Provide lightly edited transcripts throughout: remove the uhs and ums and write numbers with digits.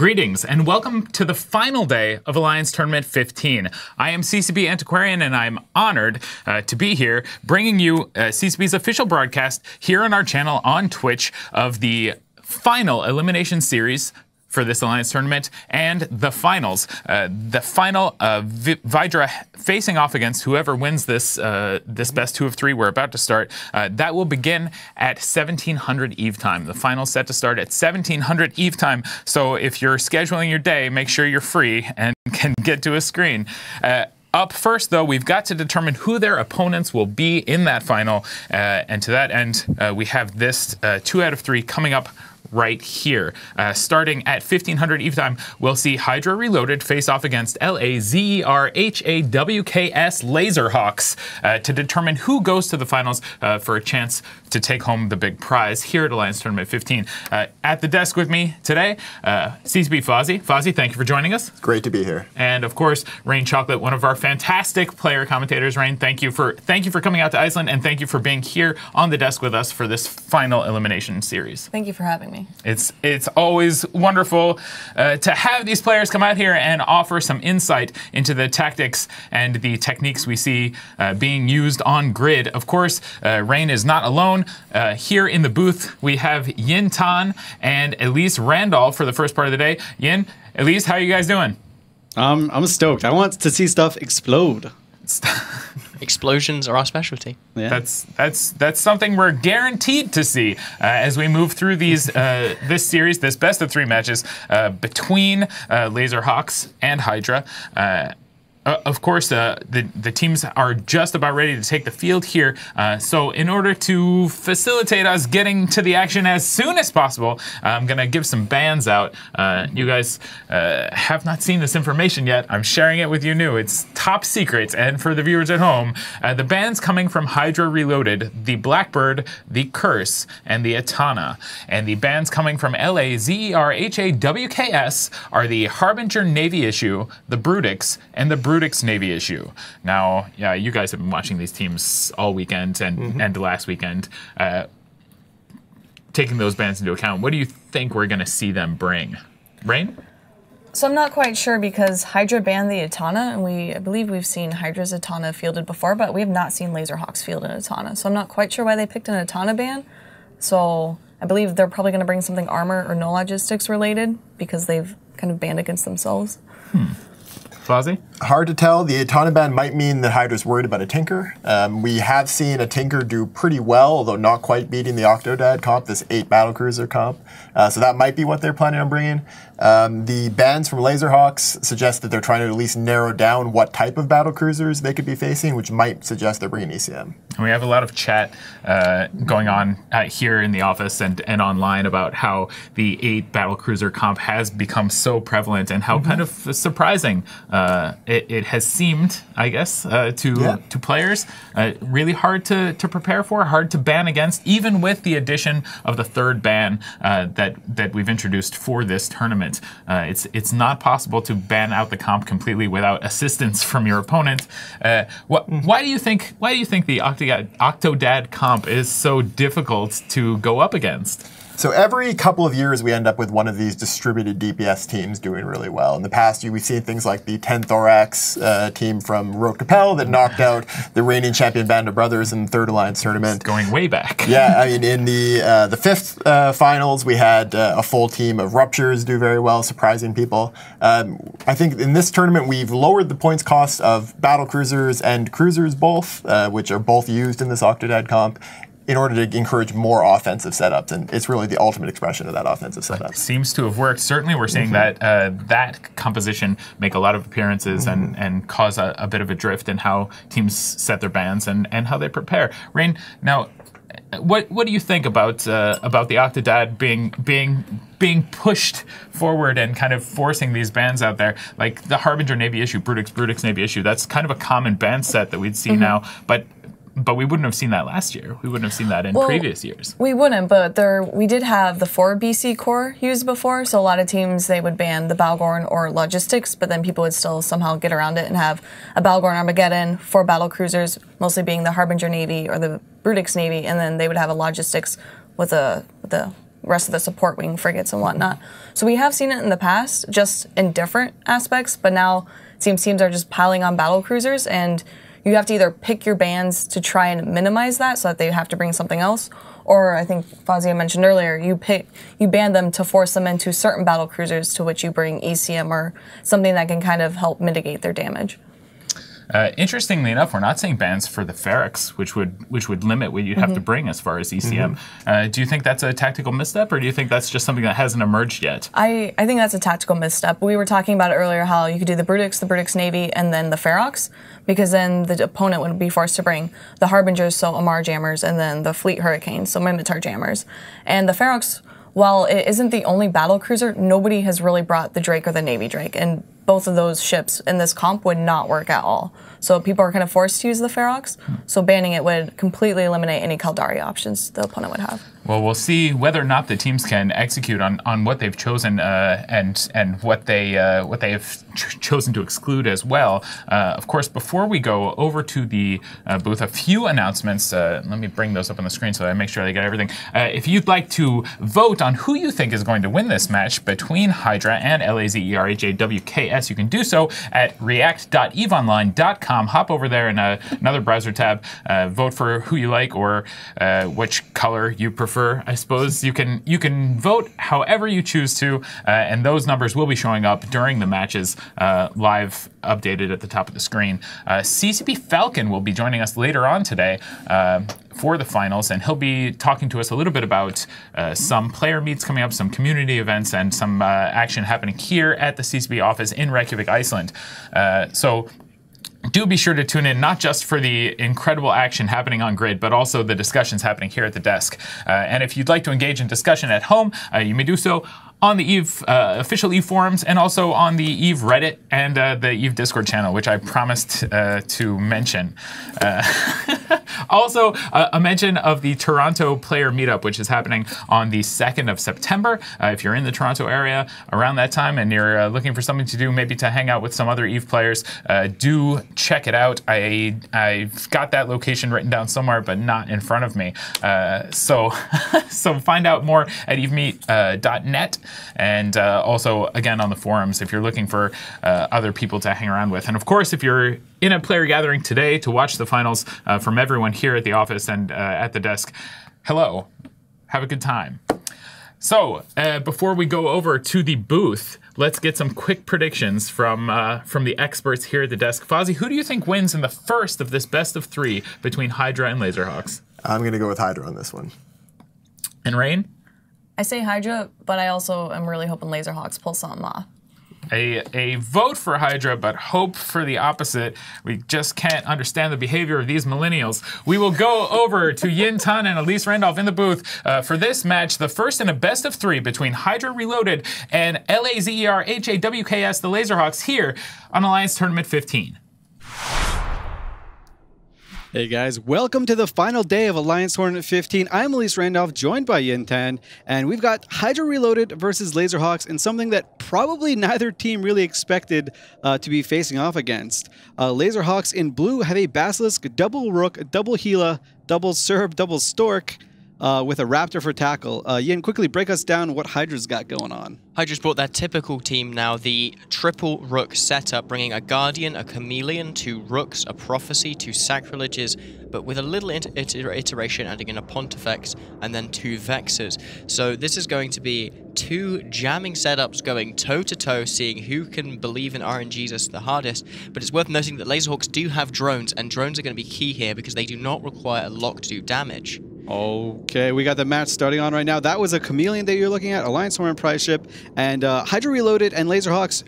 Greetings and welcome to the final day of Alliance Tournament 15. I am CCB Antiquarian and I'm honored to be here bringing you CCB's official broadcast here on our channel on Twitch of the final elimination series for this Alliance tournament and the finals. The final VYDRA facing off against whoever wins this this best 2 of 3 we're about to start. That will begin at 1700 Eve time. The finals set to start at 1700 Eve time. So if you're scheduling your day, make sure you're free and can get to a screen. Up first, though, we've got to determine who their opponents will be in that final. And to that end, we have this 2 out of 3 coming up right here. Starting at 1500 Eve time, we'll see HYDRA Reloaded face off against LAZERHAWKS Laserhawks to determine who goes to the finals for a chance to take home the big prize here at Alliance Tournament 15. At the desk with me today, CCB Fozzie. Fozzie, thank you for joining us. Great to be here. And of course, Rain Chocolate, one of our fantastic player commentators. Rain, thank you for coming out to Iceland, and thank you for being here on the desk with us for this final elimination series. Thank you for having me. It's always wonderful to have these players come out here and offer some insight into the tactics and the techniques we see being used on grid. Of course, Rain is not alone. Here in the booth, we have Yin Tan and Elise Randolph for the first part of the day. Yin, Elise, how are you guys doing? I'm stoked. I want to see stuff explode. Explosions are our specialty. Yeah. That's something we're guaranteed to see as we move through these this series, this best of 3 matches between Laserhawks and HYDRA. Of course, the teams are just about ready to take the field here. So in order to facilitate us getting to the action as soon as possible, I'm going to give some bans out. You guys have not seen this information yet. I'm sharing it with you new. It's top secret. And for the viewers at home, the bans coming from HYDRA Reloaded, the Blackbird, the Curse, and the Atana. And the bans coming from LAZERHAWKS are the Harbinger Navy issue, the Brutix, and the Brutix Navy issue. Now, yeah, you guys have been watching these teams all weekend and last weekend. Taking those bans into account, what do you think we're going to see them bring? Rain? So I'm not quite sure because HYDRA banned the Atana, and I believe we've seen HYDRA's Atana fielded before, but we have not seen Laserhawks field an Atana. So I'm not quite sure why they picked an Atana ban. So I believe they're probably going to bring something armor or no logistics related because they've kind of banned against themselves. Fozzie? Hard to tell. The Atana ban might mean that HYDRA's worried about a Tinker. We have seen a Tinker do pretty well, although not quite beating the Octodad comp, this 8 battlecruiser comp. So that might be what they're planning on bringing. The bans from Laserhawks suggest that they're trying to at least narrow down what type of battlecruisers they could be facing, which might suggest they're bringing ECM. We have a lot of chat going on here in the office and online about how the 8 battlecruiser comp has become so prevalent and how kind of surprising it has seemed, I guess, to players. Really hard to prepare for, hard to ban against, even with the addition of the 3rd ban that we've introduced for this tournament. It's not possible to ban out the comp completely without assistance from your opponent. Why do you think the Octodad comp is so difficult to go up against? So every couple of years, we end up with one of these distributed DPS teams doing really well. In the past, we've seen things like the 10 Thorax team from Rote Capel that knocked out the reigning champion Band of Brothers in the 3rd Alliance tournament. It's going way back. Yeah, I mean, in the 5th finals, we had a full team of Ruptures do very well, surprising people. I think in this tournament, we've lowered the points cost of battlecruisers and cruisers both, which are both used in this Octodad comp, in order to encourage more offensive setups, and it's really the ultimate expression of that offensive setup. It seems to have worked. Certainly we're seeing that that composition make a lot of appearances and cause a bit of a drift in how teams set their bans and how they prepare. Rain, now, what do you think about the Octodad being pushed forward and kind of forcing these bans out there? Like the Harbinger Navy issue, Brutix Navy issue, that's kind of a common ban set that we'd see now, but we wouldn't have seen that last year. We wouldn't have seen that in previous years. We wouldn't, but we did have the 4 BC core used before, so a lot of teams, they would ban the Balgorn or logistics, but then people would still somehow get around it and have a Balgorn Armageddon, 4 battle cruisers, mostly being the Harbinger Navy or the Brutix Navy, and then they would have a logistics with the rest of the support wing frigates and whatnot. So we have seen it in the past, just in different aspects, but now it seems teams are just piling on battle cruisers, and you have to either pick your bans to try and minimize that so that they have to bring something else, or I think Fazia mentioned earlier, you ban them to force them into certain battle cruisers to which you bring ECM or something that can kind of help mitigate their damage. Interestingly enough, we're not seeing bans for the Ferox, which would limit what you'd have to bring as far as ECM. Do you think that's a tactical misstep, or do you think that's just something that hasn't emerged yet? I think that's a tactical misstep. We were talking about it earlier, how you could do the Brutix Navy, and then the Ferox, because then the opponent would be forced to bring the Harbingers, so Amar jammers, and then the Fleet Hurricanes, so Mimitar jammers. And the Ferox, while it isn't the only battle cruiser, nobody has really brought the Drake or the Navy Drake, and both of those ships in this comp would not work at all. So people are kind of forced to use the Ferox, so banning it would completely eliminate any Caldari options the opponent would have. Well, we'll see whether or not the teams can execute on what they've chosen and what they have chosen to exclude as well. Of course, before we go over to the booth, a few announcements. Let me bring those up on the screen so I make sure they get everything. If you'd like to vote on who you think is going to win this match between Hydra and LAZERHAWKS, you can do so at react.eveonline.com. Hop over there in another browser tab. Vote for who you like or which color you prefer. I suppose you can vote however you choose to, and those numbers will be showing up during the matches, live updated at the top of the screen. CCP Falcon will be joining us later on today for the finals, and he'll be talking to us a little bit about some player meets coming up, some community events, and some action happening here at the CCP office in Reykjavik, Iceland. So do be sure to tune in, not just for the incredible action happening on grid, but also the discussions happening here at the desk. And if you'd like to engage in discussion at home, you may do so on the EVE official EVE forums, and also on the EVE Reddit and the EVE Discord channel, which I promised to mention. Also, a mention of the Toronto Player Meetup, which is happening on the 2nd of September. If you're in the Toronto area around that time and you're looking for something to do, maybe to hang out with some other EVE players, do check it out. I've got that location written down somewhere, but not in front of me. So find out more at evemeet.net. And also, again, on the forums, if you're looking for other people to hang around with. And of course, if you're in a player gathering today to watch the finals from everyone here at the office and at the desk, hello. Have a good time. So, before we go over to the booth, let's get some quick predictions from the experts here at the desk. Fozzie, who do you think wins in the first of this best of three between Hydra and Laserhawks? I'm going to go with Hydra on this one. And Rain? I say Hydra, but I also am really hoping Laserhawks pull something off. A vote for Hydra, but hope for the opposite. We just can't understand the behavior of these millennials. We will go over to Yin Tan and Elise Randolph in the booth for this match, the first in a best of three between HYDRA RELOADED and LAZERHAWKS, the Laserhawks, here on Alliance Tournament 15. Hey guys, welcome to the final day of Alliance Tournament 15. I'm Elise Randolph, joined by Yin Tan, and we've got HYDRA RELOADED versus Laserhawks in something that probably neither team really expected to be facing off against. Laserhawks in blue have a Basilisk, double Rook, double Gila, double Serb, double Stork, with a Raptor for tackle. Yin, quickly break us down what Hydra's got going on. Hydra's brought their typical team now, the triple Rook setup, bringing a Guardian, a Chameleon, 2 Rooks, a Prophecy, 2 Sacrileges, but with a little iteration, adding in a Pontifex, and then 2 Vexes. So this is going to be 2 jamming setups going toe-to-toe, seeing who can believe in RNGesus the hardest. But it's worth noting that Laserhawks do have drones, and drones are going to be key here because they do not require a lock to do damage. Okay, we got the match starting on right now. That was a Chameleon that you're looking at, Alliance Tournament prize ship, and HYDRA RELOADED and Laserhawks.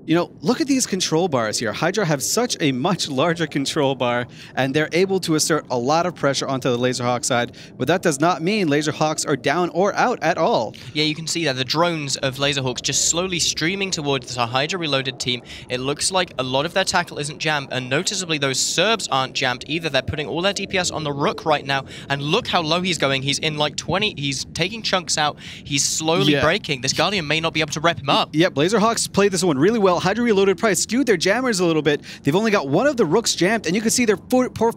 You know, look at these control bars here. HYDRA have such a much larger control bar, and they're able to assert a lot of pressure onto the Laserhawk side, but that does not mean Laserhawks are down or out at all. Yeah, you can see that the drones of Laserhawks just slowly streaming towards the HYDRA RELOADED team. It looks like a lot of their tackle isn't jammed, and noticeably those Serbs aren't jammed either. They're putting all their DPS on the Rook right now, and look how low he's going. He's in like 20, he's taking chunks out, he's slowly breaking. This Guardian may not be able to rep him up. Yep, Laserhawks played this one really well. well, Hydra Reloaded probably skewed their jammers a little bit. They've only got one of the rooks jammed, and you can see they're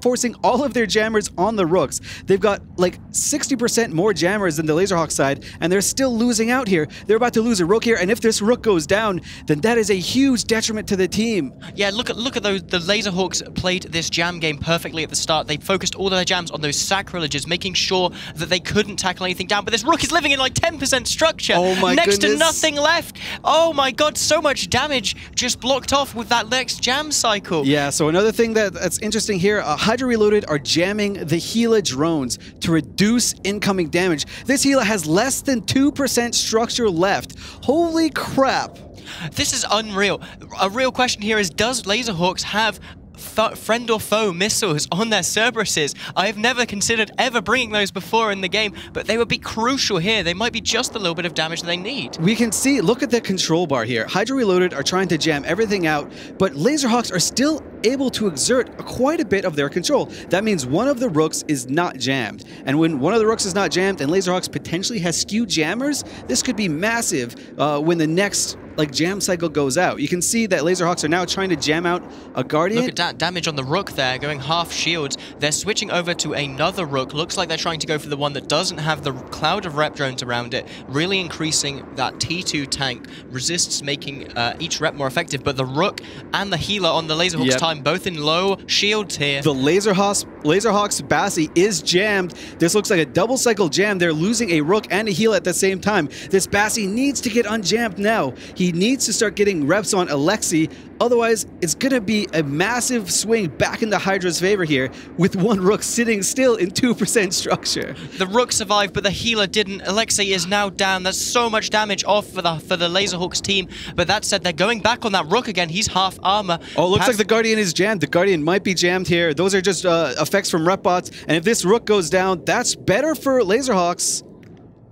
forcing all of their jammers on the rooks. They've got like 60% more jammers than the Laserhawk side, and they're still losing out here. They're about to lose a rook here, and if this rook goes down, then that is a huge detriment to the team. Yeah, look at those. The Laserhawks played this jam game perfectly at the start. They focused all their jams on those sacrileges, making sure that they couldn't tackle anything down. But this rook is living in like 10% structure. Oh my next goodness. to nothing left. Oh my god, so much damage just blocked off with that next jam cycle. Yeah, so another thing that's interesting here, Hydra Reloaded are jamming the Gila drones to reduce incoming damage. This Gila has less than 2% structure left. Holy crap. This is unreal. A real question here is, does Laserhawks have friend or foe missiles on their Cerberuses? I've never considered ever bringing those before in the game, but they would be crucial here. They might be just a little bit of damage they need. We can see, look at the control bar here. Hydra Reloaded are trying to jam everything out, but Laserhawks are still able to exert quite a bit of their control. That means one of the rooks is not jammed. And when one of the rooks is not jammed and Laserhawks potentially has skewed jammers, this could be massive when the next jam cycle goes out. You can see that Laserhawks are now trying to jam out a Guardian. Look at that damage on the rook there, going half shields. They're switching over to another rook. Looks like they're trying to go for the one that doesn't have the cloud of rep drones around it, really increasing that T2 tank resists, making each rep more effective. But the rook and the healer on the Laserhawks time, both in low shields here. The Laserhawks Bassi is jammed. This looks like a double cycle jam. They're losing a rook and a healer at the same time. This Bassi needs to get unjammed now. He needs to start getting reps on Alexei. Otherwise, it's going to be a massive swing back into Hydra's favor here, with one rook sitting still in 2% structure. The rook survived, but the healer didn't. Alexei is now down. That's so much damage off for the Laserhawks team. But that said, they're going back on that rook again. He's half armor. Oh, looks like the Guardian is jammed. The Guardian might be jammed here. Those are just effects from rep bots. And if this rook goes down, that's better for Laserhawks.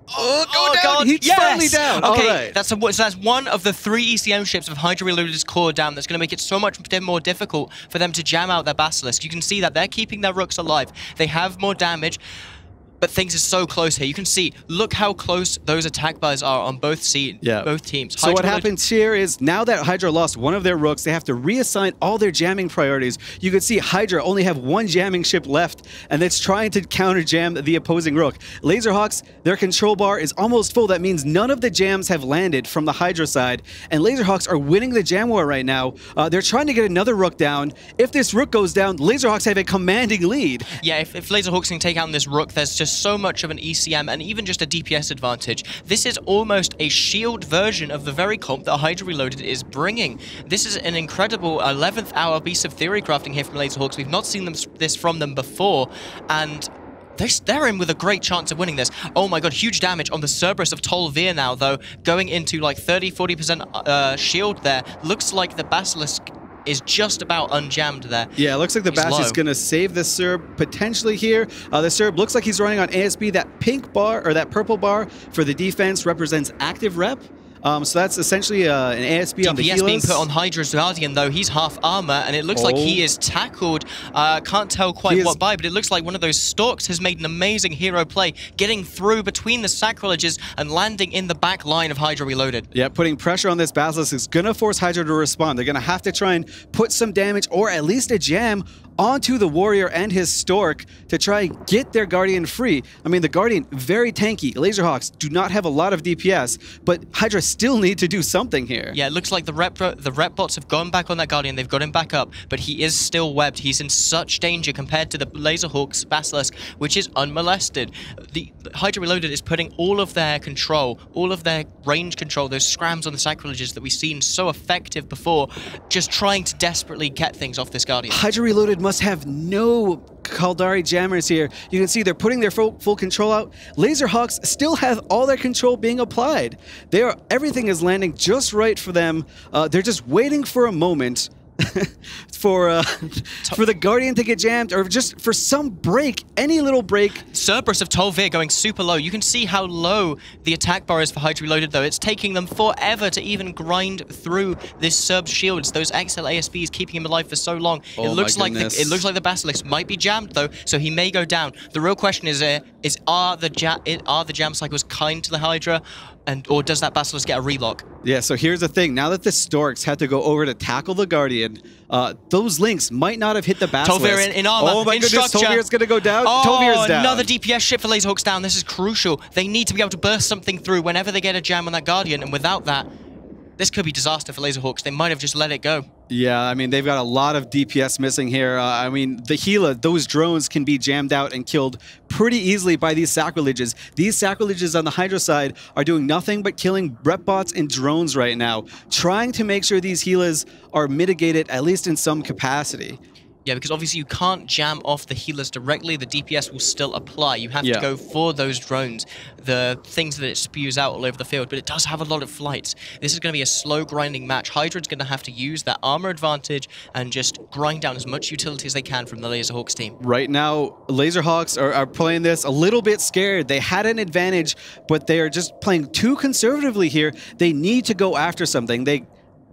Oh, go down! God, He's finally down. Okay, all right. that's one of the 3 ECM ships of Hydra Reloaded's core down. That's going to make it so much more difficult for them to jam out their Basilisk. You can see that they're keeping their rooks alive. They have more damage, but things are so close here. You can see, look how close those attack bars are on both teams. So what happens here is, now that Hydra lost one of their rooks, they have to reassign all their jamming priorities. You can see Hydra only have one jamming ship left, and it's trying to counter jam the opposing rook. Laserhawks, their control bar is almost full. That means none of the jams have landed from the Hydra side, and Laserhawks are winning the jam war right now. They're trying to get another rook down. If this rook goes down, Laserhawks have a commanding lead. Yeah, if Laserhawks can take out this rook, there's just so much of an ECM and even just a DPS advantage. This is almost a shield version of the very comp that Hydra Reloaded is bringing. This is an incredible 11th hour piece of theory crafting here from Laserhawks. We've not seen this from them before, and they're in with a great chance of winning this. Oh my god, huge damage on the Cerberus of Tolvir now, though, going into like 30-40% shield there. Looks like the Basilisk is just about unjammed there. Yeah, it looks like the Bash is going to save the Cerb potentially here. The Cerb looks like he's running on ASB. That pink bar, or that purple bar for the defense, represents active rep. So that's essentially an ASB on the healers. DPS being put on Hydra's Guardian, though. He's half armor, and it looks like he is tackled. Can't tell quite what by, but it looks like one of those Stalks has made an amazing hero play, getting through between the sacrileges and landing in the back line of Hydra Reloaded. Yeah, putting pressure on this Basilisk is going to force Hydra to respond. They're going to have to try and put some damage, or at least a jam, onto the warrior and his Stork to try and get their Guardian free. I mean, the Guardian, very tanky. Laserhawks do not have a lot of DPS, but Hydra still need to do something here. Yeah, it looks like the rep bots have gone back on that Guardian. They've got him back up, but he is still webbed. He's in such danger compared to the Laserhawks Basilisk, which is unmolested. The Hydra Reloaded is putting all of their control, all of their range control, those scrams on the sacrileges that we've seen so effective before, just trying to desperately get things off this Guardian. Hydra Reloaded must have no Kaldari jammers here. You can see they're putting their full control out. Laserhawks still have all their control being applied. Everything is landing just right for them. They're just waiting for a moment for the Guardian to get jammed, or just for some break, any little break. Cerberus of Tolvir going super low. You can see how low the attack bar is for Hydra Reloaded, though. It's taking them forever to even grind through this Cerb's shields. Those XL ASBs keeping him alive for so long. It looks like the Basilisk might be jammed, though, so he may go down. The real question is are the jam cycles kind to the Hydra, or does that Basilisk get a relock? Yeah, so here's the thing. Now that the Storks had to go over to tackle the Guardian, those links might not have hit the Basilisk. Tolvir in armor, oh my in goodness, structure. Tolvir's going to go down. Oh, Tolvir's down. another DPS ship for Laserhawks down. This is crucial. They need to be able to burst something through whenever they get a jam on that Guardian, and without that, this could be disaster for Laserhawks. They might have just let it go. Yeah, I mean, they've got a lot of DPS missing here. I mean, the Gila, those drones can be jammed out and killed pretty easily by these sacrileges. These sacrileges on the Hydra side are doing nothing but killing rep bots and drones right now, trying to make sure these Gilas are mitigated, at least in some capacity. Yeah, because obviously you can't jam off the healers directly. The DPS will still apply. You have to go for those drones, the things that it spews out all over the field, but it does have a lot of flights. This is going to be a slow grinding match. Hydra's going to have to use that armor advantage and just grind down as much utility as they can from the Laserhawks team. Right now, Laserhawks are playing this a little bit scared. They had an advantage, but they're just playing too conservatively here. They need to go after something.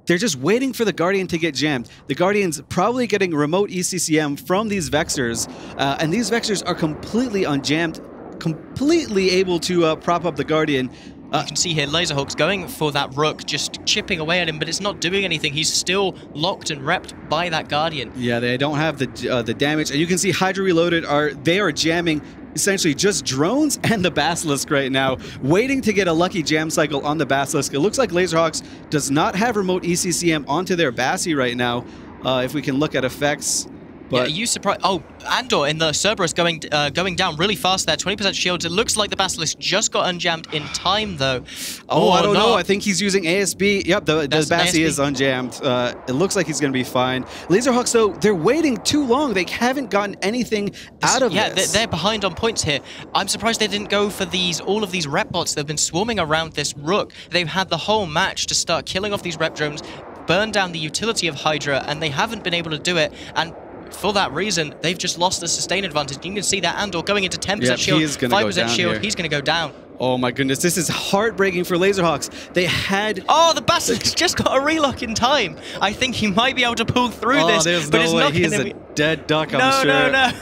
They're just waiting for the Guardian to get jammed. The Guardian's probably getting remote ECCM from these Vexors, and these Vexors are completely unjammed, completely able to prop up the Guardian. You can see here Laserhawks going for that Rook, just chipping away at him, but it's not doing anything. He's still locked and repped by that Guardian. Yeah, they don't have the damage, and you can see Hydra Reloaded they are jamming essentially just drones and the Basilisk right now, waiting to get a lucky jam cycle on the Basilisk. It looks like Laserhawks does not have remote ECCM onto their Bassi right now, if we can look at effects. But yeah, are you surprised? Oh, Andor in the Cerberus going down really fast there. 20% shields. It looks like the Basilisk just got unjammed in time, though. Oh, I don't know. I think he's using ASB. Yep, the Bassi is unjammed. It looks like he's going to be fine. Laserhawks, though, they're waiting too long. They haven't gotten anything out of this. Yeah, they're behind on points here. I'm surprised they didn't go for all of these rep bots that have been swarming around this Rook. They've had the whole match to start killing off these rep drones, burn down the utility of Hydra, and they haven't been able to do it. And for that reason, they've just lost the sustain advantage. You can see that Andor going into 10% shield, 5% shield. He's going to go down. Oh my goodness, this is heartbreaking for Laserhawks. They had... Oh, the Basilisk just got a relock in time. I think he might be able to pull through this. There's but no it's way. not He's a dead duck, I'm sure. No.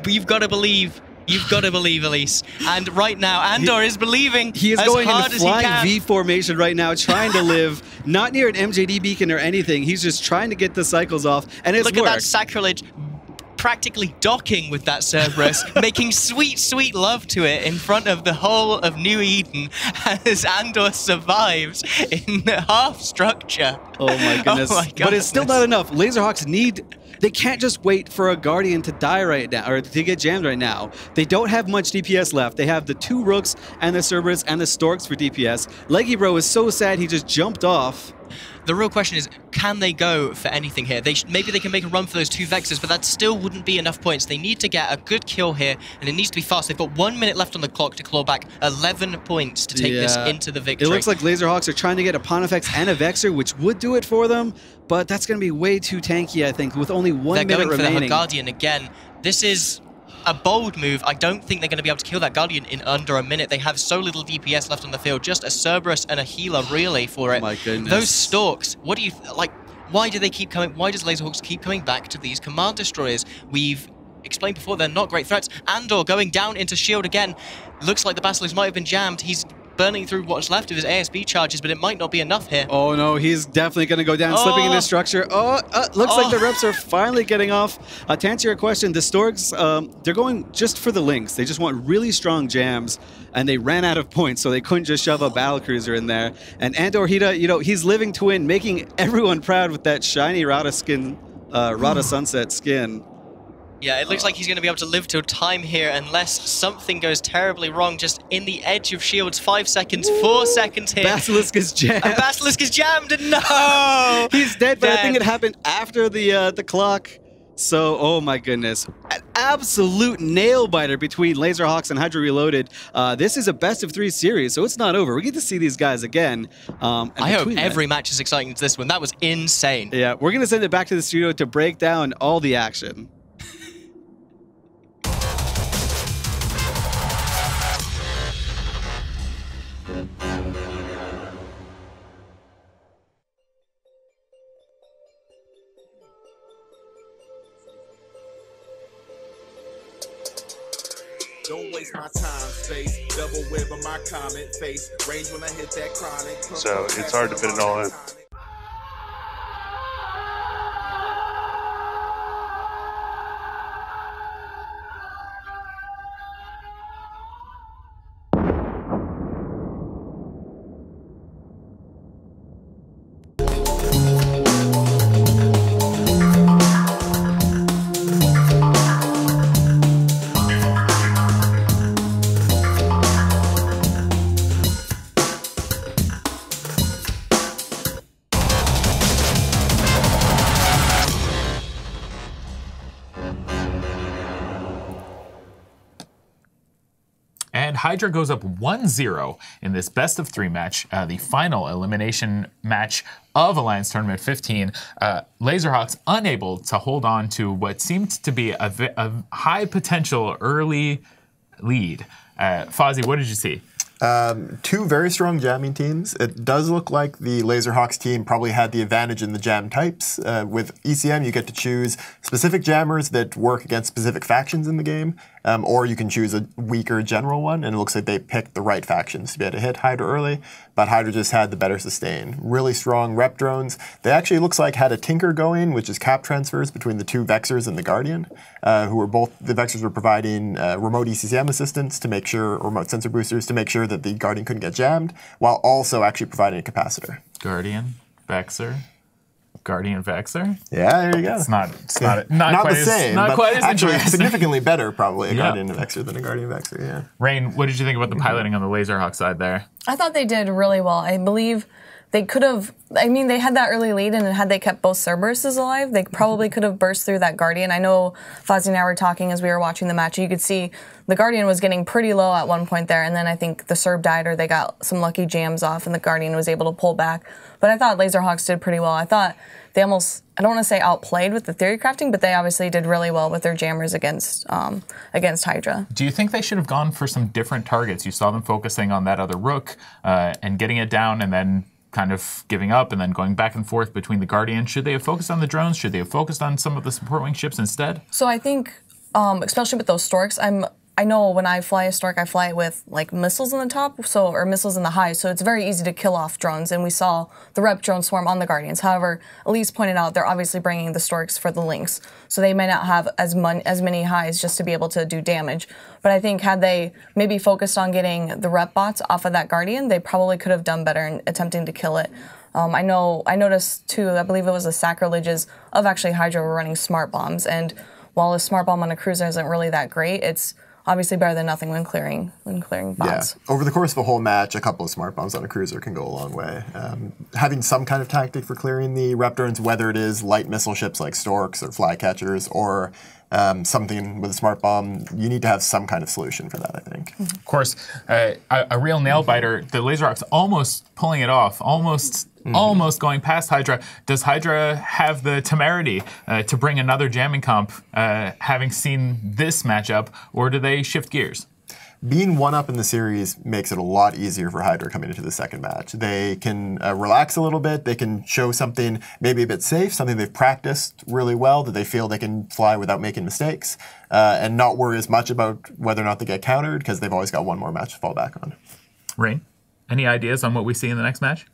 But you've got to believe. You've got to believe, Elise. And right now, Andor is believing he is as going hard in as he flying can. V formation right now, trying to live, not near an MJD beacon or anything. He's just trying to get the cycles off, and it's Look at that sacrilege, practically docking with that Cerberus, making sweet, sweet love to it in front of the whole of New Eden as Andor survives in half structure. Oh my goodness. Oh my goodness. But it's still not enough. Laserhawks they can't just wait for a Guardian to die right now, or to get jammed right now. They don't have much DPS left. They have the 2 Rooks and the Cerberus and the Storks for DPS. Leggy Bro is so sad he just jumped off. The real question is, can they go for anything here? Maybe they can make a run for those 2 Vexors, but that still wouldn't be enough points. They need to get a good kill here, and it needs to be fast. They've got 1 minute left on the clock to claw back 11 points to take this into the victory. It looks like Laserhawks are trying to get a Pontifex and a Vexor, which would do it for them, but that's going to be way too tanky, I think, with only 1 minute remaining. They're going for the Guardian again. This is a bold move. I don't think they're going to be able to kill that Guardian in under a minute. They have so little DPS left on the field. Just a Cerberus and a healer, really, for it. Oh my goodness. Those Storks, what do you... why do they keep coming... Why does Laserhawks keep coming back to these Command Destroyers? We've explained before, they're not great threats. Andor going down into shield again. Looks like the Basilisk might have been jammed. He's burning through what's left of his ASB charges, but it might not be enough here. Oh no, he's definitely going to go down, slipping into structure. Looks like the reps are finally getting off. To answer your question, the Storks, they're going just for the links. They just want really strong jams, and they ran out of points, so they couldn't just shove a battlecruiser in there. And Andor Hida, he's living to win, making everyone proud with that shiny Rada skin, Rada Sunset skin. Yeah, it looks like he's going to be able to live till time here unless something goes terribly wrong. Just in the edge of shields, 5 seconds, 4 seconds here. Basilisk is jammed. And Basilisk is jammed, and no! He's dead, but I think it happened after the clock. So, oh my goodness. An absolute nail-biter between Laserhawks and Hydra Reloaded. This is a best-of-3 series, so it's not over. We get to see these guys again. I hope every match is exciting as this one. That was insane. Yeah, we're going to send it back to the studio to break down all the action. Don't waste my time, space. Double web on my comment face. Range when I hit that chronic. So it's hard to fit it all in. And Hydra goes up 1-0 in this best of 3 match, the final elimination match of Alliance Tournament 15. Laserhawks unable to hold on to what seemed to be a high potential early lead. Fozzie, what did you see? 2 very strong jamming teams. It does look like the Laserhawks team probably had the advantage in the jam types. With ECM, you get to choose specific jammers that work against specific factions in the game, or you can choose a weaker general one, and it looks like they picked the right factions to be able to hit Hydra early, but Hydra just had the better sustain. Really strong rep drones. They actually, looks like, had a Tinker going, which is cap transfers between the 2 Vexors and the Guardian, who were both, the Vexors were providing remote ECCM assistance to make sure, or remote sensor boosters to make sure that the Guardian couldn't get jammed, while also actually providing a capacitor. Guardian, Vexor, Guardian, Vexor. Yeah, there you go. It's not quite the same. Not but quite as actually, interesting. significantly better, probably, a Guardian Vexor than a Guardian Vexor, yeah. Rain, what did you think about the piloting on the Laserhawk side there? I thought they did really well. I believe they could have, I mean, they had that early lead, and had they kept both Cerberuses alive, they probably could have burst through that Guardian. I know Fozzie and I were talking as we were watching the match. You could see the Guardian was getting pretty low at one point there, and then I think the Cerb died, or they got some lucky jams off, and the Guardian was able to pull back. But I thought Laserhawks did pretty well. I thought they almost, I don't want to say outplayed with the theory crafting, but they obviously did really well with their jammers against Hydra. Do you think they should have gone for some different targets? You saw them focusing on that other Rook and getting it down, and then kind of giving up and then going back and forth between the Guardian. Should they have focused on the drones? Should they have focused on some of the support wing ships instead? So I think, especially with those Storks, I know when I fly a Stork, I fly it with like missiles in the top, or missiles in the high, so it's very easy to kill off drones, and we saw the rep drone swarm on the Guardians. However, Elise pointed out they're obviously bringing the Storks for the links, so they may not have as many highs just to be able to do damage. But I think had they maybe focused on getting the rep bots off of that Guardian, they probably could have done better in attempting to kill it. I noticed too, I believe it was the sacrileges of actually Hydra were running smart bombs, and while a smart bomb on a cruiser isn't really that great, it's obviously better than nothing when clearing bots. Yeah. Over the course of a whole match, a couple of smart bombs on a cruiser can go a long way. Having some kind of tactic for clearing the rep drones, whether it is light missile ships like Storks or Flycatchers, or something with a smart bomb, you need to have some kind of solution for that, I think. Of course, a real nail biter, the Laserhawks almost pulling it off, almost going past Hydra. Does Hydra have the temerity to bring another jamming comp, having seen this matchup, or do they shift gears? Being one up in the series makes it a lot easier for Hydra coming into the second match. They can relax a little bit. They can show something maybe a bit safe, something they've practiced really well, that they feel they can fly without making mistakes, and not worry as much about whether or not they get countered, because they've always got one more match to fall back on. Rain, any ideas on what we see in the next match?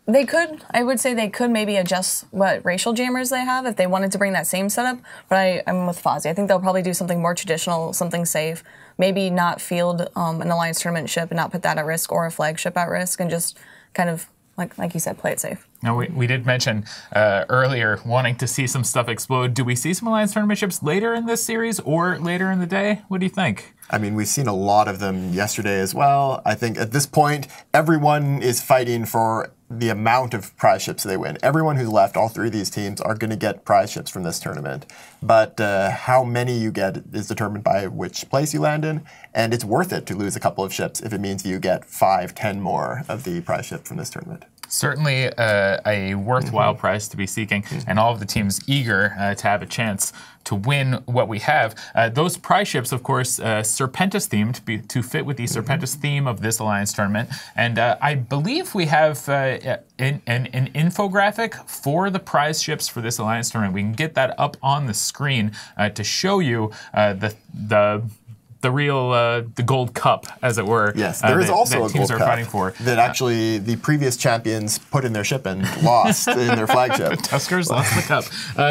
They could, I would say they could maybe adjust what racial jammers they have if they wanted to bring that same setup, but I'm with Fozzie. I think they'll probably do something more traditional, something safe, maybe not field an Alliance tournament ship and not put that at risk, or a flagship at risk, and just kind of, like you said, play it safe. Now, we did mention earlier wanting to see some stuff explode. Do we see some Alliance tournament ships later in this series or later in the day? What do you think? I mean, we've seen a lot of them yesterday as well. I think at this point, everyone is fighting for the amount of prize ships they win. Everyone who's left, all 3 of these teams, are going to get prize ships from this tournament. But how many you get is determined by which place you land in, and it's worth it to lose a couple of ships if it means you get 5, 10 more of the prize ship from this tournament. Certainly a worthwhile prize to be seeking, and all of the teams eager to have a chance to win what we have. Those prize ships, of course, Serpentis themed to fit with the Serpentis theme of this Alliance tournament. And I believe we have an infographic for the prize ships for this Alliance tournament. We can get that up on the screen to show you the the real the gold cup, as it were. Yes, there is also that a teams gold are cup fighting for. that actually the previous champions put in their ship and lost in their flagship. The Tuskers lost the cup.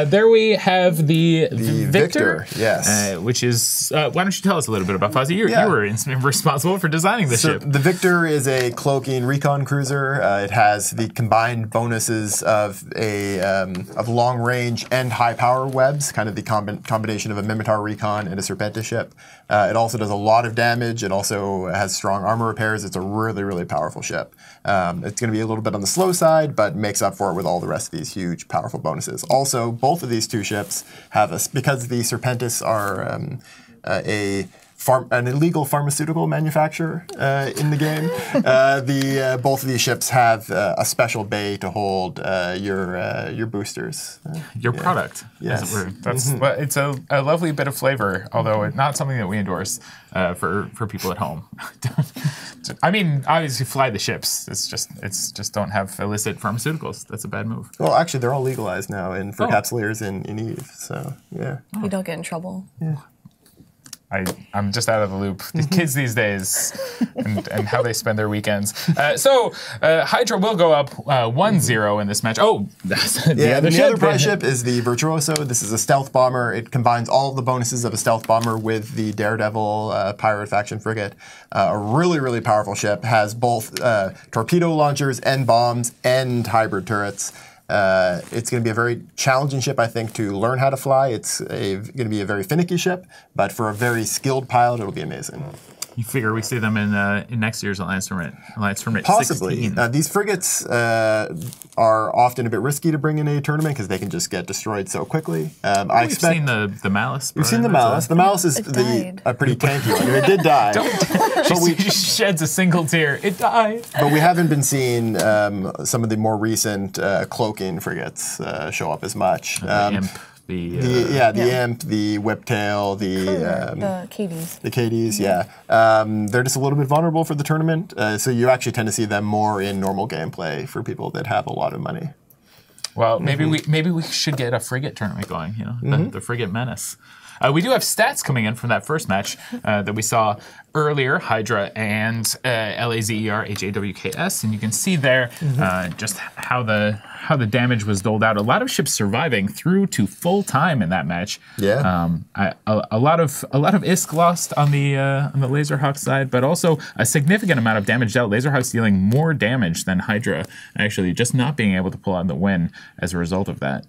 There we have the Victor. Yes. Which is, why don't you tell us a little bit about Fuzzy? You were responsible for designing the ship. The Victor is a cloaking recon cruiser. It has the combined bonuses of of long range and high power webs, kind of the combination of a Mimitar recon and a Serpentis ship. It also does a lot of damage. It also has strong armor repairs. It's a really, really powerful ship. It's going to be a little bit on the slow side, but makes up for it with all the rest of these huge, powerful bonuses. Also, both of these two ships have because the Serpentis are an illegal pharmaceutical manufacturer in the game. Both of these ships have a special bay to hold your boosters. Your product, yes. As it were. That's it's a lovely bit of flavor, although not something that we endorse for people at home. I mean, obviously fly the ships. It's just don't have illicit pharmaceuticals. That's a bad move. Well, actually, they're all legalized now for capsuleers in Eve. So yeah, you don't get in trouble. Yeah. I'm just out of the loop. The kids these days and how they spend their weekends. So Hydra will go up 1-0 in this match. Oh, that's the other prize ship is the Virtuoso. This is a stealth bomber. It combines all of the bonuses of a stealth bomber with the Daredevil pirate faction frigate. A really, really powerful ship. Has both torpedo launchers and bombs and hybrid turrets. It's going to be a very challenging ship, I think, to learn how to fly. It's going to be a very finicky ship, but for a very skilled pilot, it'll be amazing. You figure we see them in next year's Alliance Tournament Possibly. 16. These frigates are often a bit risky to bring in a tournament because they can just get destroyed so quickly. We've seen the Malice. We've seen the Malice. The Malice is a pretty tanky one. It did die. She sheds a single tear. It died. But we haven't been seeing some of the more recent cloaking frigates show up as much. Imp. The Imp, the Whiptail, the Cadies. The Cadies, they're just a little bit vulnerable for the tournament, so you actually tend to see them more in normal gameplay for people that have a lot of money. Well, maybe we should get a frigate tournament going. The frigate menace. We do have stats coming in from that first match that we saw earlier, Hydra and LAZER HAWKS, and you can see there just how the damage was doled out. A lot of ships surviving through to full time in that match. Yeah. A lot of ISK lost on the Laserhawk side, but also a significant amount of damage dealt. Laserhawks dealing more damage than Hydra, actually, just not being able to pull out the win as a result of that.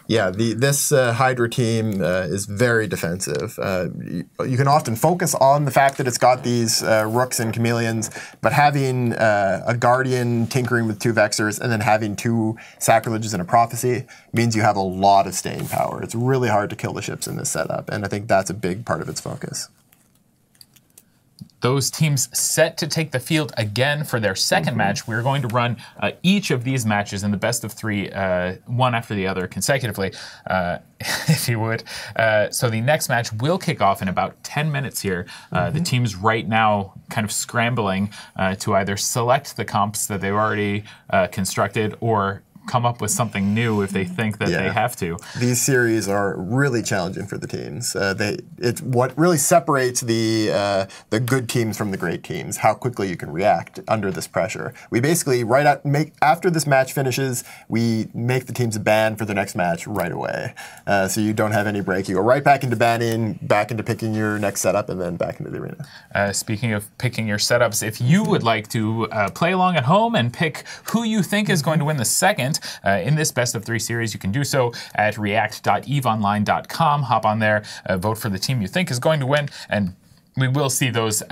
Yeah, this Hydra team is very defensive. You can often focus on the fact that it's got these rooks and chameleons, but having a Guardian tinkering with 2 Vexors and then having 2 Sacrileges and a Prophecy means you have a lot of staying power. It's really hard to kill the ships in this setup, and I think that's a big part of its focus. Those teams set to take the field again for their second match. We're going to run each of these matches in the best of 3, one after the other consecutively, if you would. So the next match will kick off in about 10 minutes here. The teams right now kind of scrambling to either select the comps that they've already constructed or come up with something new if they think that they have to. These series are really challenging for the teams. It's what really separates the good teams from the great teams, how quickly you can react under this pressure. We basically, after this match finishes, we make the teams a ban for the next match right away. So you don't have any break. You go right back into banning, back into picking your next setup, and then back into the arena. Speaking of picking your setups, if you would like to play along at home and pick who you think is going to win the second in this best of 3 series, you can do so at react.eveonline.com. Hop on there, vote for the team you think is going to win, and we will see those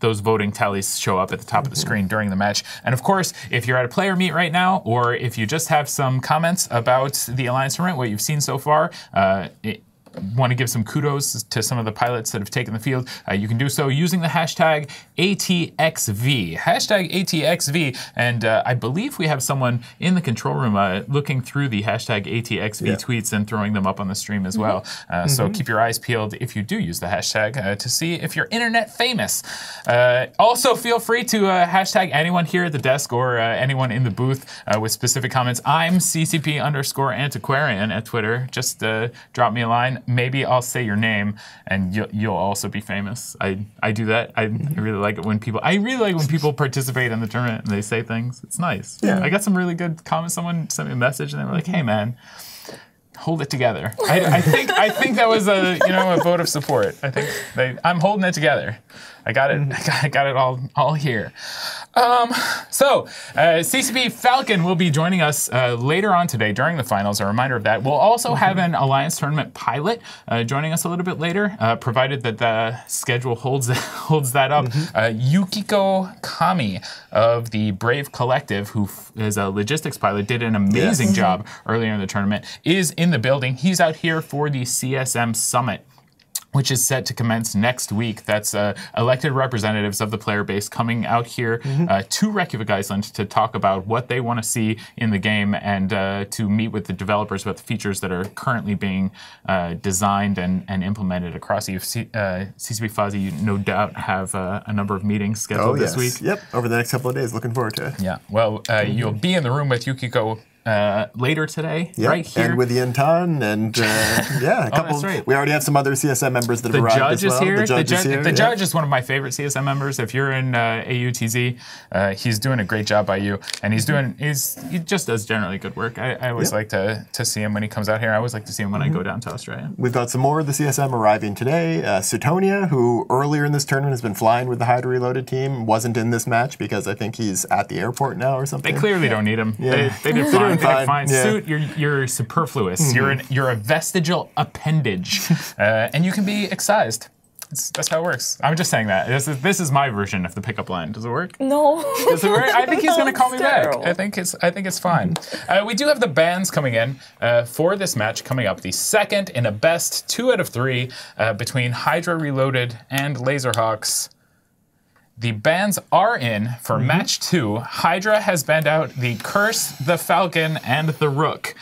voting tallies show up at the top of the screen during the match. And of course, if you're at a player meet right now, or if you just have some comments about the Alliance Tournament, what you've seen so far, want to give some kudos to some of the pilots that have taken the field, you can do so using the hashtag ATXV. Hashtag ATXV. And I believe we have someone in the control room looking through the hashtag ATXV tweets and throwing them up on the stream as well. So keep your eyes peeled if you do use the hashtag to see if you're internet famous. Also, feel free to hashtag anyone here at the desk or anyone in the booth with specific comments. I'm CCP_antiquarian at Twitter. Just drop me a line. maybe I'll say your name, and you'll also be famous. I do that. I really like it when people. I really like when people participate in the tournament and they say things. It's nice. Yeah. I got some really good comments. Someone sent me a message and they were like, "Hey, man, hold it together." I think that was a vote of support. I think I'm holding it together. I got it. I got it all here. So CCP Falcon will be joining us later on today during the finals. A reminder of that. We'll also have an Alliance Tournament pilot joining us a little bit later, provided that the schedule holds that up. Yukiko Kami of the Brave Collective, who is a logistics pilot, did an amazing job earlier in the tournament, is in the building. He's out here for the CSM Summit, which is set to commence next week. That's elected representatives of the player base coming out here to Reykjavik, Iceland, to talk about what they want to see in the game and to meet with the developers about the features that are currently being designed and implemented across CCP Fozzie. You no doubt have a number of meetings scheduled this week. Yep, over the next couple of days. Looking forward to it. Yeah, well, you'll be in the room with Yukiko later today, right here. And with Yantan, and a couple. That's right. We already have some other CSM members that have arrived as well. The judge is here. The judge is one of my favorite CSM members. If you're in AUTZ, he's doing a great job by you, and he just does generally good work. I always like to see him when he comes out here. I always like to see him when I go down to Australia. We've got some more of the CSM arriving today. Sutonia, who earlier in this tournament has been flying with the HYDRA Reloaded team, wasn't in this match because I think he's at the airport now or something. They clearly don't need him. Yeah. They did fine. Fine. Yeah. Suit, you're superfluous. You're a vestigial appendage, and you can be excised. That's how it works. I'm just saying that. This is my version of the pickup line. Does it work? No. Does it work? I think he's going to call me terrible. back. I think it's fine. We do have the bans coming in for this match coming up. The second in a best 2 out of 3 between HYDRA Reloaded and Laserhawks. The bans are in for match 2. HYDRA has banned out the Curse, the Falcon, and the Rook.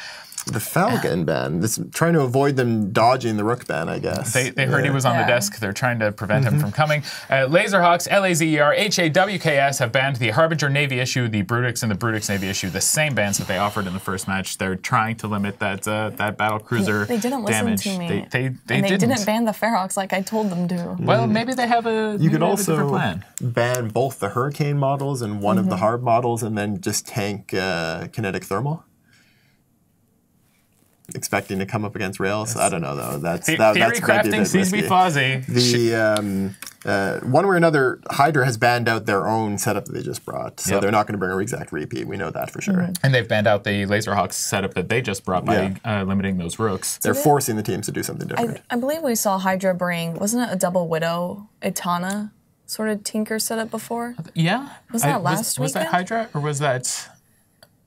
The Falcon ban. This trying to avoid them dodging the Rook ban, I guess. They heard he was on the desk. They're trying to prevent him from coming. Laserhawks, Lazer, HAWKS have banned the Harbinger Navy issue, the Brutix, and the Brutix Navy issue. The same bans that they offered in the first match. They're trying to limit that battle cruiser They didn't damage. listen to me. They didn't ban the Ferrox like I told them to. Well, maybe they have a You could a also different plan. ban both the Hurricane models and one of the Harb models, and then just tank kinetic thermal. Expecting to come up against rails. I don't know though. That's Theory that's crafting seems to be fuzzy. The one way or another, HYDRA has banned out their own setup that they just brought, so they're not going to bring a exact repeat. We know that for sure. And they've banned out the Laserhawks setup that they just brought by limiting those Rooks. They're forcing the teams to do something different. I believe we saw HYDRA bring, wasn't it a double Widow Itana sort of tinker setup before? Yeah. Was that last Was that weekend? HYDRA or was that?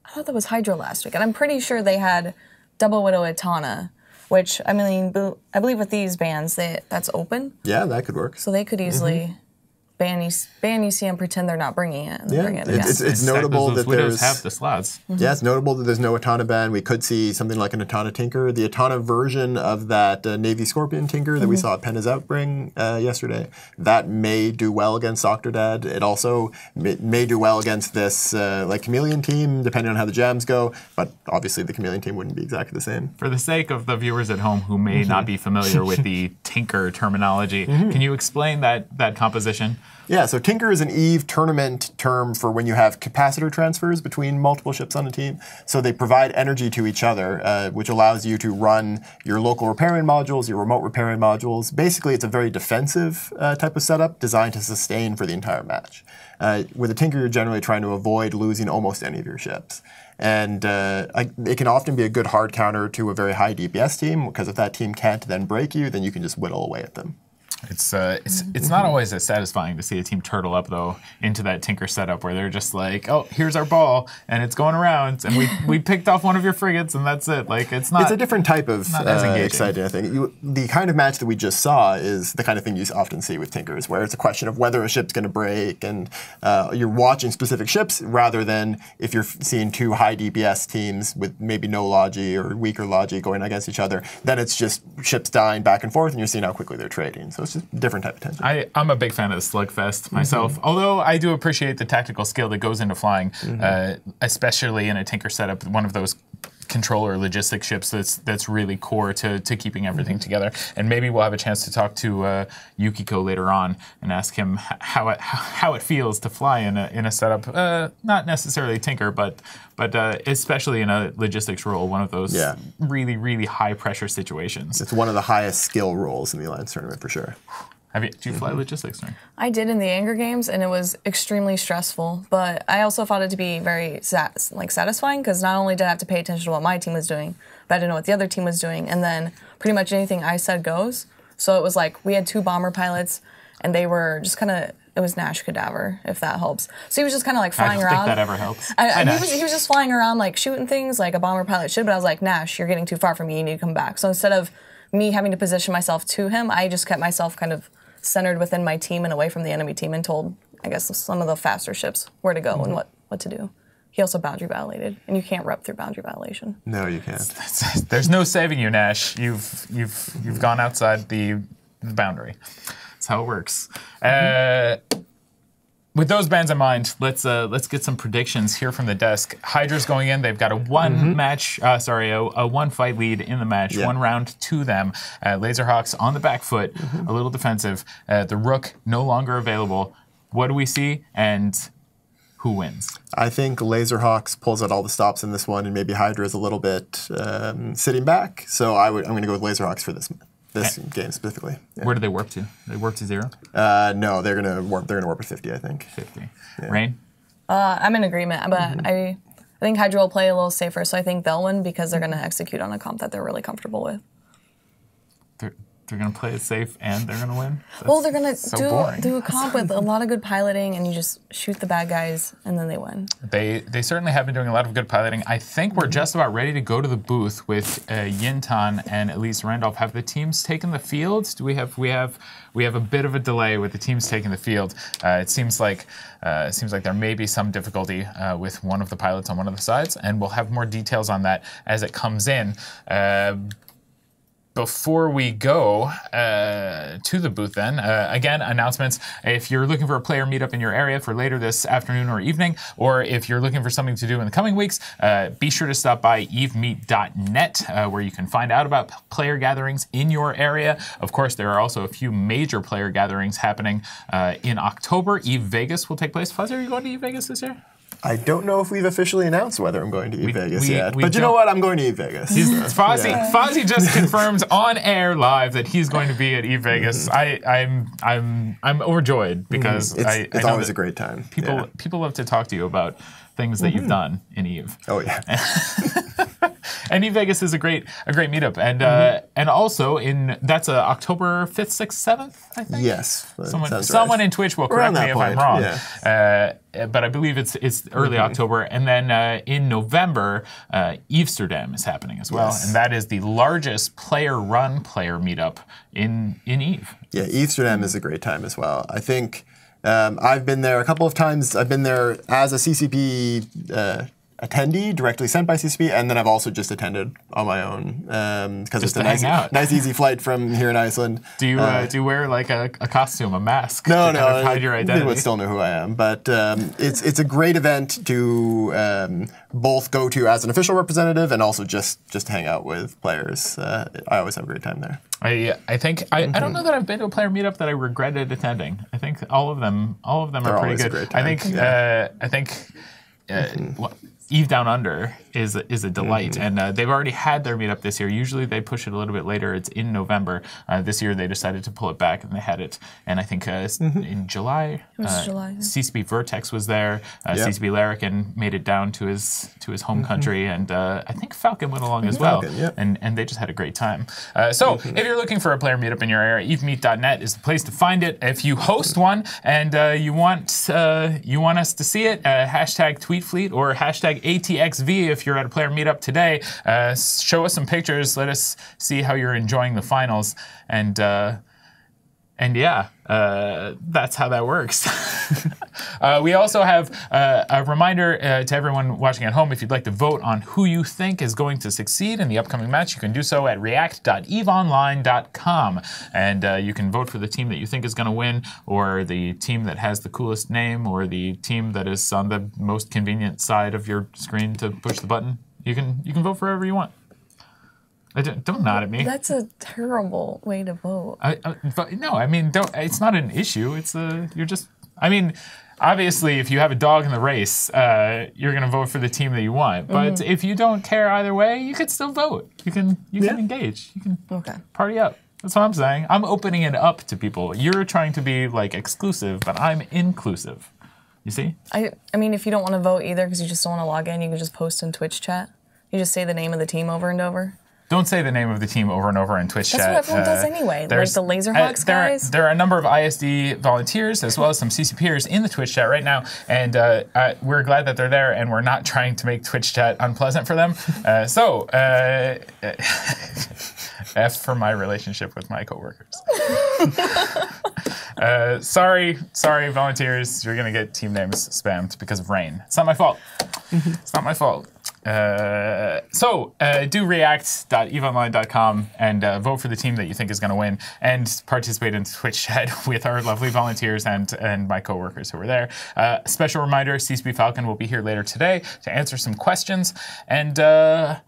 I thought that was HYDRA last week, and I'm pretty sure they had double Widow Itana, which, I mean, I believe with these bans, that's open. Yeah, that could work. So they could easily ban ECM, pretend they're not bringing it, and then bring it again. It's notable that Widows have the slots. Yeah, it's notable that there's no Itana ban. We could see something like an Itana Tinker. The Itana version of that Navy Scorpion Tinker that we saw at Penna's Outbring yesterday, that may do well against Octodad. It also may do well against this like Chameleon team, depending on how the jams go, but obviously the Chameleon team wouldn't be exactly the same. For the sake of the viewers at home who may not be familiar with the Tinker terminology, can you explain that composition? Yeah, so Tinker is an EVE tournament term for when you have capacitor transfers between multiple ships on a team. So they provide energy to each other, which allows you to run your local repairing modules, your remote repairing modules. Basically, it's a very defensive type of setup designed to sustain for the entire match. With a Tinker, you're generally trying to avoid losing almost any of your ships. And it can often be a good hard counter to a very high DPS team, because if that team can't then break you, then you can just whittle away at them. It's not always as satisfying to see a team turtle up though into that Tinker setup where they're just like, oh, here's our ball and it's going around and we picked off one of your frigates and that's it. Like it's not. It's a different type of exciting. I think the kind of match that we just saw is the kind of thing you often see with Tinkers, where it's a question of whether a ship's going to break and you're watching specific ships rather than if you're seeing two high DPS teams with maybe no logi or weaker logi going against each other. Then it's just ships dying back and forth and you're seeing how quickly they're trading. So it's just a different type of tension. I'm a big fan of the slugfest myself, although I do appreciate the tactical skill that goes into flying, especially in a Tinker setup, one of those controller logistic ships that's really core to keeping everything together. And maybe we'll have a chance to talk to Yukiko later on and ask him how it feels to fly in a setup, not necessarily Tinker, but especially in a logistics role, one of those really, really high pressure situations. It's one of the highest skill roles in the Alliance tournament for sure. Do you fly logistics? Right? I did in the Anger Games, and it was extremely stressful. But I also found it to be very satisfying, because not only did I have to pay attention to what my team was doing, but I didn't know what the other team was doing, and then pretty much anything I said goes. So it was like we had 2 bomber pilots, and they were just kind of. It was Nash Cadaver, if that helps. So he was just kind of like flying around. I don't think that ever helps. He was just flying around, like shooting things like a bomber pilot should. But I was like, Nash, you're getting too far from me. You need to come back. So instead of me having to position myself to him, I just kept myself kind of centered within my team and away from the enemy team, and told, I guess, some of the faster ships where to go and what to do. He also boundary violated, and you can't rep through boundary violation. No, you can't. There's no saving you, Nash. You've gone outside the boundary. That's how it works. With those bands in mind, let's get some predictions here from the desk. Hydra's going in. They've got a one fight lead in the match. 1 round to them. Laserhawks on the back foot, a little defensive. The Rook no longer available. What do we see, and who wins? I think Laserhawks pulls out all the stops in this one, and maybe Hydra is a little bit sitting back. So I'm going to go with Laserhawks for this game specifically. Yeah. Where do they warp to? They warp to 0? No, they're gonna warp at 50, I think. 50. Yeah. Rain? I'm in agreement, but I think Hydra will play a little safer, so I think they'll win because they're going to execute on a comp that they're really comfortable with. They're going to play it safe and they're going to win? Well, they're going to do a comp with a lot of good piloting, and you just shoot the bad guys, and then they win. They certainly have been doing a lot of good piloting. I think we're just about ready to go to the booth with Yintan and Elise Randolph. Have the teams taken the field? Do we have a bit of a delay with the teams taking the field. It seems like there may be some difficulty with one of the pilots on one of the sides, and we'll have more details on that as it comes in. Before we go to the booth then, again, announcements. If you're looking for a player meetup in your area for later this afternoon or evening, or if you're looking for something to do in the coming weeks, be sure to stop by evemeet.net, where you can find out about player gatherings in your area. Of course, there are also a few major player gatherings happening in October. Eve Vegas will take place. Fuzzy, are you going to Eve Vegas this year? I don't know if we've officially announced whether I'm going to Eve Vegas yet, but you know what? I'm going to Eve Vegas. Fozzie just confirmed on air live that he's going to be at Eve Vegas. I'm overjoyed because it's always a great time. People love to talk to you about things that you've done in Eve. Oh yeah. And Eve Vegas is a great meetup, and also that's October 5th, 6th, 7th, I think. Yes, someone in Twitch will correct me if I'm wrong. Yeah. But I believe it's early October, and then in November, Evesterdam is happening as well, and that is the largest player meetup in Eve. Yeah, Evesterdam is a great time as well. I think I've been there a couple of times. I've been there as a CCP attendee, directly sent by CCP, and then I've also just attended on my own because it's a nice, easy flight from here in Iceland. Do you wear like a costume, a mask? No, to kind of hide your identity? People would still know who I am, but it's a great event to both go to as an official representative and also just hang out with players. I always have a great time there. I think I don't know that I've been to a player meetup that I regretted attending. I think all of them are pretty good. A great time. I think Eve Down Under is a delight, and they've already had their meetup this year. Usually they push it a little bit later. It's in November. This year they decided to pull it back, and they had it. And I think in July, it was July. CCP Vertex was there. CCP Larrikin made it down to his home country, and I think Falcon went along as well. And they just had a great time. So if you're looking for a player meetup in your area, evemeet.net is the place to find it. If you host one and you want us to see it, hashtag TweetFleet or hashtag ATXV if you're at a player meetup today. Show us some pictures. Let us see how you're enjoying the finals. And yeah, that's how that works. We also have a reminder to everyone watching at home. If you'd like to vote on who you think is going to succeed in the upcoming match, you can do so at react.eveonline.com. And you can vote for the team that you think is going to win, or the team that has the coolest name, or the team that is on the most convenient side of your screen to push the button. You can vote for whoever you want. Don't nod at me. That's a terrible way to vote. No, I mean, don't. It's not an issue. It's you're just. I mean, obviously, if you have a dog in the race, you're going to vote for the team that you want. But if you don't care either way, you can still vote. You can engage. You can party up. That's what I'm saying. I'm opening it up to people. You're trying to be like exclusive, but I'm inclusive. You see? I mean, if you don't want to vote either because you just don't want to log in, you can just post in Twitch chat. You just say the name of the team over and over. Don't say the name of the team over and over in Twitch chat. That's what everyone does anyway, like the Laserhawks guys. There are a number of ISD volunteers as well as some CCPers in the Twitch chat right now, and we're glad that they're there, and we're not trying to make Twitch chat unpleasant for them. F for my relationship with my coworkers. Sorry, volunteers, you're gonna get team names spammed because of rain. It's not my fault. It's not my fault. Do react.eveonline.com and vote for the team that you think is going to win and participate in Twitch chat with our lovely volunteers and my coworkers who are there. Special reminder, CCP Falcon will be here later today to answer some questions, and I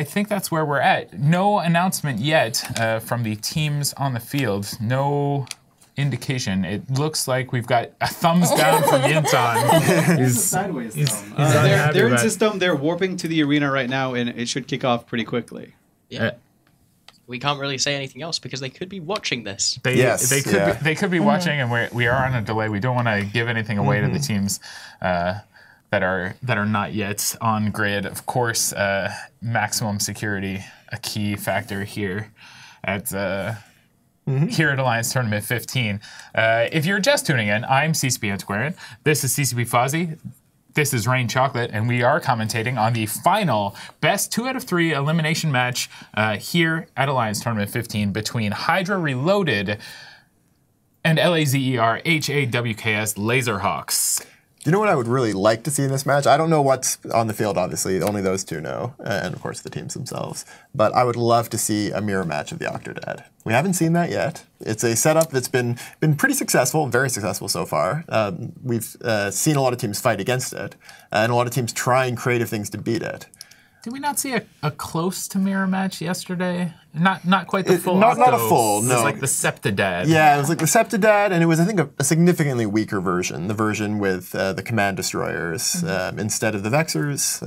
think that's where we're at. No announcement yet from the teams on the field. No indication. It looks like we've got a thumbs down from Yintan. He's sideways thumb. They're in system. They're warping to the arena right now, and it should kick off pretty quickly. Yeah. We can't really say anything else because they could be watching this. They could be watching, and we are on a delay. We don't want to give anything away to the teams that are not yet on grid. Of course, maximum security, a key factor here at here at Alliance Tournament 15. If you're just tuning in, I'm CCP Antiquarian. This is CCP Fozzie. This is Rain Chocolate, and we are commentating on the final best 2 out of 3 elimination match here at Alliance Tournament 15 between HYDRA Reloaded and LAZER HAWKS Laserhawks. You know what I would really like to see in this match? I don't know what's on the field, obviously. Only those two know, and of course the teams themselves. But I would love to see a mirror match of the Octodad. We haven't seen that yet. It's a setup that's been pretty successful, very successful so far. We've seen a lot of teams fight against it, and a lot of teams trying creative things to beat it. Did we not see a close to mirror match yesterday? Not quite the full. Not a full. No, it was like the Septidad. Yeah, it was like the Septidad, and it was I think a significantly weaker version. The version with the command destroyers instead of the Vexors.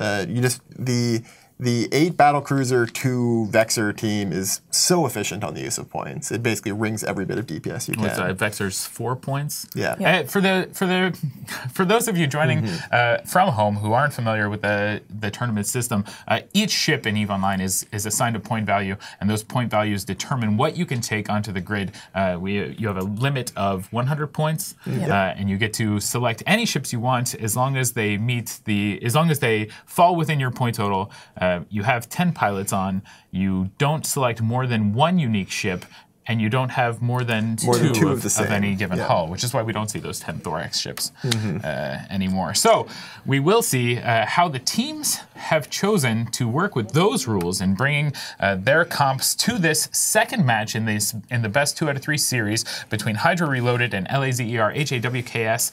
The 8 battlecruiser 2 Vexor team is so efficient on the use of points. It basically wrings every bit of DPS you can. Vexor's 4 points. Yeah. For those of you joining from home who aren't familiar with the tournament system, each ship in EVE Online is assigned a point value, and those point values determine what you can take onto the grid. You have a limit of 100 points, and you get to select any ships you want as long as they fall within your point total. You have 10 pilots on, you don't select more than 1 unique ship, and you don't have more than two of any given hull, which is why we don't see those 10 Thorax ships anymore. So we will see how the teams have chosen to work with those rules in bringing their comps to this second match in the best 2 out of 3 series between HYDRA Reloaded and LAZER HAWKS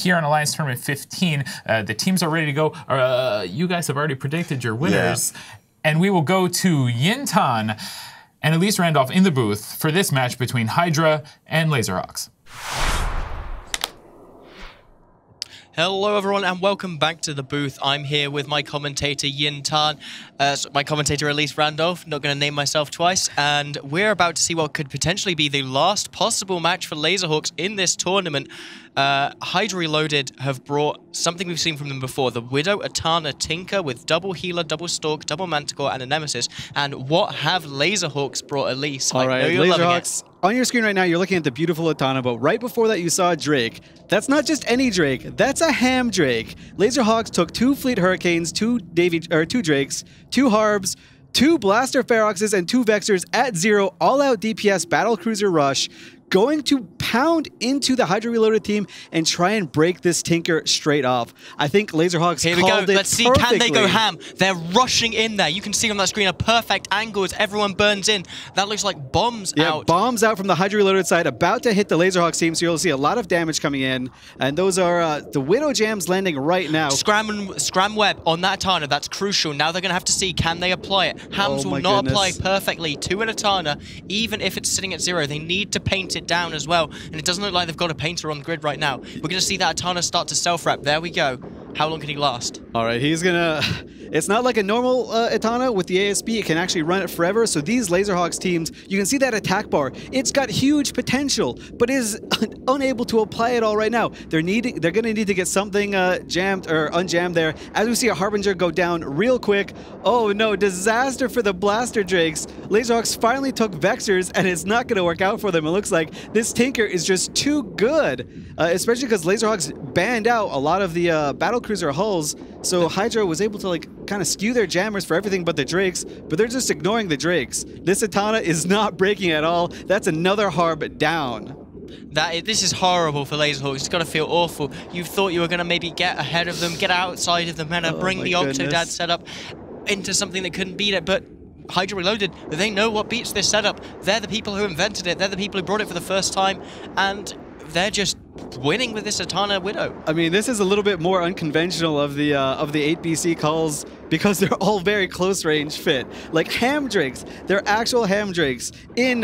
here on Alliance Tournament 15. The teams are ready to go. You guys have already predicted your winners, and we will go to Yintan and Elise Randolph in the booth for this match between HYDRA and Laserhawks. Hello everyone and welcome back to the booth. I'm here with my commentator Yintan, my commentator Elise Randolph, not going to name myself twice, and we're about to see what could potentially be the last possible match for Laserhawks in this tournament. HYDRA Reloaded have brought something we've seen from them before, the Widow Atana Tinker with double healer, double stalk, double manticore, and a nemesis. And what have Laserhawks brought, Elise? All right, Laserhawks. On your screen right now, you're looking at the beautiful Atana, but right before that, you saw Drake. That's not just any Drake. That's a ham Drake. Laserhawks took 2 Fleet Hurricanes, 2 Drakes, 2 Harbs, 2 Blaster Feroxes, and 2 Vexors at 0 all-out DPS battlecruiser rush. going to pound into the HYDRA Reloaded team and try and break this Tinker straight off. I think Laserhawks Here we go. called it Let's see, perfectly. can they go ham? They're rushing in there. You can see on that screen a perfect angle as everyone burns in. That looks like bombs out. Bombs out from the HYDRA Reloaded side, about to hit the Laserhawks team, so you'll see a lot of damage coming in. And those are the Widow Jams landing right now. Scram web on that Atana, that's crucial. Now they're going to have to see, can they apply it? Hams will not apply perfectly to an Atana, even if it's sitting at 0. They need to paint it down as well. And it doesn't look like they've got a painter on the grid right now. We're going to see that Atana start to self-rep. There we go. How long can he last? All right, he's going to... It's not like a normal Atana with the ASB. It can actually run it forever. So these Laserhawks teams, you can see that attack bar. It's got huge potential, but is unable to apply it all right now. They're going to need to get something jammed or unjammed there. As we see a Harbinger go down real quick. Oh no, disaster for the Blaster Drakes. Laserhawks finally took Vexers, and it's not going to work out for them. It looks like this Tinker is just too good, especially because Laserhawks banned out a lot of the battlecruiser hulls. So HYDRA was able to like kind of skew their jammers for everything but the Drakes, but they're just ignoring the Drakes. This Atana is not breaking at all. That's another Harb down. This is horrible for Laserhawks. It's got to feel awful. You thought you were going to maybe get ahead of them, get outside of them, and bring the Octodad setup into something that couldn't beat it, but HYDRA Reloaded, they know what beats this setup. They're the people who invented it. They're the people who brought it for the first time, and they're just winning with this Atana Widow. I mean, this is a little bit more unconventional of the 8BC calls because they're all very close range fit. Like ham drakes, they're actual ham drakes in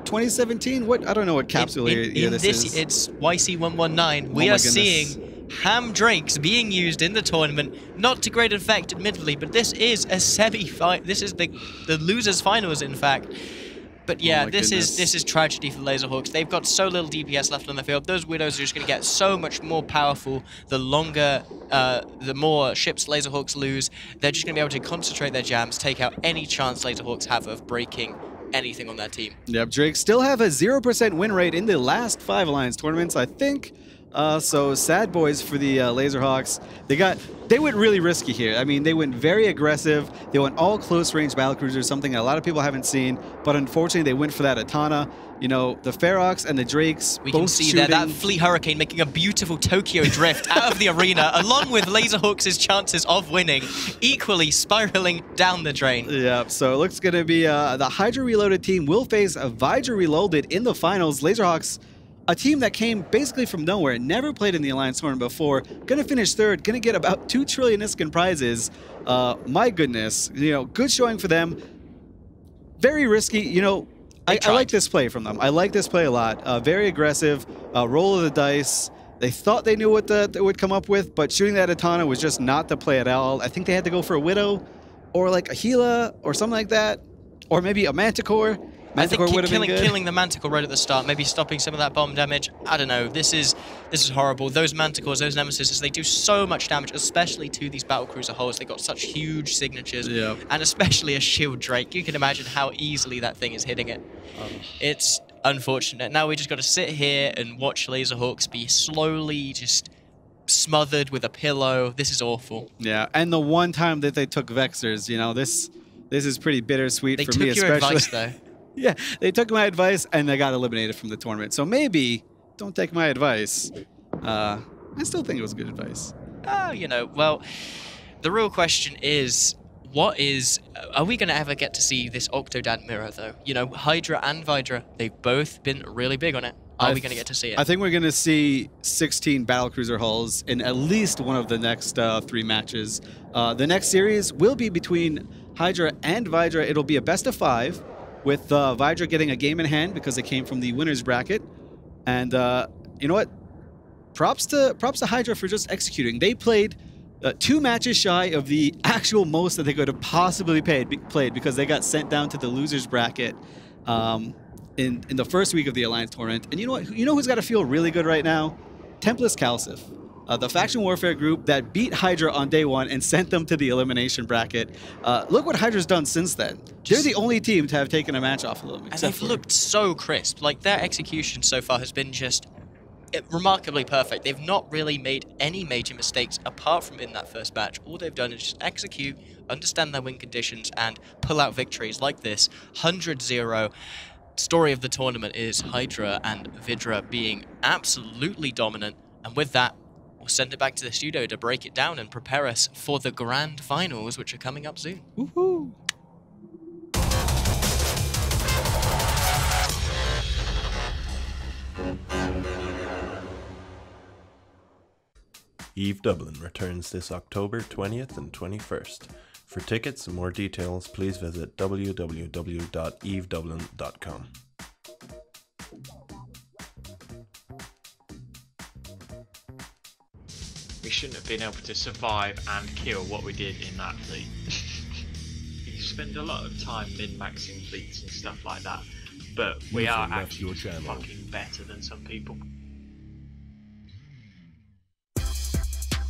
2017. What, I don't know what capsule year this is. It's YC119. We are seeing ham drakes being used in the tournament. Not to great effect, admittedly, but this is a semi-final. This is the losers finals, in fact. But yeah, this is tragedy for Laserhawks. They've got so little DPS left on the field. Those Widows are just going to get so much more powerful the longer, the more ships Laserhawks lose. They're just going to be able to concentrate their jams, take out any chance Laserhawks have of breaking anything on their team. Yep, Drake still have a 0% win rate in the last 5 Alliance tournaments, I think. So sad boys for the Laserhawks. They went really risky here. I mean, they went very aggressive. They went all close range battlecruisers, something a lot of people haven't seen. But unfortunately, they went for that Atana. You know, the Ferox and the Drakes. We can see there that Fleet Hurricane making a beautiful Tokyo drift out of the arena, along with Laserhawks' chances of winning, equally spiraling down the drain. Yeah, so it looks going to be the HYDRA Reloaded team will face a VYDRA Reloaded in the finals. Laserhawks, a team that came basically from nowhere, never played in the Alliance tournament before, gonna finish 3rd, gonna get about 2 trillion Iskin prizes. My goodness, you know, good showing for them. Very risky, you know. I like this play from them. I like this play a lot. Very aggressive, roll of the dice. They thought they knew what they would come up with, but shooting that Atana was just not the play at all. I think they had to go for a Widow, or like a Gila, or something like that, or maybe a Manticore. I think killing the Manticore right at the start, maybe stopping some of that bomb damage. I don't know. This is horrible. Those Manticores, those Nemesises, they do so much damage, especially to these battlecruiser hulls. They got such huge signatures, and especially a Shield Drake. You can imagine how easily that thing is hitting it. It's unfortunate. Now we just got to sit here and watch Laserhawks be slowly just smothered with a pillow. This is awful. Yeah, and the one time that they took Vexers, you know, this is pretty bittersweet for me, especially. They took your advice, though. Yeah, they took my advice and they got eliminated from the tournament. So maybe don't take my advice. I still think it was good advice. Oh, you know, well, the real question is, are we going to ever get to see this Octodad mirror, though? You know, HYDRA and VYDRA, they've both been really big on it. Are we going to get to see it? I think we're going to see 16 battlecruiser hulls in at least one of the next 3 matches. The next series will be between HYDRA and VYDRA. It'll be a best of 5. With VYDRA getting a game in hand because they came from the winner's bracket. And you know what? Props to HYDRA for just executing. They played 2 matches shy of the actual most that they could have possibly played because they got sent down to the loser's bracket in the first week of the Alliance tournament. And you know what? You know who's got to feel really good right now? Templars Calcif. The faction warfare group that beat HYDRA on day 1 and sent them to the elimination bracket. Look what HYDRA's done since then. They're the only team to have taken a match off of them. And they've looked so crisp. Like, their execution so far has been just remarkably perfect. They've not really made any major mistakes apart from in that first match. All they've done is just execute, understand their win conditions, and pull out victories like this. 100-0. story of the tournament is HYDRA and VYDRA being absolutely dominant, and with that, we'll send it back to the studio to break it down and prepare us for the grand finals, which are coming up soon. Woohoo! EVE Dublin returns this October 20th and 21st. For tickets and more details, please visit www.evedublin.com. We shouldn't have been able to survive and kill what we did in that fleet. You spend a lot of time min-maxing fleets and stuff like that, but we are actually fucking better than some people.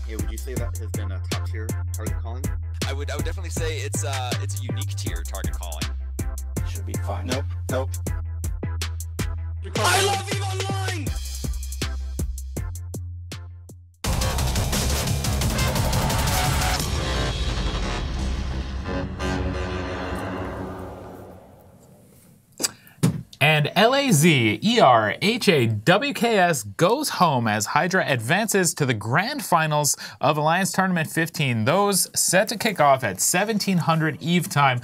Yeah, would you say that has been a top tier target calling? I would definitely say it's a unique tier target calling. Should be fine. Nope. I love EVE Online! And LAZERHAWKS goes home as HYDRA advances to the grand finals of Alliance Tournament 15. Those set to kick off at 1700 EVE time.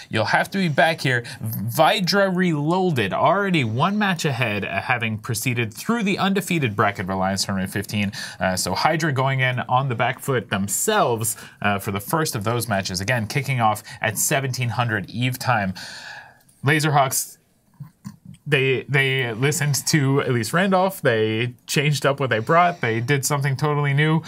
You'll have to be back here. VYDRA Reloaded, already one match ahead, having proceeded through the undefeated bracket of Alliance Tournament 15. So HYDRA going in on the back foot themselves for the first of those matches. Again, kicking off at 1700 EVE time. Laserhawks, they listened to at least Randolph. They changed up what they brought. They did something totally new.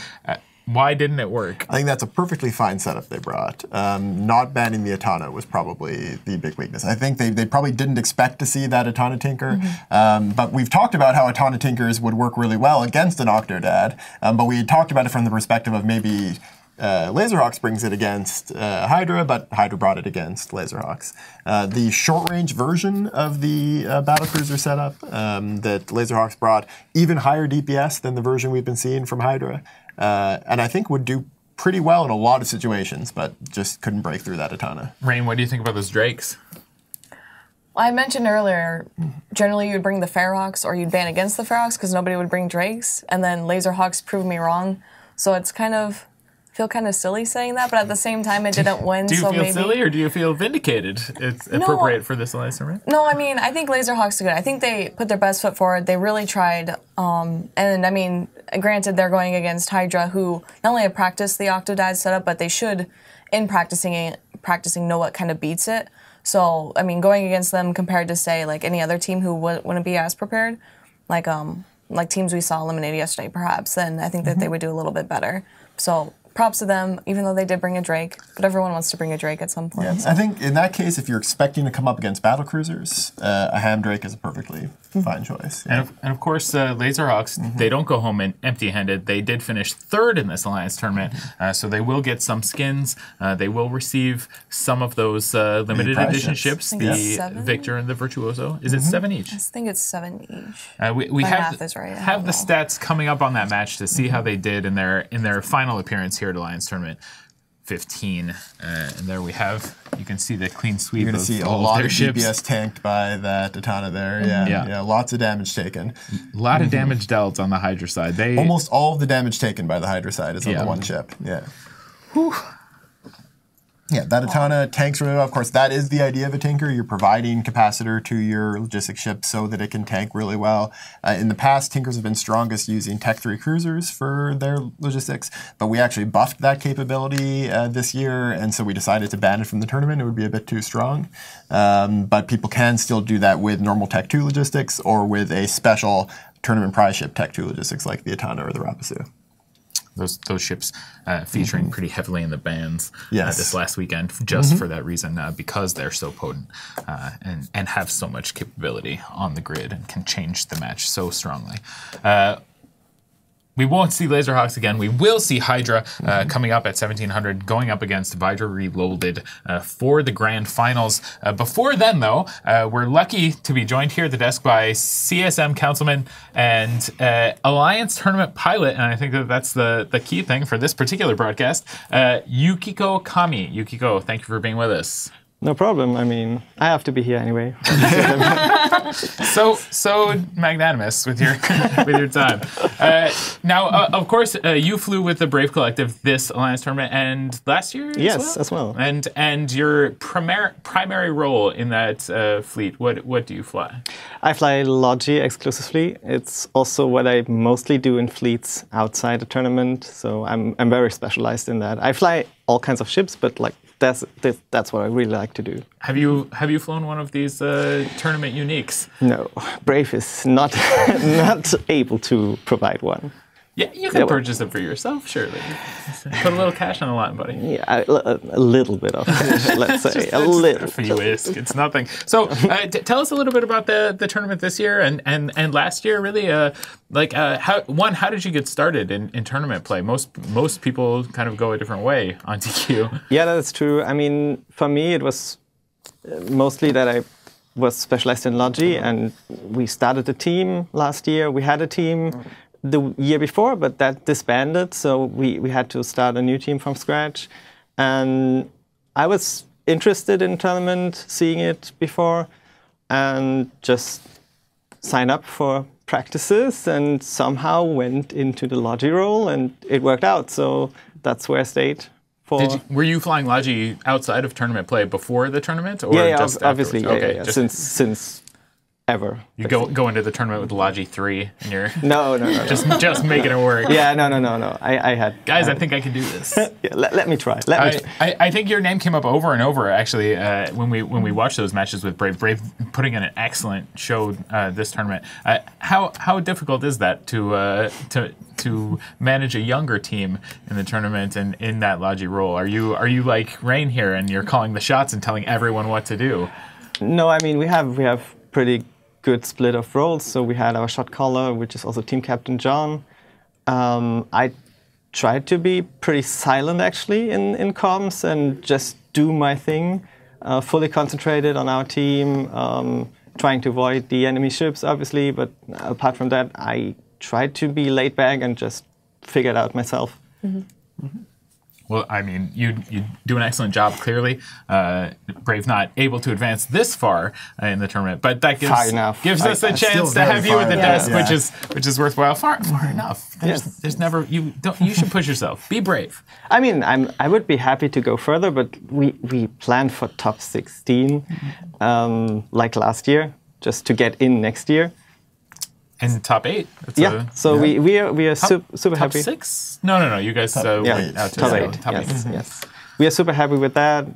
Why didn't it work? I think that's a perfectly fine setup they brought. Not banning the Atana was probably the big weakness. I think they probably didn't expect to see that Atana Tinker. But we've talked about how Atana Tinkers would work really well against an Octodad. But we had talked about it from the perspective of maybe Laserhawks brings it against HYDRA, but HYDRA brought it against Laserhawks. The short-range version of the battlecruiser setup that Laserhawks brought, even higher DPS than the version we've been seeing from HYDRA, and I think would do pretty well in a lot of situations, but just couldn't break through that Atana. Rain, what do you think about those Drakes? Well, I mentioned earlier, generally you'd bring the Ferrox or you'd ban against the Ferrox because nobody would bring Drakes, and then Laserhawks proved me wrong. So it's kind of, I feel kind of silly saying that, but at the same time it didn't win. Do you so feel maybe, silly or do you feel vindicated? It's appropriate for this Alliance tournament? No, I mean, I think Laserhawks are good. I think they put their best foot forward. They really tried. And I mean, granted, they're going against HYDRA, who not only have practiced the Octodad setup, but they should, in practicing know what kind of beats it. So, I mean, going against them compared to, say, like any other team who wouldn't be as prepared, like teams we saw eliminated yesterday, perhaps, then I think that they would do a little bit better. So, props to them, even though they did bring a Drake. But everyone wants to bring a Drake at some point. Yeah, so. I think in that case, if you're expecting to come up against battlecruisers, a Ham Drake is a perfectly fine choice. Yeah. And of course, Laserhawks, they don't go home empty-handed. They did finish third in this Alliance tournament, so they will get some skins. They will receive some of those limited edition ships, the Victor and the Virtuoso. Is it 7 each? I think it's 7 each. We have math is right. have the stats coming up on that match to see how they did in their final appearance here at Alliance Tournament 15. And there we have, you can see the clean sweep. You're going to see a lot of DPS tanked by that Atana there. Yeah, lots of damage taken. A lot of damage dealt on the HYDRA side. Almost all of the damage taken by the HYDRA side is on the one ship. Yeah. Whew. Yeah, that Atana tanks really well. Of course, that is the idea of a Tinker. You're providing capacitor to your logistics ship so that it can tank really well. In the past, Tinkers have been strongest using Tech 3 cruisers for their logistics, but we actually buffed that capability this year, and so we decided to ban it from the tournament. It would be a bit too strong. But people can still do that with normal Tech 2 logistics or with a special tournament prize ship Tech 2 logistics like the Atana or the Rapasu. Those ships featuring pretty heavily in the bans this last weekend, just for that reason, because they're so potent and have so much capability on the grid and can change the match so strongly. We won't see Laserhawks again. We will see HYDRA coming up at 1700, going up against VYDRA Reloaded for the grand finals. Before then, though, we're lucky to be joined here at the desk by CSM Councilman and Alliance Tournament Pilot, and I think that that's the key thing for this particular broadcast, Yukiko Kami. Yukiko, thank you for being with us. No problem. I mean, I have to be here anyway. so magnanimous with your with your time. Now, of course, you flew with the Brave Collective this Alliance tournament and last year. Yes, as well. And your primary role in that fleet. What do you fly? I fly Logi exclusively. It's also what I mostly do in fleets outside the tournament. So I'm very specialized in that. I fly all kinds of ships, but like. That's what I really like to do. Have you flown one of these tournament uniques? No, Brave is not not able to provide one. Yeah, you can purchase it for yourself, surely. Put a little cash on the line, buddy. Yeah, a little bit of cash, let's say. A little. A few isk, it's nothing. So tell us a little bit about the tournament this year and last year, really. How did you get started in tournament play? Most people kind of go a different way on TQ. Yeah, that's true. I mean, for me, it was mostly that I was specialized in Logi, and we started a team last year. We had a team the year before, but that disbanded, so we had to start a new team from scratch. And I was interested in tournament, seeing it before, and just signed up for practices and somehow went into the Logi role, and it worked out. So that's where I stayed. Were you flying Logi outside of tournament play before the tournament, or yeah, just obviously, okay, yeah. Since ever. You go into the tournament with the Logi 3 and you're no. just making it work. Yeah, no. I had guys. I think I can do this. Yeah, let me try. I think your name came up over and over actually when we watched those matches with Brave. Brave putting in an excellent show this tournament. How difficult is that to manage a younger team in the tournament and in that Logi role? Are you like Rain here and you're calling the shots and telling everyone what to do? No, I mean we have pretty good split of roles. So we had our shot caller, which is also team captain John. I tried to be pretty silent actually in comms and just do my thing, fully concentrated on our team, trying to avoid the enemy ships obviously, but apart from that I tried to be laid back and just figure it out myself. Mm-hmm. Mm-hmm. Well, I mean, you do an excellent job, clearly. Brave not able to advance this far in the tournament, but that gives us a chance to have you at the desk, which is worthwhile. Far enough. There's never you should push yourself. Be brave. I mean, I would be happy to go further, but we planned for top 16 like last year, just to get in next year. In top 8. We are super happy. Top 6? No. You guys went out to top 8. Top 8. Yes. We are super happy with that.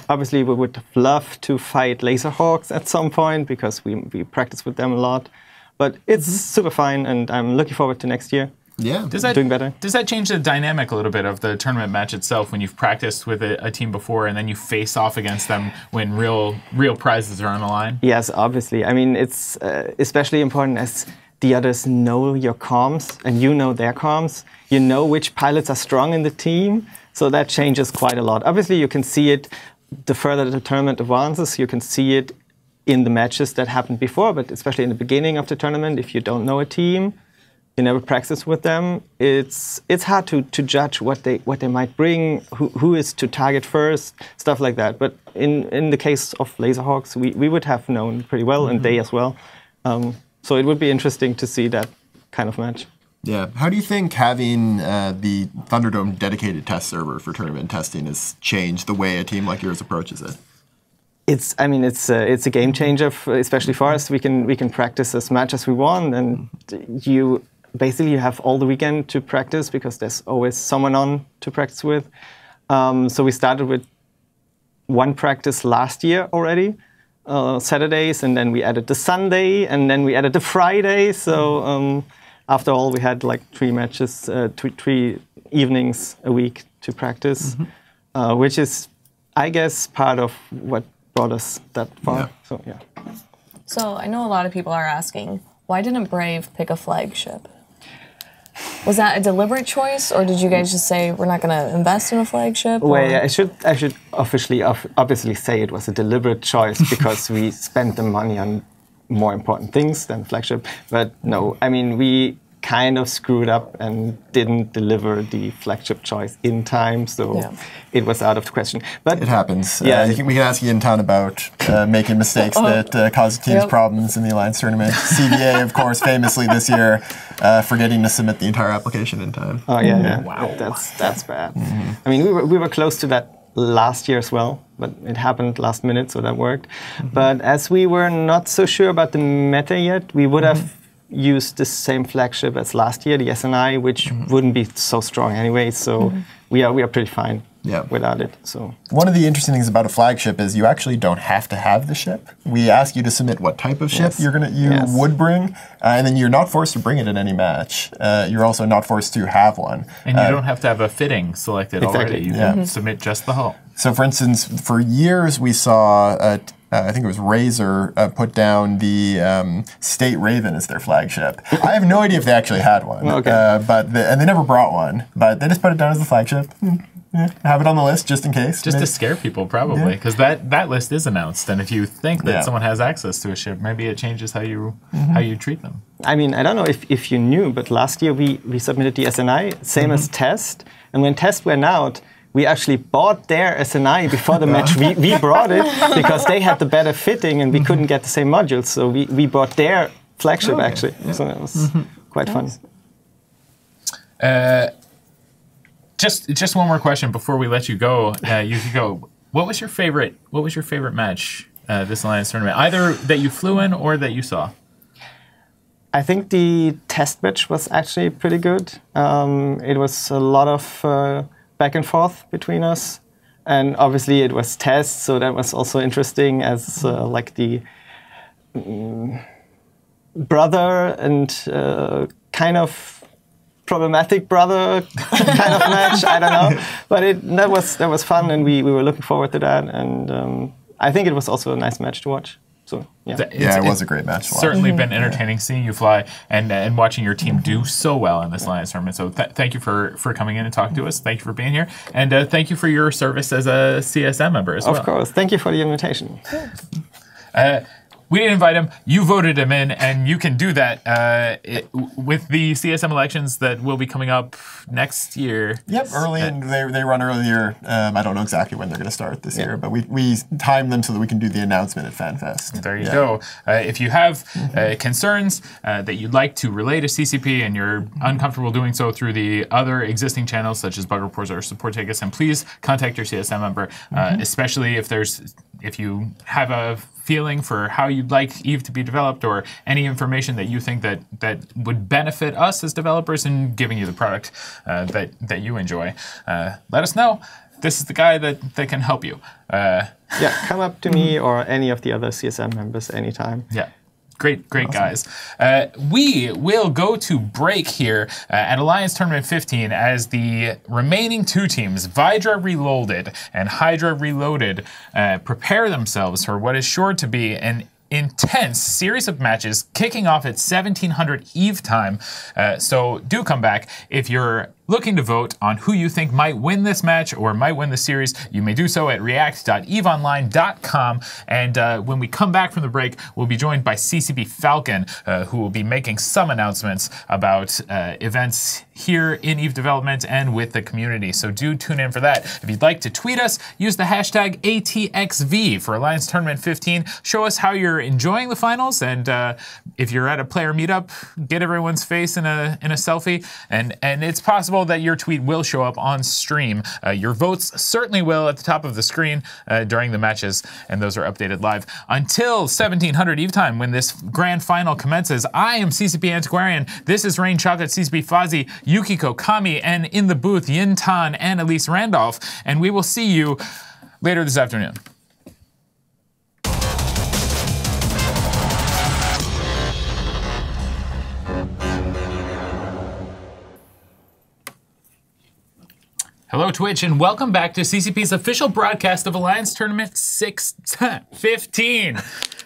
Obviously, we would love to fight Laserhawks at some point because we practice with them a lot. But it's super fine, and I'm looking forward to next year. Yeah, doing better. Does that change the dynamic a little bit of the tournament match itself when you've practiced with a team before and then you face off against them when real prizes are on the line? Yes, obviously. I mean, it's especially important as the others know your comms and you know their comms. You know which pilots are strong in the team, so that changes quite a lot. Obviously, you can see it the further the tournament advances. You can see it in the matches that happened before, but especially in the beginning of the tournament, if you don't know a team, you never practice with them, it's hard to judge what they might bring, who is to target first, stuff like that. But in the case of Laserhawks, we would have known pretty well, and they as well. So it would be interesting to see that kind of match. Yeah. How do you think having the Thunderdome dedicated test server for tournament testing has changed the way a team like yours approaches it? It's a game changer, especially for us. We can practice as much as we want, and you have all the weekend to practice because there's always someone on to practice with. So we started with one practice last year already, Saturdays, and then we added the Sunday, and then we added the Friday. So after all, we had like 3 matches, 3 evenings a week to practice, which is, I guess, part of what brought us that far. Yeah. So yeah. So I know a lot of people are asking, why didn't Brave pick a flagship? Was that a deliberate choice, or did you guys just say we're not going to invest in a flagship? Well, yeah, I should obviously say it was a deliberate choice because we spent the money on more important things than flagship. But no, I mean we kind of screwed up and didn't deliver the flagship choice in time, so it was out of the question. But it happens. Yeah, we can ask Yin Tan about making mistakes that cause teams problems in the Alliance tournament. CBA, of course, famously this year, forgetting to submit the entire application in time. Oh yeah, wow, that's bad. I mean, we were close to that last year as well, but it happened last minute, so that worked. But as we were not so sure about the meta yet, we would have used the same flagship as last year, the SNI, which wouldn't be so strong anyway. So we are pretty fine without it. So one of the interesting things about a flagship is you actually don't have to have the ship. We ask you to submit what type of ship you would bring, and then you're not forced to bring it in any match. You're also not forced to have one. And you don't have to have a fitting selected already. You can submit just the hull. So for instance, for years we saw I think it was Razor put down the State Raven as their flagship. I have no idea if they actually had one, and they never brought one, but they just put it down as the flagship. Have it on the list just in case. Just to scare people, probably, because that list is announced, and if you think that someone has access to a ship, maybe it changes how you treat them. I mean, I don't know if you knew, but last year we submitted the SNI, same as Test, and when Test went out, we actually bought their SNI before the match. We brought it because they had the better fitting and we couldn't get the same modules. So we bought their flagship actually. So that was quite fun. Just one more question before we let you go. Yukiko, what was your favorite match this Alliance tournament? Either that you flew in or that you saw? I think the test match was actually pretty good. It was a lot of back and forth between us, and obviously it was test, so that was also interesting as like the brother and kind of problematic brother kind of match. I don't know, but that was fun, and we were looking forward to that, and I think it was also a nice match to watch. So it was a great match. Certainly been entertaining seeing you fly and watching your team do so well in this Alliance tournament. So thank you for coming in and talking to us. Thank you for being here, and thank you for your service as a CSM member as well. Of course, thank you for the invitation. We didn't invite him. You voted him in, and you can do that with the CSM elections that will be coming up next year. Yep, early, and they run earlier. I don't know exactly when they're going to start this year, but we time them so that we can do the announcement at FanFest. There you go. If you have concerns that you'd like to relay to CCP and you're uncomfortable doing so through the other existing channels such as bug reports or support tickets, and please contact your CSM member, especially if you have a feeling for how you'd like EVE to be developed or any information that you think that would benefit us as developers in giving you the product that you enjoy. Let us know. This is the guy that can help you. Come up to me or any of the other CSM members anytime. Yeah. Great awesome. Guys. We will go to break here at Alliance Tournament 15 as the remaining two teams, VYDRA Reloaded and HYDRA Reloaded, prepare themselves for what is sure to be an intense series of matches kicking off at 1700 EVE time. So do come back. If you're looking to vote on who you think might win this match or might win the series, you may do so at react.eveonline.com. And when we come back from the break, we'll be joined by CCP Falcon, who will be making some announcements about events here in EVE development and with the community. So do tune in for that. If you'd like to tweet us, use the hashtag ATXV for Alliance Tournament 15. Show us how you're enjoying the finals, and if you're at a player meetup, get everyone's face in a selfie, and it's possible that your tweet will show up on stream. Your votes certainly will at the top of the screen during the matches, and those are updated live. Until 1700 EVE time, when this grand final commences, I am CCP Antiquarian. This is Rain Chocolate, CCP Fozzie, Yukiko Kami, and in the booth, Yin Tan and Elise Randolph. And we will see you later this afternoon. Hello, Twitch, and welcome back to CCP's official broadcast of Alliance Tournament 15.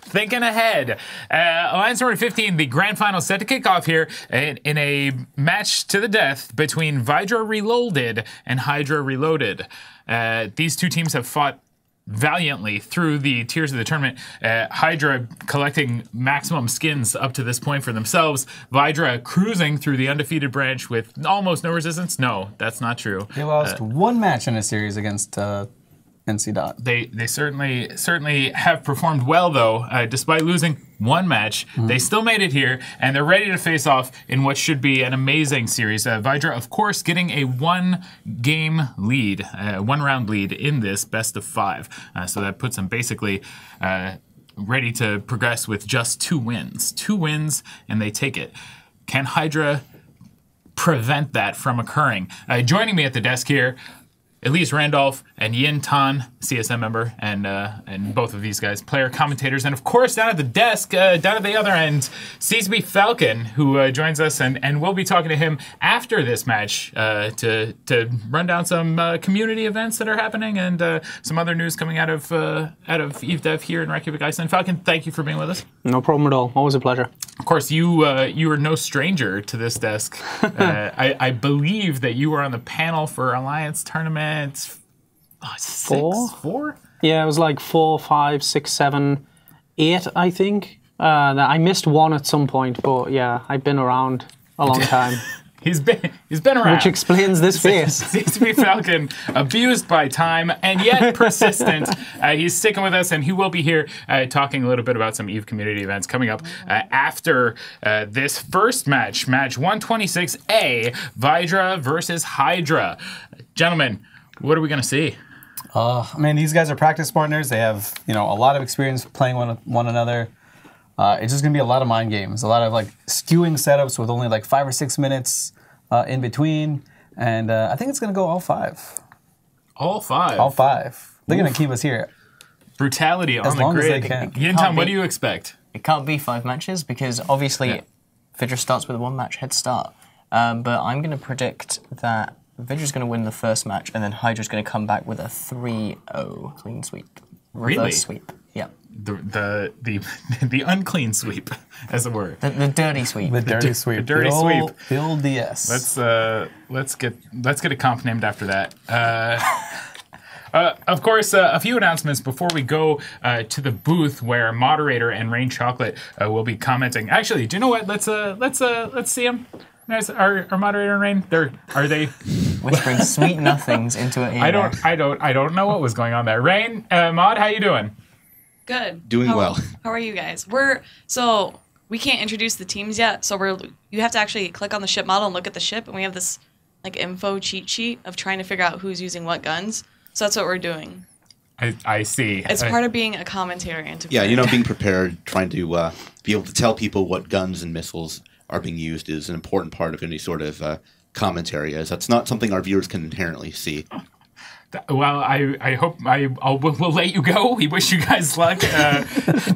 Thinking ahead. Alliance Tournament 15, the grand final set to kick off here in a match to the death between VYDRA Reloaded and HYDRA Reloaded. These two teams have fought valiantly through the tiers of the tournament. HYDRA collecting maximum skins up to this point for themselves. VYDRA cruising through the undefeated branch with almost no resistance. No, that's not true. They lost one match in a series against NC Dot. They certainly have performed well though, despite losing one match. They still made it here, and they're ready to face off in what should be an amazing series. VYDRA, of course, getting a one-game lead, one-round lead in this best of 5. So that puts them basically ready to progress with just 2 wins. 2 wins, and they take it. Can HYDRA prevent that from occurring? Joining me at the desk here, Elise Randolph and Yin Tan, CSM member, and both of these guys, player commentators, and of course down at the desk, down at the other end, CSB Falcon, who joins us, and we'll be talking to him after this match to run down some community events that are happening and some other news coming out of EveDev here in Reykjavik, Iceland. Falcon, thank you for being with us. No problem at all. Always a pleasure. Of course, you are no stranger to this desk. I believe that you were on the panel for Alliance Tournament. 4? Yeah, it was like 4, 5, 6, 7, 8, I think. I missed one at some point, but yeah, I've been around a long time. He's been around. Which explains this face. Seems to be Falcon, abused by time and yet persistent. He's sticking with us, and he will be here talking a little bit about some EVE community events coming up after this first match, match 126A, VYDRA versus HYDRA. Gentlemen, what are we going to see? I mean, these guys are practice partners. They have, a lot of experience playing one another. It's just going to be a lot of mind games, a lot of like skewing setups with only like 5 or 6 minutes in between. And I think it's going to go all 5. All 5? All 5. They're going to keep us here. Brutality on the grid. Yintan, what do you expect? It can't be 5 matches because obviously VYDRA starts with a 1-match head start. But I'm going to predict that VYDRA's going to win the first match, and then HYDRA's going to come back with a 3-0 clean sweep. Reverse sweep. Yeah. The unclean sweep, as it were. The dirty sweep. The dirty sweep. The dirty sweep. Bill DS. Let's get a comp named after that. Of course, a few announcements before we go to the booth where moderator and Rain Chocolate will be commenting. Actually, do you know what? Let's see them. Our moderator and Rain, are they whispering sweet nothings into an ear? I don't know what was going on there. Rain, Mod, how you doing? Good. Doing well. How are you guys? We can't introduce the teams yet, so you have to actually click on the ship model and look at the ship, and we have this like info cheat sheet of trying to figure out who's using what guns. So that's what we're doing. I see. It's part of being a commentator and being prepared, trying to be able to tell people what guns and missiles are being used is an important part of any sort of commentary, as that's not something our viewers can inherently see. Well, I hope we'll let you go. We wish you guys luck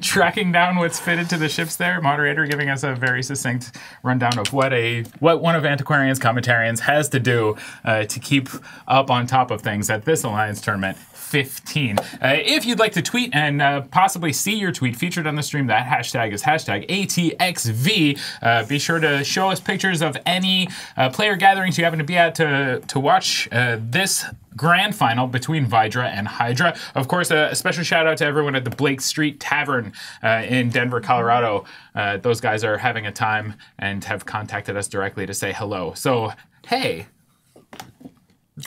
tracking down what's fitted to the ships there. Moderator giving us a very succinct rundown of what one of Antiquarian's commentarians has to do to keep up on top of things at this Alliance Tournament 15. If you'd like to tweet and possibly see your tweet featured on the stream, that hashtag is hashtag ATXV. Be sure to show us pictures of any player gatherings you happen to be at to watch this grand final between VYDRA and HYDRA. Of course, a special shout out to everyone at the Blake Street Tavern in Denver, Colorado. Those guys are having a time and have contacted us directly to say hello. So, hey.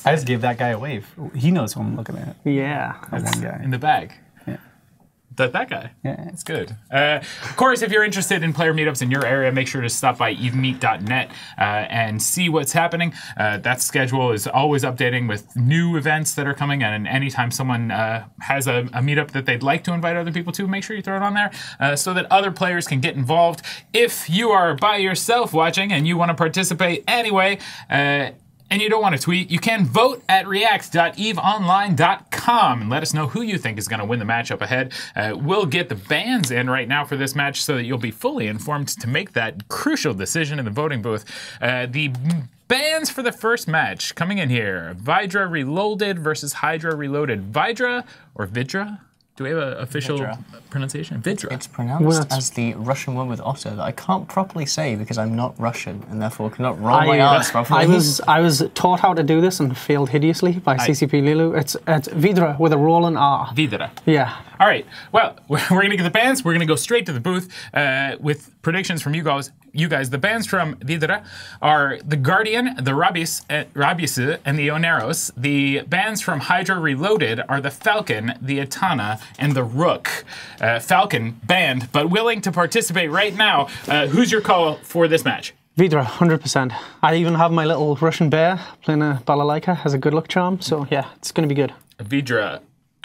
I just gave that guy a wave. He knows who I'm looking at. Yeah. That one guy. In the bag. Yeah. That guy. Yeah. It's good. Of course, if you're interested in player meetups in your area, make sure to stop by evemeet.net and see what's happening. That schedule is always updating with new events that are coming, and anytime someone has a meetup that they'd like to invite other people to, make sure you throw it on there so that other players can get involved. If you are by yourself watching and you want to participate anyway, and you don't want to tweet, you can vote at react.eveonline.com and let us know who you think is going to win the match up ahead. We'll get the bans in right now for this match so that you'll be fully informed to make that crucial decision in the voting booth. The bans for the first match coming in here. VYDRA Reloaded versus HYDRA Reloaded. VYDRA or VYDRA? Do we have an official pronunciation? VYDRA. It's pronounced as the Russian one with Otto that I can't properly say because I'm not Russian and therefore cannot roll my R's properly. I was taught how to do this and failed hideously by CCP Lilu. It's VYDRA with a roll and R. VYDRA. Yeah. All right. Well, we're going to get the bands. We're going to go straight to the booth with predictions from you guys. The bands from VYDRA are the Guardian, the Rabies, and the Oneros. The bands from HYDRA Reloaded are the Falcon, the Etana, and the Rook. Falcon banned, but willing to participate right now. Who's your call for this match? VYDRA, 100%. I even have my little Russian bear playing a balalaika as a good luck charm, so yeah, it's going to be good. VYDRA.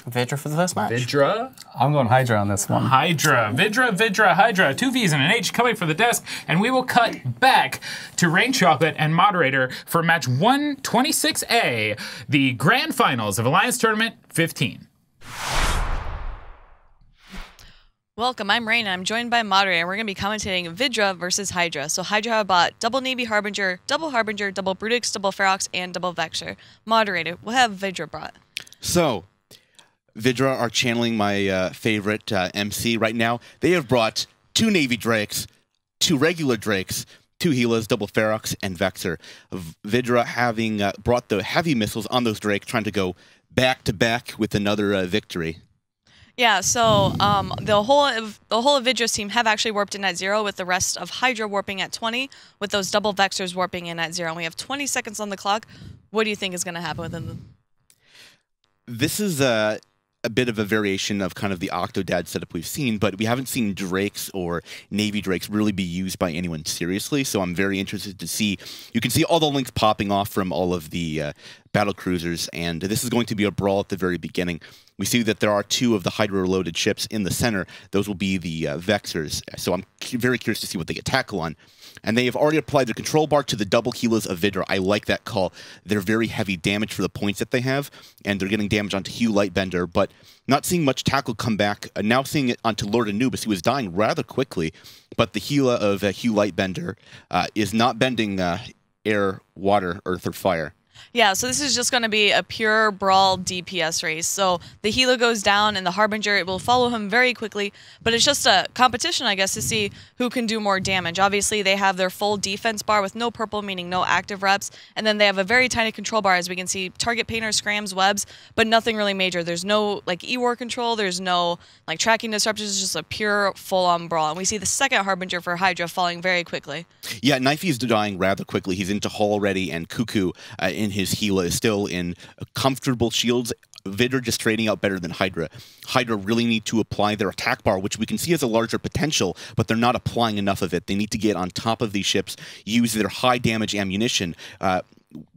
VYDRA for the first match. VYDRA. I'm going HYDRA on this one. HYDRA. VYDRA, HYDRA. 2 V's and an H coming for the desk. And we will cut back to Rain Chocolate and Moderator for match 126A, the grand finals of Alliance Tournament 15. Welcome, I'm Rain, and I'm joined by Moderator, and we're going to be commentating VYDRA versus HYDRA. So HYDRA bought double Navy Harbinger, double Brutix, double Ferox, and double Vexor. Moderator, what have VYDRA brought? So, VYDRA are channeling my favorite MC right now. They have brought 2 Navy Drakes, 2 regular Drakes, 2 Helas, double Ferox, and Vexor. VYDRA having brought the heavy missiles on those Drakes, trying to go back-to-back with another victory. Yeah, so the whole of VYDRA's team have actually warped in at 0, with the rest of HYDRA warping at 20, with those double Vexors warping in at 0. And we have 20 seconds on the clock. What do you think is going to happen with them? This is a bit of a variation of kind of the Octodad setup we've seen, but we haven't seen Drakes or Navy Drakes really be used by anyone seriously, so I'm very interested to see. You can see all the links popping off from all of the battle cruisers, and this is going to be a brawl at the very beginning. We see that there are 2 of the HYDRA Reloaded ships in the center. Those will be the Vexors, so I'm very curious to see what they get tackle on. And they have already applied the control bar to the double Helas of VYDRA. I like that call. They're very heavy damage for the points that they have, and they're getting damage onto Hugh Lightbender, but not seeing much tackle come back. Now seeing it onto Lord Anubis, who is dying rather quickly, but the Hela of Hugh Lightbender is not bending air, water, earth, or fire. Yeah, so this is just going to be a pure brawl DPS race. So the Hela goes down, and the Harbinger, it will follow him very quickly. But it's just a competition, I guess, to see who can do more damage. Obviously, they have their full defense bar with no purple, meaning no active reps. And then they have a very tiny control bar, as we can see, target painter, scrams, webs, but nothing really major. There's no, like, E-War control. There's no, like, tracking disruptors. It's just a pure, full-on brawl. And we see the second Harbinger for HYDRA falling very quickly. Yeah, Knifey's dying rather quickly. He's into Hull already, and Cuckoo in his Hela is still in comfortable shields. VYDRA just trading out better than HYDRA. HYDRA really need to apply their attack bar, which we can see as a larger potential, but they're not applying enough of it. They need to get on top of these ships, use their high damage ammunition,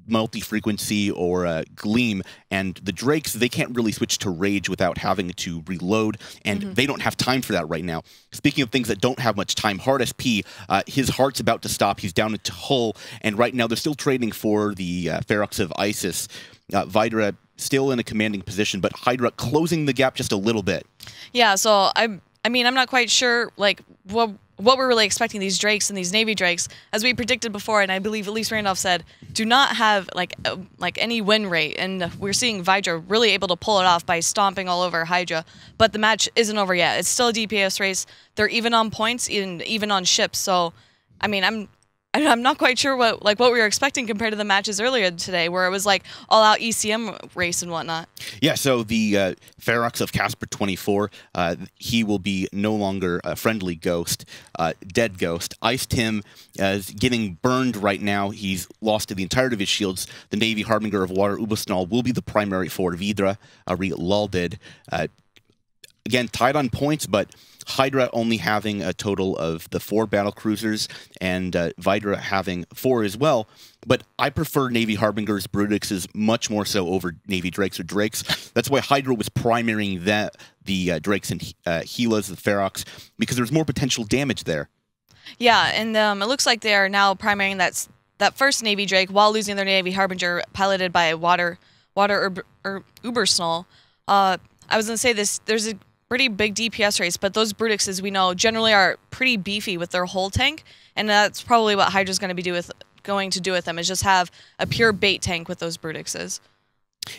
multi-frequency or Gleam, and the Drakes, they can't really switch to Rage without having to reload, and they don't have time for that right now. Speaking of things that don't have much time, Hard SP, his heart's about to stop. He's down into Hull, and right now they're still trading for the Ferox of Isis. VYDRA still in a commanding position, but HYDRA closing the gap just a little bit. Yeah, so I mean, I'm not quite sure, like, what we're really expecting these Drakes and these Navy Drakes, as we predicted before, and I believe Elise Randolph said, do not have like any win rate, and we're seeing VYDRA really able to pull it off by stomping all over HYDRA, but the match isn't over yet. It's still a DPS race. They're even on points, even on ships, so, I mean, I'm not quite sure what we were expecting compared to the matches earlier today, where it was like all-out ECM race and whatnot. Yeah, so the Ferox of Casper 24, he will be no longer a friendly ghost, dead ghost. Iced him as getting burned right now. He's lost to the entirety of his shields. The Navy Harbinger of Water, Ubasnal, will be the primary for VYDRA, RELOLDED. Again, tied on points, but HYDRA only having a total of the 4 battle cruisers, and VYDRA having 4 as well. But I prefer Navy Harbingers, Brutixes, much more so over Navy Drakes or Drakes. That's why HYDRA was primarying the Drakes and Helas, the Ferox, because there's more potential damage there. Yeah, and it looks like they are now primarying that first Navy Drake while losing their Navy Harbinger, piloted by Water Ubersnull. I was going to say this, there's a pretty big DPS race, but those Brutixes we know generally are pretty beefy with their hull tank, and that's probably what HYDRA's going to do with them, is just have a pure bait tank with those Brutixes.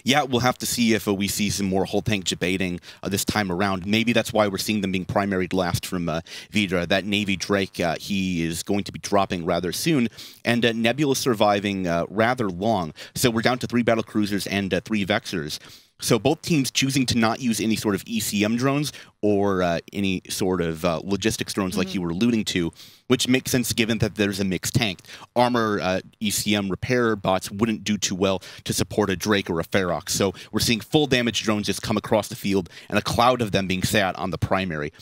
Yeah, we'll have to see if we see some more whole tank debating this time around. Maybe that's why we're seeing them being primaried last from VYDRA. That Navy Drake, he is going to be dropping rather soon, and Nebula surviving rather long. So we're down to 3 battlecruisers and 3 Vexors. So both teams choosing to not use any sort of ECM drones or any sort of logistics drones like you were alluding to, which makes sense given that there's a mixed tank. Armor ECM repair bots wouldn't do too well to support a Drake or a Ferox. So we're seeing full damage drones just come across the field and a cloud of them being sat on the primary.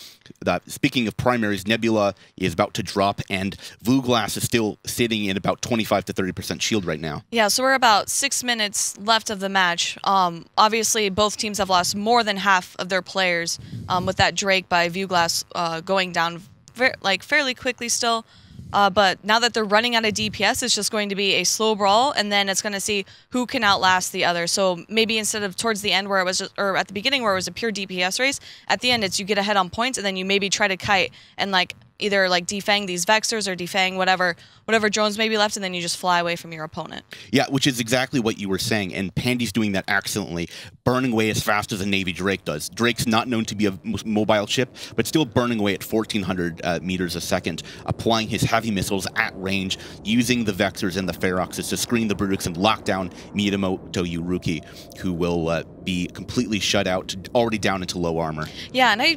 Speaking of primaries, Nebula is about to drop and Vuglass is still sitting in about 25 to 30% shield right now. Yeah, so we're about 6 minutes left of the match. Obviously, both teams have lost more than half of their players with that Drake by Vuglass going down fairly quickly still. But now that they're running out of DPS, it's just going to be a slow brawl, and then it's going to see who can outlast the other. So maybe instead of towards the end where it was, or at the beginning where it was a pure DPS race, at the end it's you get ahead on points, and then you maybe try to kite and either defang these Vexors or defang whatever drones may be left, and then you just fly away from your opponent. Yeah, which is exactly what you were saying, and Pandy's doing that excellently, burning away as fast as a Navy Drake does. Drake's not known to be a mobile ship, but still burning away at 1,400 meters a second, applying his heavy missiles at range, using the Vexors and the Feroxes to screen the Brutix and lock down Miyamoto Yuruki, who will be completely shut out, already down into low armor. Yeah, and I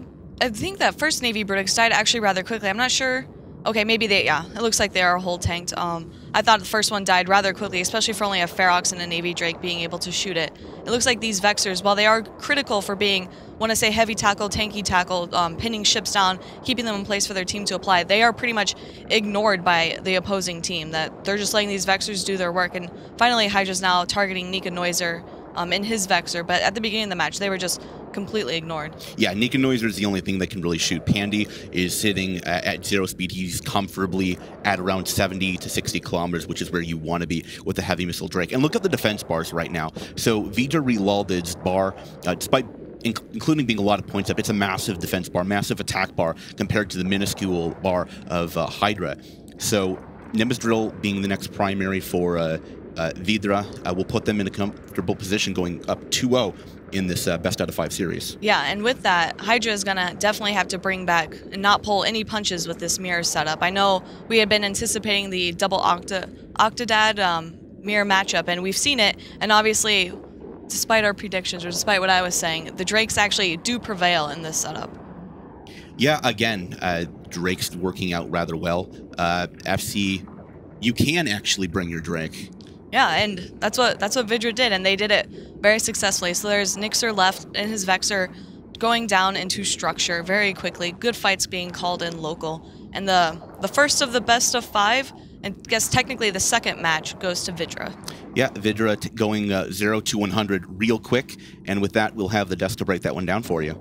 think that first Navy Brutix died actually rather quickly. I'm not sure. Okay, maybe it looks like they are whole tanked. I thought the first one died rather quickly, especially for only a Ferox and a Navy Drake being able to shoot it. It looks like these Vexors, while they are critical for being, want to say heavy tackle, tanky tackle, pinning ships down, keeping them in place for their team to apply, they are pretty much ignored by the opposing team, that they're just letting these Vexors do their work. And finally, Hydra's now targeting Nika Noiser in his Vexor, but at the beginning of the match, they were just completely ignored. Yeah, Nika Noiser is the only thing that can really shoot. Pandy is sitting at 0 speed. He's comfortably at around 70 to 60 kilometers, which is where you want to be with the heavy missile Drake. And look at the defense bars right now. So VYDRA Reloaded's bar, despite including being a lot of points up, it's a massive defense bar, massive attack bar compared to the minuscule bar of HYDRA. So Nimbus Drill being the next primary for VYDRA will put them in a comfortable position going up 2-0 in this best out of 5 series. Yeah, and with that, Hydra is gonna definitely have to bring back and not pull any punches with this mirror setup. I know we had been anticipating the double Octodad mirror matchup, and we've seen it, and obviously, despite our predictions, or despite what I was saying, the Drakes actually do prevail in this setup. Yeah, again, Drake's working out rather well. FC, you can actually bring your Drake. Yeah, and that's what VYDRA did, and they did it very successfully. So there's Nixer left in his Vexor going down into structure very quickly. Good fights being called in local. And the first of the best of 5, and I guess technically the second match, goes to VYDRA. Yeah, VYDRA going 0 to 100 real quick, and with that, we'll have the desk to break that one down for you.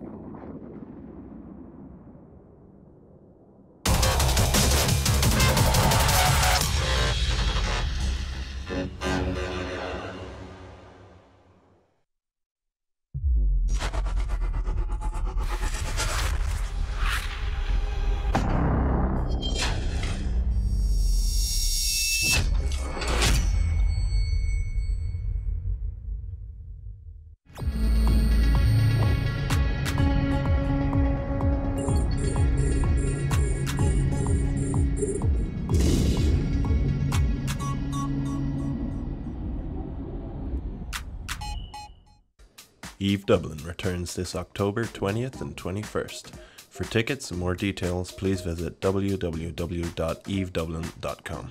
Eve Dublin returns this October 20th and 21st. For tickets and more details, please visit www.evedublin.com.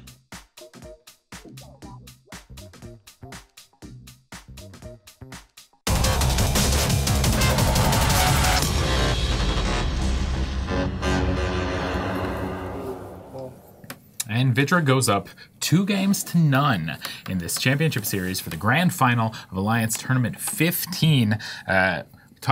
And VYDRA goes up 2-0 in this championship series for the grand final of Alliance Tournament 15.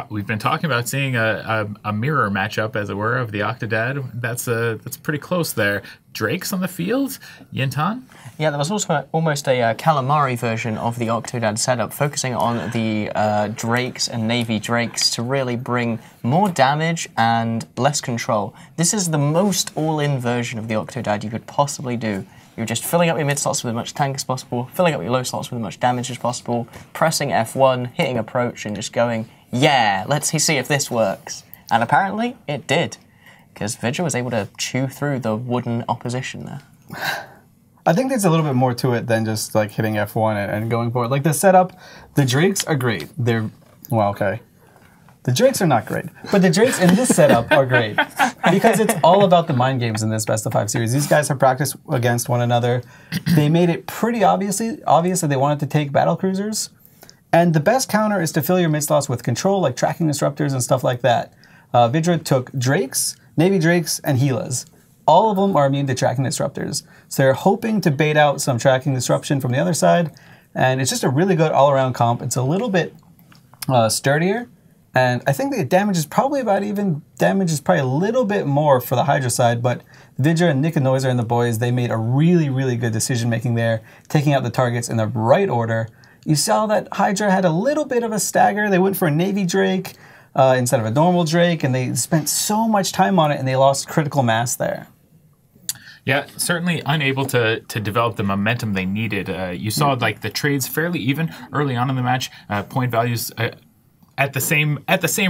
we've been talking about seeing a mirror matchup, as it were, of the Octodad. That's pretty close there. Drakes on the field, Yintan? Yeah, there was also almost a calamari version of the Octodad setup, focusing on the Drakes and Navy Drakes to really bring more damage and less control. This is the most all-in version of the Octodad you could possibly do. You're just filling up your mid slots with as much tank as possible, filling up your low slots with as much damage as possible, pressing F1, hitting approach, and just going, yeah, let's see if this works. And apparently, it did, because VYDRA was able to chew through the wooden opposition there. I think there's a little bit more to it than just like hitting F1 and going forward. Like the setup, the Drakes are great. They're, well, okay. The Drakes are not great, but the Drakes in this setup are great because it's all about the mind games in this best of 5 series. These guys have practiced against one another. They made it pretty obvious that they wanted to take battle cruisers, and the best counter is to fill your mid slots with control, like tracking disruptors and stuff like that. VYDRA took Drakes, Navy Drakes, and Gilas. All of them are immune to tracking disruptors, so they're hoping to bait out some tracking disruption from the other side, and it's just a really good all-around comp. It's a little bit sturdier. And I think the damage is probably about even. Damage is probably a little bit more for the HYDRA side, but VYDRA and Nick and Noiser and the boys, they made a really, really good decision making there, taking out the targets in the right order. You saw that HYDRA had a little bit of a stagger. They went for a Navy Drake instead of a normal Drake, and they spent so much time on it, and they lost critical mass there. Yeah, certainly unable to develop the momentum they needed. You saw like the trades fairly even early on in the match, point values at the same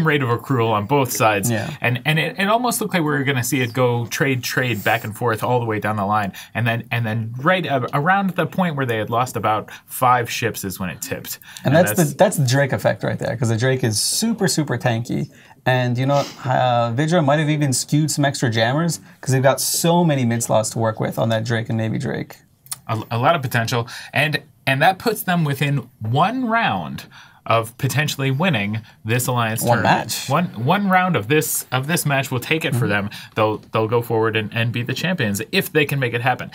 rate of accrual on both sides, and it almost looked like we were going to see it go trade back and forth all the way down the line, and then right around the point where they had lost about 5 ships is when it tipped. And that's the Drake effect right there, because the Drake is super tanky, and you know VYDRA might have even skewed some extra jammers because they've got so many mid slots to work with on that Drake and Navy Drake. A lot of potential, and that puts them within 1 round of potentially winning this alliance tournament. One round of this match will take it for them. They'll go forward and be the champions if they can make it happen.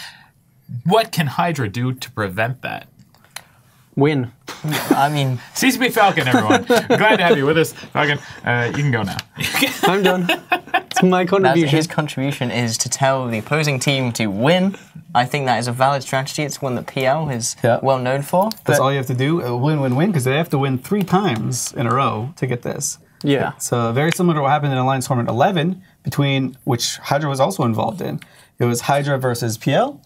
What can HYDRA do to prevent that? Win. I mean, CCP Falcon, everyone. Glad to have you with us, Falcon. You can go now. I'm done. It's my contribution. His contribution is to tell the opposing team to win. I think that is a valid strategy. It's one that PL is well known for. That's all you have to do, win, because they have to win 3 times in a row to get this. Yeah. So very similar to what happened in Alliance Tournament 11, which HYDRA was also involved in. It was HYDRA versus PL.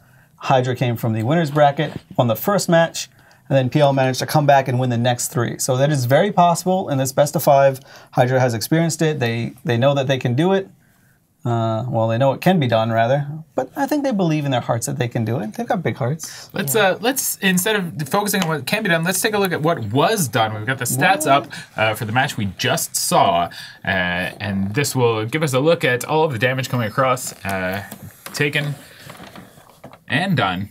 HYDRA came from the winner's bracket, won the first match, and then PL managed to come back and win the next 3. So that is very possible in this best of 5. HYDRA has experienced it. They know that they can do it. Well, they know it can be done, rather. But I think they believe in their hearts that they can do it. They've got big hearts. Let's instead of focusing on what can be done, let's take a look at what was done. We've got the stats up for the match we just saw, and this will give us a look at all of the damage coming across, taken and done.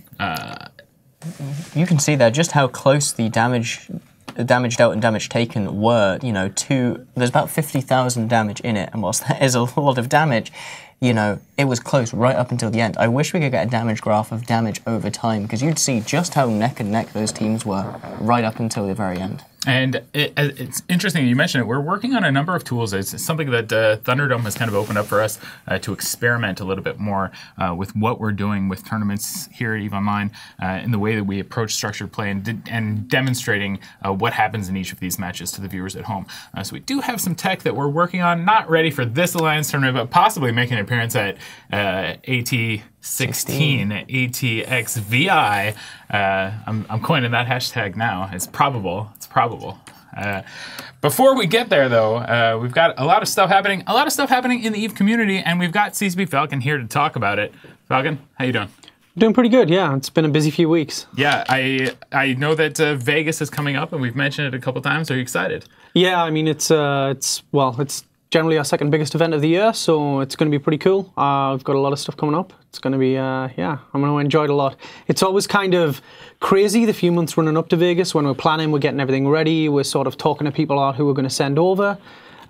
You can see there just how close the damage dealt and damage taken were. You know, there's about 50,000 damage in it, and whilst that is a lot of damage, you know, it was close right up until the end. I wish we could get a damage graph of damage over time, because you'd see just how neck and neck those teams were right up until the very end. And it's interesting you mentioned it. We're working on a number of tools. It's something that Thunderdome has kind of opened up for us to experiment a little bit more with what we're doing with tournaments here at EVE Online in the way that we approach structured play and demonstrating what happens in each of these matches to the viewers at home. So we do have some tech that we're working on, not ready for this Alliance tournament, but possibly making an appearance at AT16 ATXVI. I'm coining that hashtag now. It's probable. It's probable. Before we get there, though, we've got a lot of stuff happening. A lot of stuff happening in the EVE community, and we've got CCP Falcon here to talk about it. Falcon, how you doing? Doing pretty good, yeah. It's been a busy few weeks. Yeah, I know that Vegas is coming up, and we've mentioned it a couple times. Are you excited? Yeah, I mean, it's generally our 2nd biggest event of the year, so it's going to be pretty cool. We've got a lot of stuff coming up. It's going to be, yeah, I'm going to enjoy it a lot. It's always kind of crazy the few months running up to Vegas when we're planning, we're getting everything ready, we're sort of talking to people out who we're going to send over.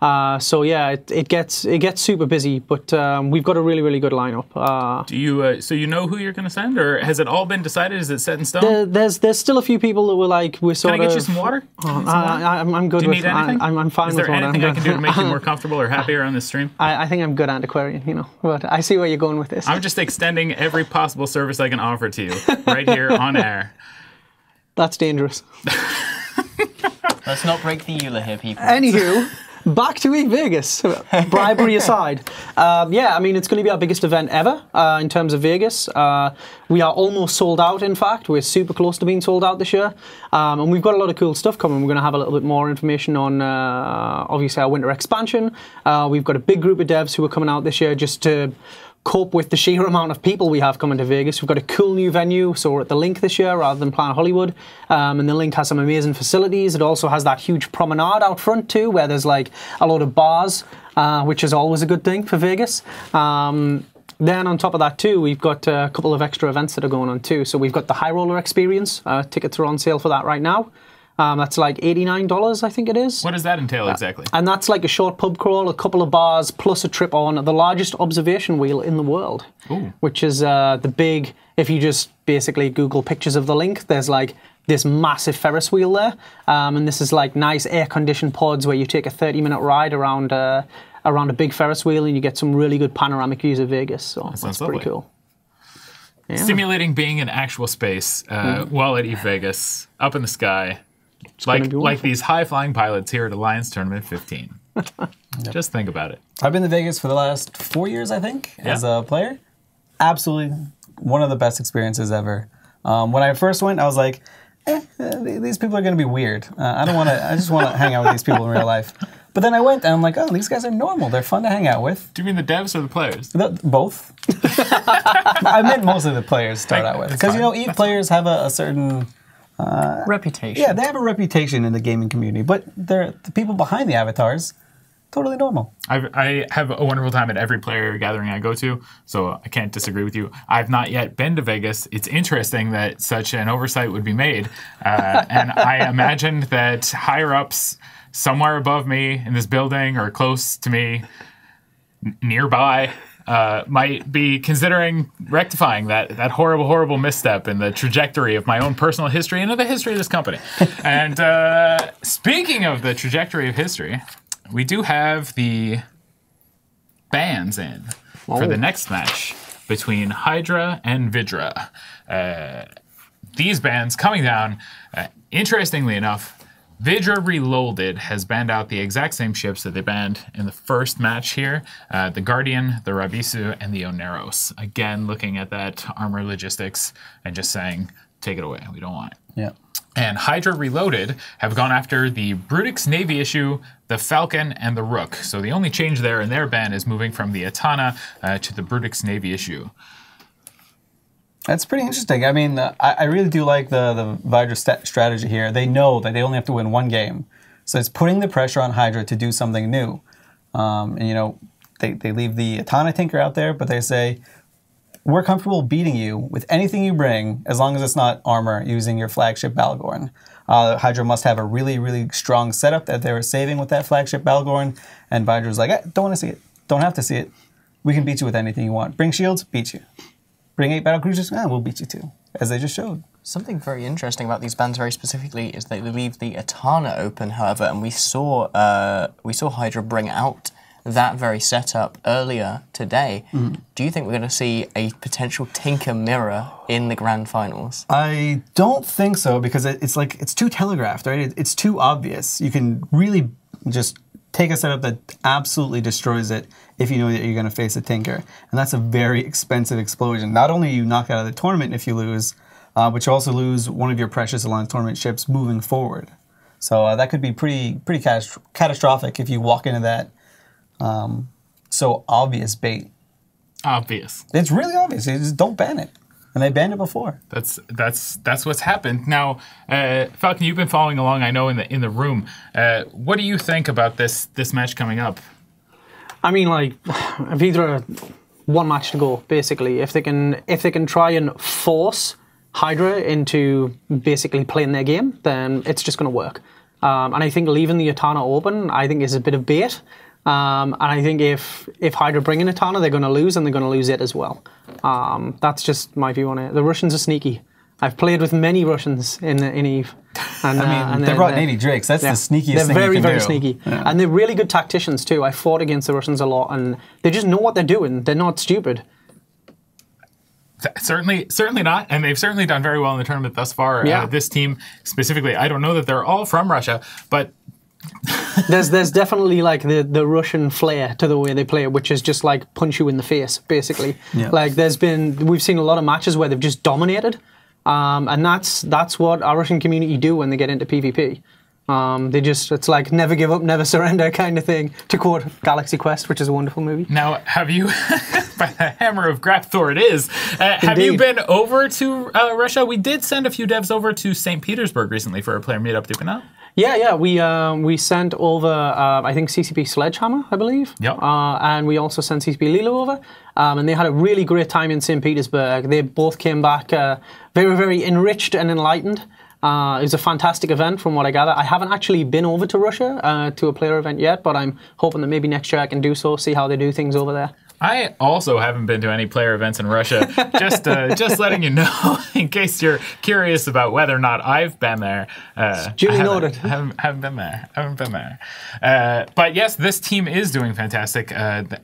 So yeah, it gets super busy, but we've got a really good lineup. Do you so you know who you're going to send, or has it all been decided? Is it set in stone? There's still a few people that we're sort of. Can I get you some water? I'm good. Do you need anything? I'm fine Is with there water. anything I can do to make you more comfortable or happier on this stream? I think I'm good, Antiquarian. You know, but I see where you're going with this. I'm just extending every possible service I can offer to you right here on air. That's dangerous. Let's not break the EULA here, people. Anywho, back to Vegas. Bribery aside. Yeah, I mean, it's going to be our biggest event ever in terms of Vegas. We are almost sold out, in fact. We're super close to being sold out this year. And we've got a lot of cool stuff coming. We're going to have a little bit more information on, obviously, our winter expansion. We've got a big group of devs who are coming out this year just to cope with the sheer amount of people we have coming to Vegas. We've got a cool new venue, so we're at the Link this year rather than Planet Hollywood. And the Link has some amazing facilities. It also has that huge promenade out front too, where there's like a lot of bars, which is always a good thing for Vegas. Then on top of that too, we've got a couple of extra events that are going on too. So we've got the High Roller Experience. Tickets are on sale for that right now. That's like $89, I think it is. What does that entail exactly? And that's like a short pub crawl, a couple of bars, plus a trip on the largest observation wheel in the world. Ooh. Which is the big, if you just basically Google pictures of the Link, there's like this massive Ferris wheel there. And this is like nice air-conditioned pods where you take a 30-minute ride around a big Ferris wheel and you get some really good panoramic views of Vegas. So that's pretty cool. Yeah. Simulating being in actual space while at Vegas, up in the sky. Like these high-flying pilots here at Alliance Tournament 15. Just think about it. I've been to Vegas for the last 4 years, I think, as a player. Absolutely one of the best experiences ever. When I first went, I was like, these people are going to be weird. I just want to hang out with these people in real life. But then I went and I'm like, oh, these guys are normal. They're fun to hang out with. Do you mean the devs or the players? Both. I meant mostly the players to start out with. Because, you know, EVE players have a certain... reputation. Yeah, they have a reputation in the gaming community, but the people behind the avatars, totally normal. I have a wonderful time at every player gathering I go to, so I can't disagree with you. I've not yet been to Vegas. It's interesting that such an oversight would be made, and I imagined that higher-ups somewhere above me in this building or close to me, nearby, might be considering rectifying that horrible misstep in the trajectory of my own personal history and of the history of this company. And speaking of the trajectory of history, we do have the bans in for the next match between HYDRA and VYDRA. These bans coming down, interestingly enough, VYDRA Reloaded has banned out the exact same ships that they banned in the first match here. The Guardian, the Rabisu, and the Oneros. Again, looking at that armor logistics and just saying, take it away. We don't want it. Yeah. And HYDRA Reloaded have gone after the Brutix Navy issue, the Falcon, and the Rook. So the only change there in their ban is moving from the Atana to the Brutix Navy issue. That's pretty interesting. I mean, I really do like the VYDRA strategy here. They know that they only have to win one game. So it's putting the pressure on HYDRA to do something new. And, you know, they leave the Atana Tinker out there, but they say, we're comfortable beating you with anything you bring, as long as it's not armor using your flagship Balgorn. HYDRA must have a really strong setup that they were saving with that flagship Balgorn. And VYDRA's like, don't want to see it. Don't have to see it. We can beat you with anything you want. Bring shields, beat you. Bring 8 battlecruisers, we'll beat you too, as they just showed. Something very interesting about these bans very specifically is that they leave the Atana open, however, and we saw HYDRA bring out that very setup earlier today. Do you think we're going to see a potential Tinker mirror in the grand finals? I don't think so, because it's too telegraphed, right? It's too obvious. You can really just take a setup that absolutely destroys it if you know that you're going to face a Tinker. And that's a very expensive explosion. Not only are you knocked out of the tournament if you lose, but you also lose one of your precious Alliance Tournament ships moving forward. So that could be pretty catastrophic if you walk into that so obvious bait. Obvious. It's really obvious. You just don't ban it. And they banned it before. That's what's happened. Now, Falcon, you've been following along, I know, in the room. What do you think about this match coming up? I mean, like, VYDRA, one match to go, basically. If they can try and force HYDRA into basically playing their game, then it's just going to work. And I think leaving the Etana open, I think, is a bit of bait. And I think if HYDRA bring in Etana, they're going to lose, and they're going to lose it as well. That's just my view on it. The Russians are sneaky. I've played with many Russians in EVE. And, I mean, they brought Navy Drakes. That's the sneakiest thing you can do. They're very, very sneaky. Yeah. And they're really good tacticians, too. I fought against the Russians a lot, and they just know what they're doing. They're not stupid. Certainly not, and they've certainly done very well in the tournament thus far. Yeah. This team specifically, I don't know that they're all from Russia, but there's definitely like the Russian flair to the way they play, which is just like punch you in the face, basically. Yeah. Like we've seen a lot of matches where they've just dominated, and that's what our Russian community do when they get into PvP. It's like never give up, never surrender kind of thing, to quote Galaxy Quest, which is a wonderful movie. Now, have you, by the hammer of Grapthor it is, have you been over to Russia? We did send a few devs over to St. Petersburg recently for a player meetup, did we not? Yeah, we sent over, I think, CCP Sledgehammer, I believe. Yep. And we also sent CCP Lilo over. And they had a really great time in St. Petersburg. They both came back very, very enriched and enlightened. It was a fantastic event from what I gather. I haven't actually been over to Russia to a player event yet, but I'm hoping that maybe next year I can do so, see how they do things over there. I also haven't been to any player events in Russia. Just letting you know, in case you're curious about whether or not I've been there. Duly noted. Haven't been there. But yes, this team is doing fantastic, and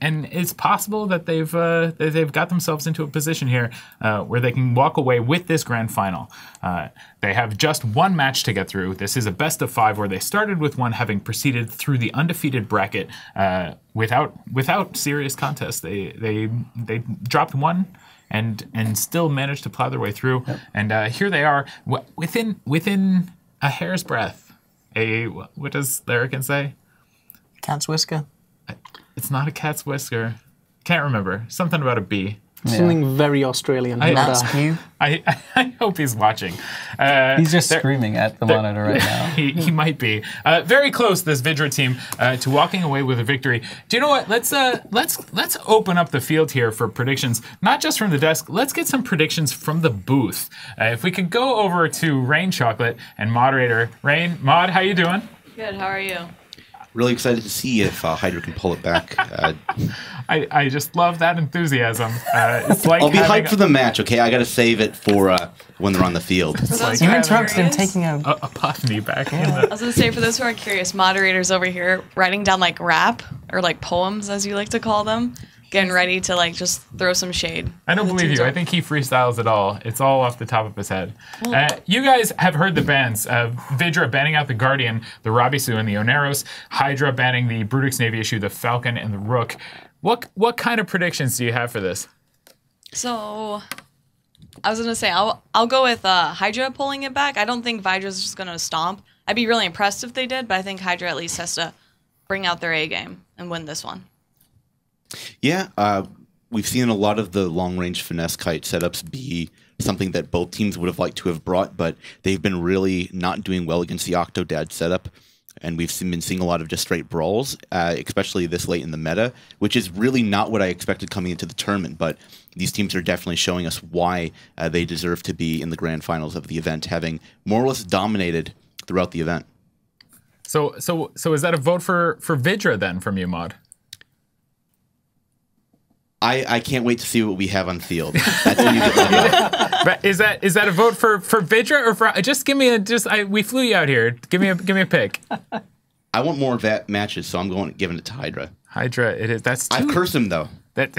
it's possible that they've got themselves into a position here where they can walk away with this grand final. They have just one match to get through. This is a best of 5 where they started with one, having proceeded through the undefeated bracket without serious contest. They dropped one and still managed to plow their way through. Yep. And here they are within a hair's breadth. What does Larrikin say? Cat's whisker. It's not a cat's whisker. Can't remember. Something about a bee. Something very Australian. I hope he's watching. He's just screaming at the monitor right now. He might be. Very close, this VYDRA team, to walking away with a victory. Do you know what? Let's open up the field here for predictions, not just from the desk. Let's get some predictions from the booth. If we could go over to Rain Chocolate and moderator. Rain, Mod, how you doing? Good, how are you? Really excited to see if HYDRA can pull it back. I just love that enthusiasm. It's like I'll be hyped for the match, okay? I got to save it for when they're on the field. You interrupted him taking a epiphany back. I was going to say, for those who are curious, moderators over here writing down like rap or like poems, as you like to call them, getting ready to like just throw some shade. I don't believe you. I think he freestyles it all. It's all off the top of his head. You guys have heard the bans. VYDRA banning out the Guardian, the Rabisu, and the Oneros. HYDRA banning the Brutix Navy issue, the Falcon, and the Rook. What kind of predictions do you have for this? So, I was going to say, I'll go with HYDRA pulling it back. I don't think VYDRA's just going to stomp. I'd be really impressed if they did, but I think HYDRA at least has to bring out their A game and win this one. Yeah, we've seen a lot of the long-range finesse kite setups be something that both teams would have liked to have brought, but they've been really not doing well against the Octodad setup, and we've been seeing a lot of just straight brawls, especially this late in the meta, which is really not what I expected coming into the tournament, but these teams are definitely showing us why they deserve to be in the grand finals of the event, having more or less dominated throughout the event. So is that a vote for VYDRA then from you, Mod? I can't wait to see what we have on field. That's when you get Is that a vote for VYDRA or for? Just give me we flew you out here. Give me a pick. I want more matches, so I'm giving it to HYDRA. HYDRA, it is. That's. I've cursed him though. That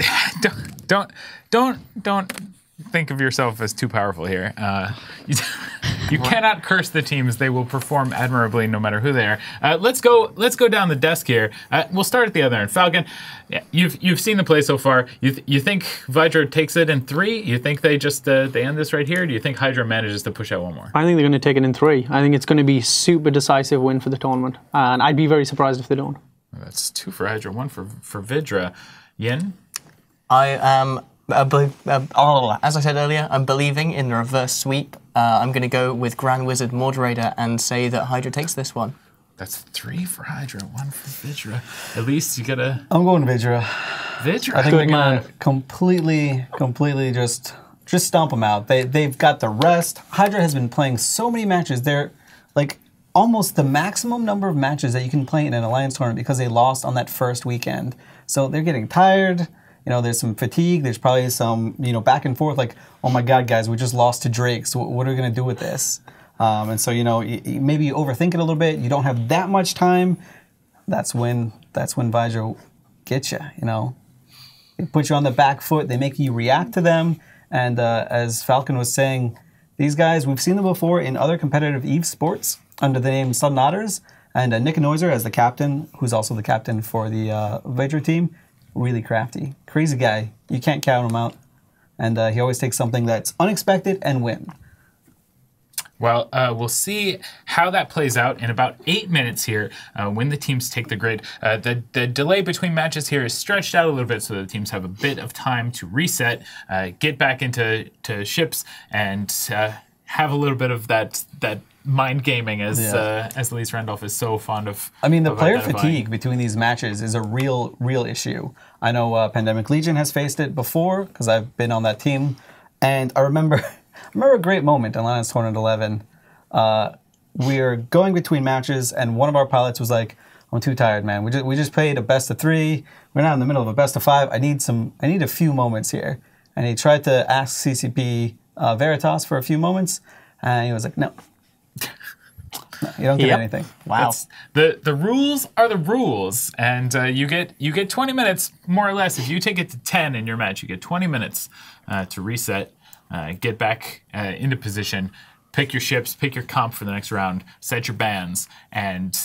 don't think of yourself as too powerful here. You cannot curse the teams; they will perform admirably, no matter who they are. Let's go down the desk here. We'll start at the other end. Falcon, yeah, you've seen the play so far. You think VYDRA takes it in 3? You think they just they end this right here? Do you think HYDRA manages to push out one more? I think they're going to take it in 3. I think it's going to be super decisive win for the tournament, and I'd be very surprised if they don't. That's 2 for HYDRA, 1 for VYDRA. Yin, I am. As I said earlier, I'm believing in the reverse sweep. I'm going to go with Grand Wizard Moderator and say that HYDRA takes this one. That's 3 for HYDRA, 1 for VYDRA. At least you gotta. I'm going VYDRA. VYDRA. I think they're gonna completely just stomp them out. They've got the rest. HYDRA has been playing so many matches. They're like almost the maximum number of matches that you can play in an Alliance tournament because they lost on that first weekend. So they're getting tired. You know, there's some fatigue. There's probably some, you know, back and forth like, oh my God, guys, we just lost to Drake. So what are we going to do with this? And so, you know, maybe you overthink it a little bit. You don't have that much time. That's when VYDRA gets you, you know. They put you on the back foot. They make you react to them. And as Falcon was saying, these guys, we've seen them before in other competitive EVE sports under the name Sudden Otters. And Nick Noiser as the captain, who's also the captain for the VYDRA team, really crafty. Crazy guy. You can't count him out. And he always takes something that's unexpected and win. Well, we'll see how that plays out in about 8 minutes here when the teams take the grid. The delay between matches here is stretched out a little bit so the teams have a bit of time to reset, get back into ships, and have a little bit of that mind gaming as Elise Randolph is so fond of. I mean, the player fatigue between these matches is a real issue. I know Pandemic Legion has faced it before because I've been on that team, and I remember a great moment in Alliance Tournament 11. We were going between matches, and one of our pilots was like, "I'm too tired, man. We just played a best of 3. We're now in the middle of a best of 5. I need a few moments here." And he tried to ask CCP Veritas for a few moments, and he was like, "No, you don't get anything." Wow. The rules are the rules, and you get 20 minutes more or less. If you take it to 10 in your match, you get 20 minutes to reset. Get back into position, pick your ships, pick your comp for the next round, set your bands, and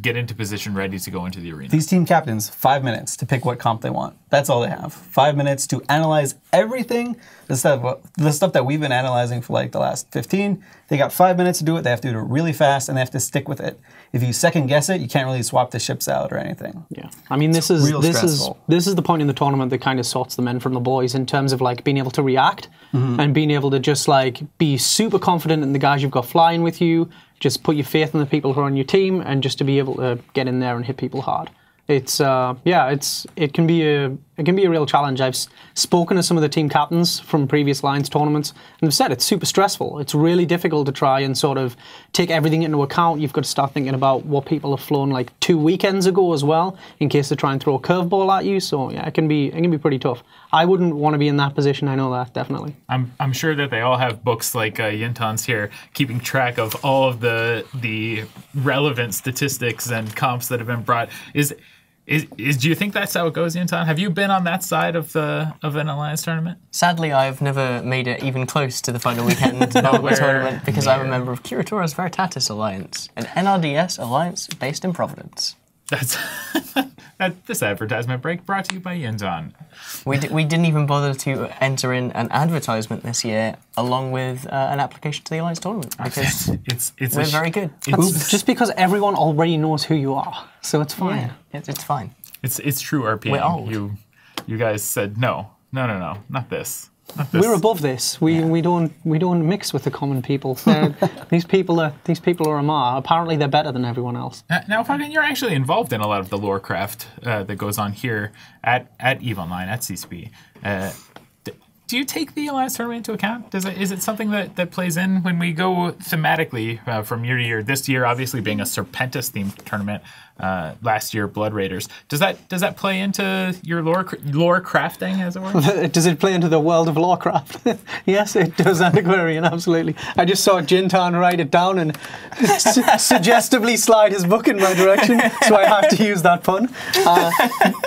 get into position ready to go into the arena. These team captains, 5 minutes to pick what comp they want. That's all they have. 5 minutes to analyze everything, the stuff that we've been analyzing for like the last 15. They got 5 minutes to do it. They have to do it really fast, and they have to stick with it. If you second guess it, you can't really swap the ships out or anything. Yeah, I mean this is the point in the tournament that kind of sorts the men from the boys in terms of like being able to react and being able to just like be super confident in the guys you've got flying with you. Just put your faith in the people who are on your team, and just to be able to get in there and hit people hard. It's it can be a real challenge. I've spoken to some of the team captains from previous Alliance tournaments, and they've said it's super stressful. It's really difficult to try and sort of take everything into account. You've got to start thinking about what people have flown like 2 weekends ago as well, in case they try and throw a curveball at you. So yeah, it can be pretty tough. I wouldn't want to be in that position. I know that definitely. I'm sure that they all have books like Yintan's here, keeping track of all of the relevant statistics and comps that have been brought. Do you think that's how it goes, Yintan? Have you been on that side of an Alliance tournament? Sadly, I've never made it even close to the final weekend of the tournament because I'm a member of Curatora's Veritatis Alliance, an NRDS alliance based in Providence. That's this advertisement break brought to you by Yintan. We didn't even bother to enter in an advertisement this year along with an application to the Alliance tournament because we're very good. Just because everyone already knows who you are, so it's fine. Yeah, it's fine. It's true RPM. We're old. You guys said no, not this. We're above this. We don't mix with the common people. These people are Amar. Apparently, they're better than everyone else. Now, Fabian, you're actually involved in a lot of the lore craft that goes on here at EVE Online at CCP. Do you take the Alliance tournament into account? Is it something that plays in when we go thematically from year to year? This year, obviously, being a Serpentis themed tournament. Last year, Blood Raiders. Does that play into your lore crafting, as it were? Does it play into the world of lorecraft? Yes, it does, Antiquarian, absolutely. I just saw Jintan write it down and suggestively slide his book in my direction, so I have to use that pun.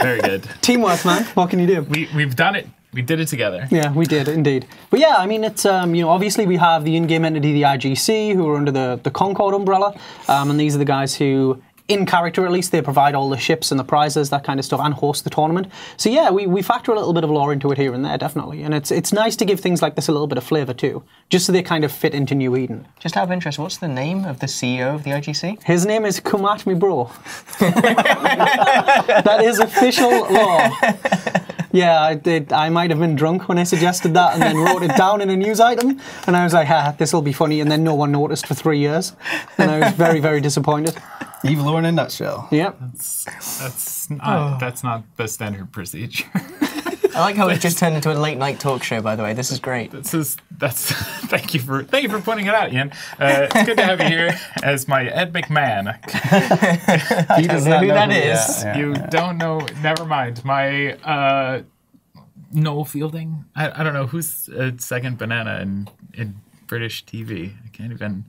Very good. Teamwork, man. What can you do? We've done it. We did it together. Yeah, we did indeed. But yeah, I mean, it's obviously we have the in-game entity, the IGC, who are under the Concord umbrella, and these are the guys who, in character at least, they provide all the ships and the prizes, that kind of stuff, and host the tournament. So yeah, we factor a little bit of lore into it here and there, definitely. And it's nice to give things like this a little bit of flavour too, just so they kind of fit into New Eden. Just out of interest, what's the name of the CEO of the IGC? His name is Come At Me Bro. That is official lore. Yeah, I might have been drunk when I suggested that and then wrote it down in a news item. And I was like, this will be funny. And then no one noticed for 3 years. And I was very, very disappointed. EVE lore in a nutshell. Yep. That's not the standard procedure. I like how it just turned into a late night talk show. By the way, this is great. That's thank you for pointing it out, Ian. It's good to have you here as my Ed McMahon. I don't know who that is. You don't know? Never mind. My Noel Fielding. I don't know who's second banana in British TV. I can't even.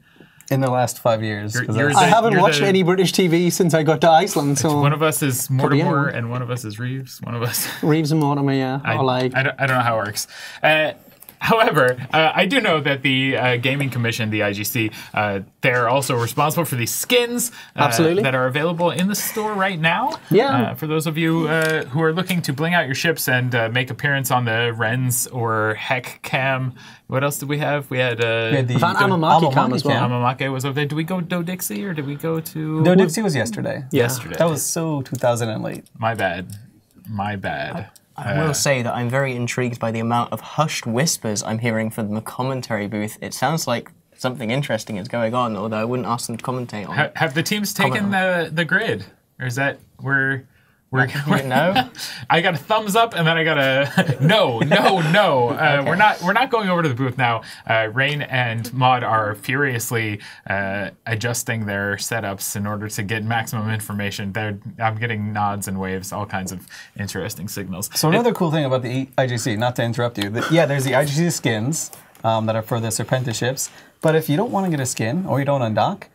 In the last 5 years. I haven't watched any British TV since I got to Iceland. So one of us is Mortimer and one of us is Reeves. One of us. Reeves and Mortimer, yeah. I don't know how it works. However, I do know that the Gaming Commission, the IGC, they're also responsible for these skins that are available in the store right now. Yeah. For those of you who are looking to bling out your ships and make appearance on the Rens or Heck Cam. What else did we have? We had the Amamaki Cam as well. Amamaki was over there. Did we go Do Dixie or did we go to... Do Dixie was yesterday. Yesterday. That was so 2000 and late. My bad. My bad. I will say that I'm very intrigued by the amount of hushed whispers I'm hearing from the commentary booth. It sounds like something interesting is going on, although I wouldn't ask them to commentate on it. Have the teams taken the grid? Or is that we're no? I got a thumbs up and then I got a no. Okay. We're not going over to the booth now. Rain and Maud are furiously adjusting their setups in order to get maximum information. I'm getting nods and waves, all kinds of interesting signals. So another cool thing about the IGC, not to interrupt you, there's the IGC skins that are for the Serpentiships. But if you don't want to get a skin or you don't undock,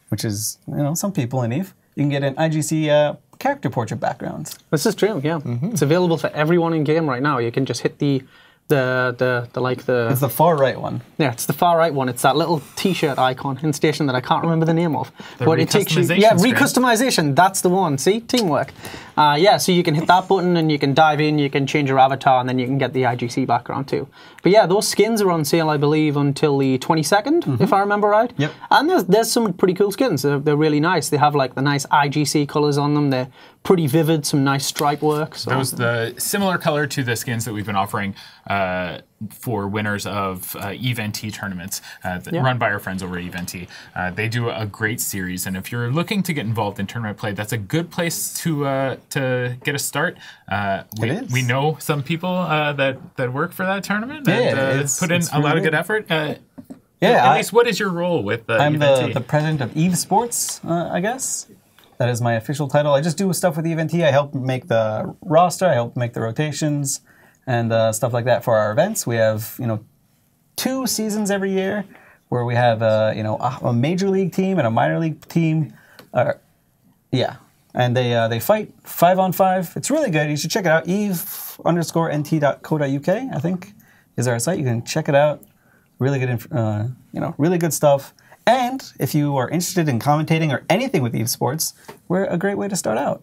which is some people in EVE, you can get an IGC character portrait background. This is true, yeah. It's available for everyone in game right now. You can just hit the It's the far right one. Yeah, it's the far right one. It's that little T-shirt icon in Station that I can't remember the name of. But it takes you, recustomization. That's the one. See, teamwork. Yeah, so you can hit that button and you can dive in. You can change your avatar and then you can get the IGC background too. But yeah, those skins are on sale, I believe, until the 22nd, if I remember right. Yep. And there's some pretty cool skins. They're really nice. They have like the nice IGC colors on them. They're pretty vivid, some nice stripe work. So. Those the similar color to the skins that we've been offering for winners of EVE NT tournaments run by our friends over at EVE NT. They do a great series, and if you're looking to get involved in tournament play, that's a good place to get a start. We know some people that work for that tournament and put in a lot of good effort. At least, what is your role with I'm EVE NT? the president of EVE Sports, I guess. That is my official title. I just do stuff with EVE NT. I help make the roster. I help make the rotations and stuff like that for our events. We have 2 seasons every year where we have a major league team and a minor league team. And they fight 5-on-5. It's really good. You should check it out. eve_nt.co.uk, I think, is our site. You can check it out. Really good, really good stuff. And if you are interested in commentating or anything with EVE Sports, we're a great way to start out.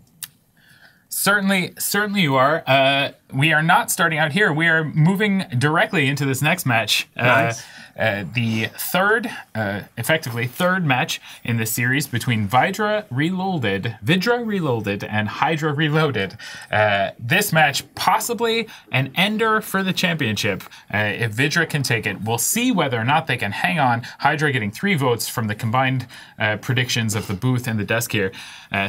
Certainly you are. We are not starting out here. We are moving directly into this next match. Nice. The effectively third match in the series between VYDRA Reloaded and HYDRA Reloaded. This match possibly an ender for the championship if VYDRA can take it. We'll see whether or not they can hang on. HYDRA getting 3 votes from the combined predictions of the booth and the desk here.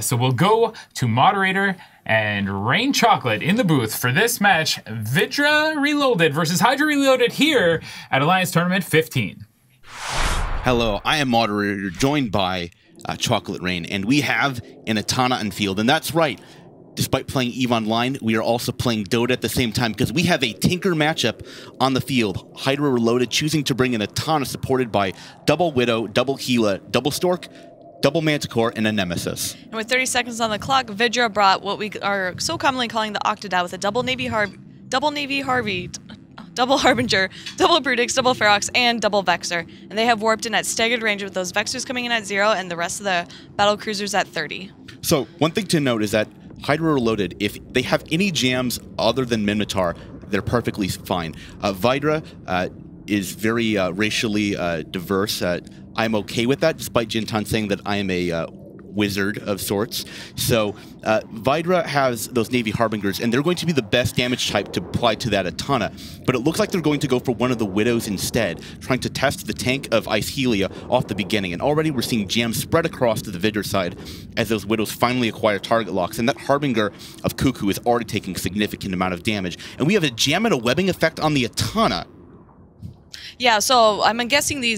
So we'll go to moderator and Rain Chocolate in the booth for this match, VYDRA Reloaded versus HYDRA Reloaded here at Alliance Tournament 15. Hello, I am moderator, joined by Chocolate Rain, and we have an Etana on field, and that's right. Despite playing EVE Online, we are also playing Dota at the same time because we have a Tinker matchup on the field. HYDRA Reloaded choosing to bring an Etana supported by double Widow, double Gila, double Stork, double Manticore, and a Nemesis. And with 30 seconds on the clock, VYDRA brought what we are so commonly calling the Octodad with a double Harvey, double Harbinger, double Brutix, double Ferox, and double Vexor. And they have warped in at staggered range with those Vexors coming in at 0 and the rest of the battle cruisers at 30. So one thing to note is that HYDRA Reloaded, if they have any jams other than Minotaur, they're perfectly fine. VYDRA is very racially diverse. I'm okay with that, despite Jintan saying that I am a wizard of sorts. So VYDRA has those Navy Harbingers, and they're going to be the best damage type to apply to that Atana. But it looks like they're going to go for one of the Widows instead, trying to test the tank of Ice Helia off the beginning. And already we're seeing jams spread across to the VYDRA side as those Widows finally acquire target locks. And that Harbinger of Cuckoo is already taking a significant amount of damage. And we have a jam and a webbing effect on the Atana. Yeah, so I'm guessing the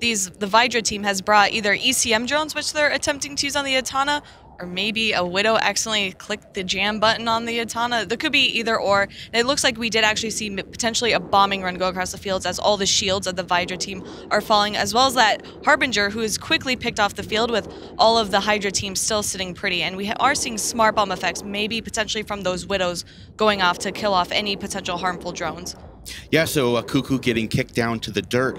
VYDRA team has brought either ECM drones, which they're attempting to use on the Atana, or maybe a Widow accidentally clicked the jam button on the Atana. There could be either or. And it looks like we did actually see potentially a bombing run go across the fields as all the shields of the VYDRA team are falling, as well as that Harbinger who is quickly picked off the field with all of the HYDRA team still sitting pretty. And we are seeing smart bomb effects, maybe potentially from those Widows going off to kill off any potential harmful drones. Yeah, so Cuckoo getting kicked down to the dirt.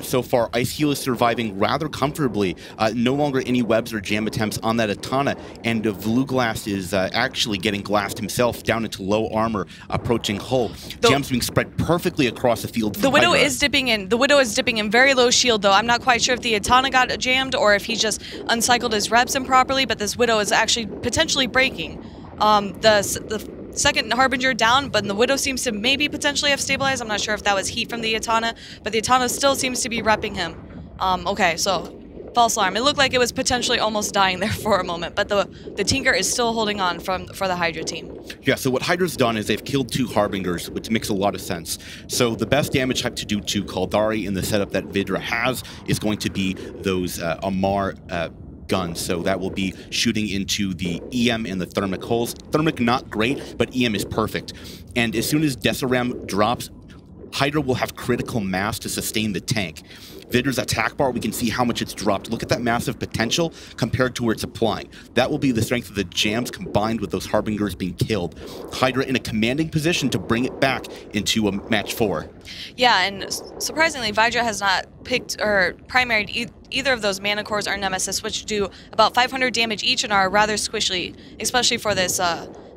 So far, Ice Heel is surviving rather comfortably. No longer any webs or jam attempts on that Atana, and Vluglass is actually getting glassed himself down into low armor, approaching hull. Jams being spread perfectly across the field. The Widow is dipping in. The Widow is dipping in very low shield, though. I'm not quite sure if the Atana got jammed or if he just uncycled his reps improperly, but this Widow is actually potentially breaking. The second Harbinger down, but the Widow seems to maybe potentially have stabilized. I'm not sure if that was heat from the Atana, but the Atana still seems to be repping him. Okay, so false alarm. It looked like it was potentially almost dying there for a moment, but the Tinker is still holding on for the HYDRA team. Yeah, so what HYDRA's done is they've killed 2 Harbingers, which makes a lot of sense. So the best damage type to do to Kaldari in the setup that VYDRA has is going to be those Amar guns, so that will be shooting into the EM and the thermic holes. Thermic not great, but EM is perfect. And as soon as Desaram drops, HYDRA will have critical mass to sustain the tank. VYDRA's attack bar, we can see how much it's dropped. Look at that massive potential compared to where it's applying. That will be the strength of the jams combined with those Harbingers being killed. HYDRA in a commanding position to bring it back into a match 4. Yeah, and surprisingly, VYDRA has not picked or primaried either of those Mana Cores or Nemesis, which do about 500 damage each and are rather squishy, especially for this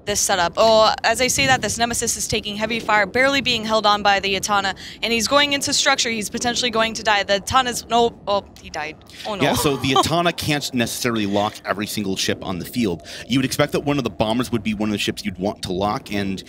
this setup. Oh, as I say that, this Nemesis is taking heavy fire, barely being held on by the Atana, and he's going into structure. He's potentially going to die. The Atana's, no, oh, he died. Oh no. Yeah, so the Atana can't necessarily lock every single ship on the field. You would expect that one of the bombers would be one of the ships you'd want to lock, and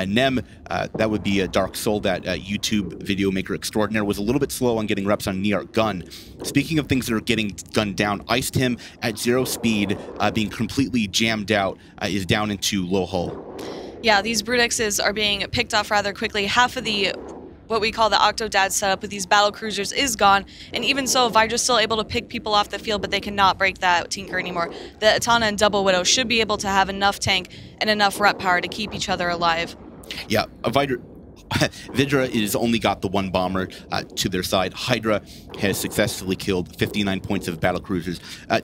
Nem, that would be a Dark Soul, that YouTube video maker extraordinaire, was a little bit slow on getting reps on Niarch Gun. Speaking of things that are getting gunned down, Iced him at 0 speed, being completely jammed out, is down into low hull. Yeah, these Brutexes are being picked off rather quickly. Half of the what we call the Octodad setup with these battle cruisers is gone, and even so, VYDRA's still able to pick people off the field, but they cannot break that Tinker anymore. The Atana and Double Widow should be able to have enough tank and enough rep power to keep each other alive. Yeah, VYDRA has only got the 1 bomber to their side. HYDRA has successfully killed 59 points of battle cruisers.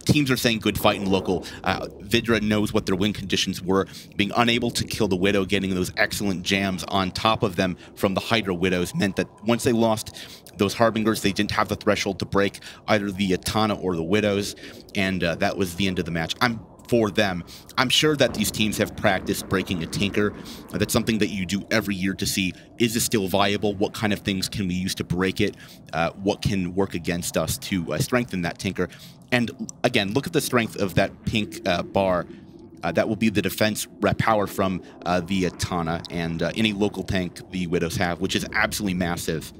Teams are saying good fight in local. VYDRA knows what their win conditions were. Being unable to kill the Widow, getting those excellent jams on top of them from the HYDRA Widows meant that once they lost those Harbingers, they didn't have the threshold to break either the Atana or the Widows, and that was the end of the match. For them, I'm sure that these teams have practiced breaking a Tinker. That's something that you do every year to see, is this still viable? What kind of things can we use to break it? What can work against us to strengthen that Tinker? And again, look at the strength of that pink bar. That will be the defense rep power from the Atana and any local tank the Widows have, which is absolutely massive.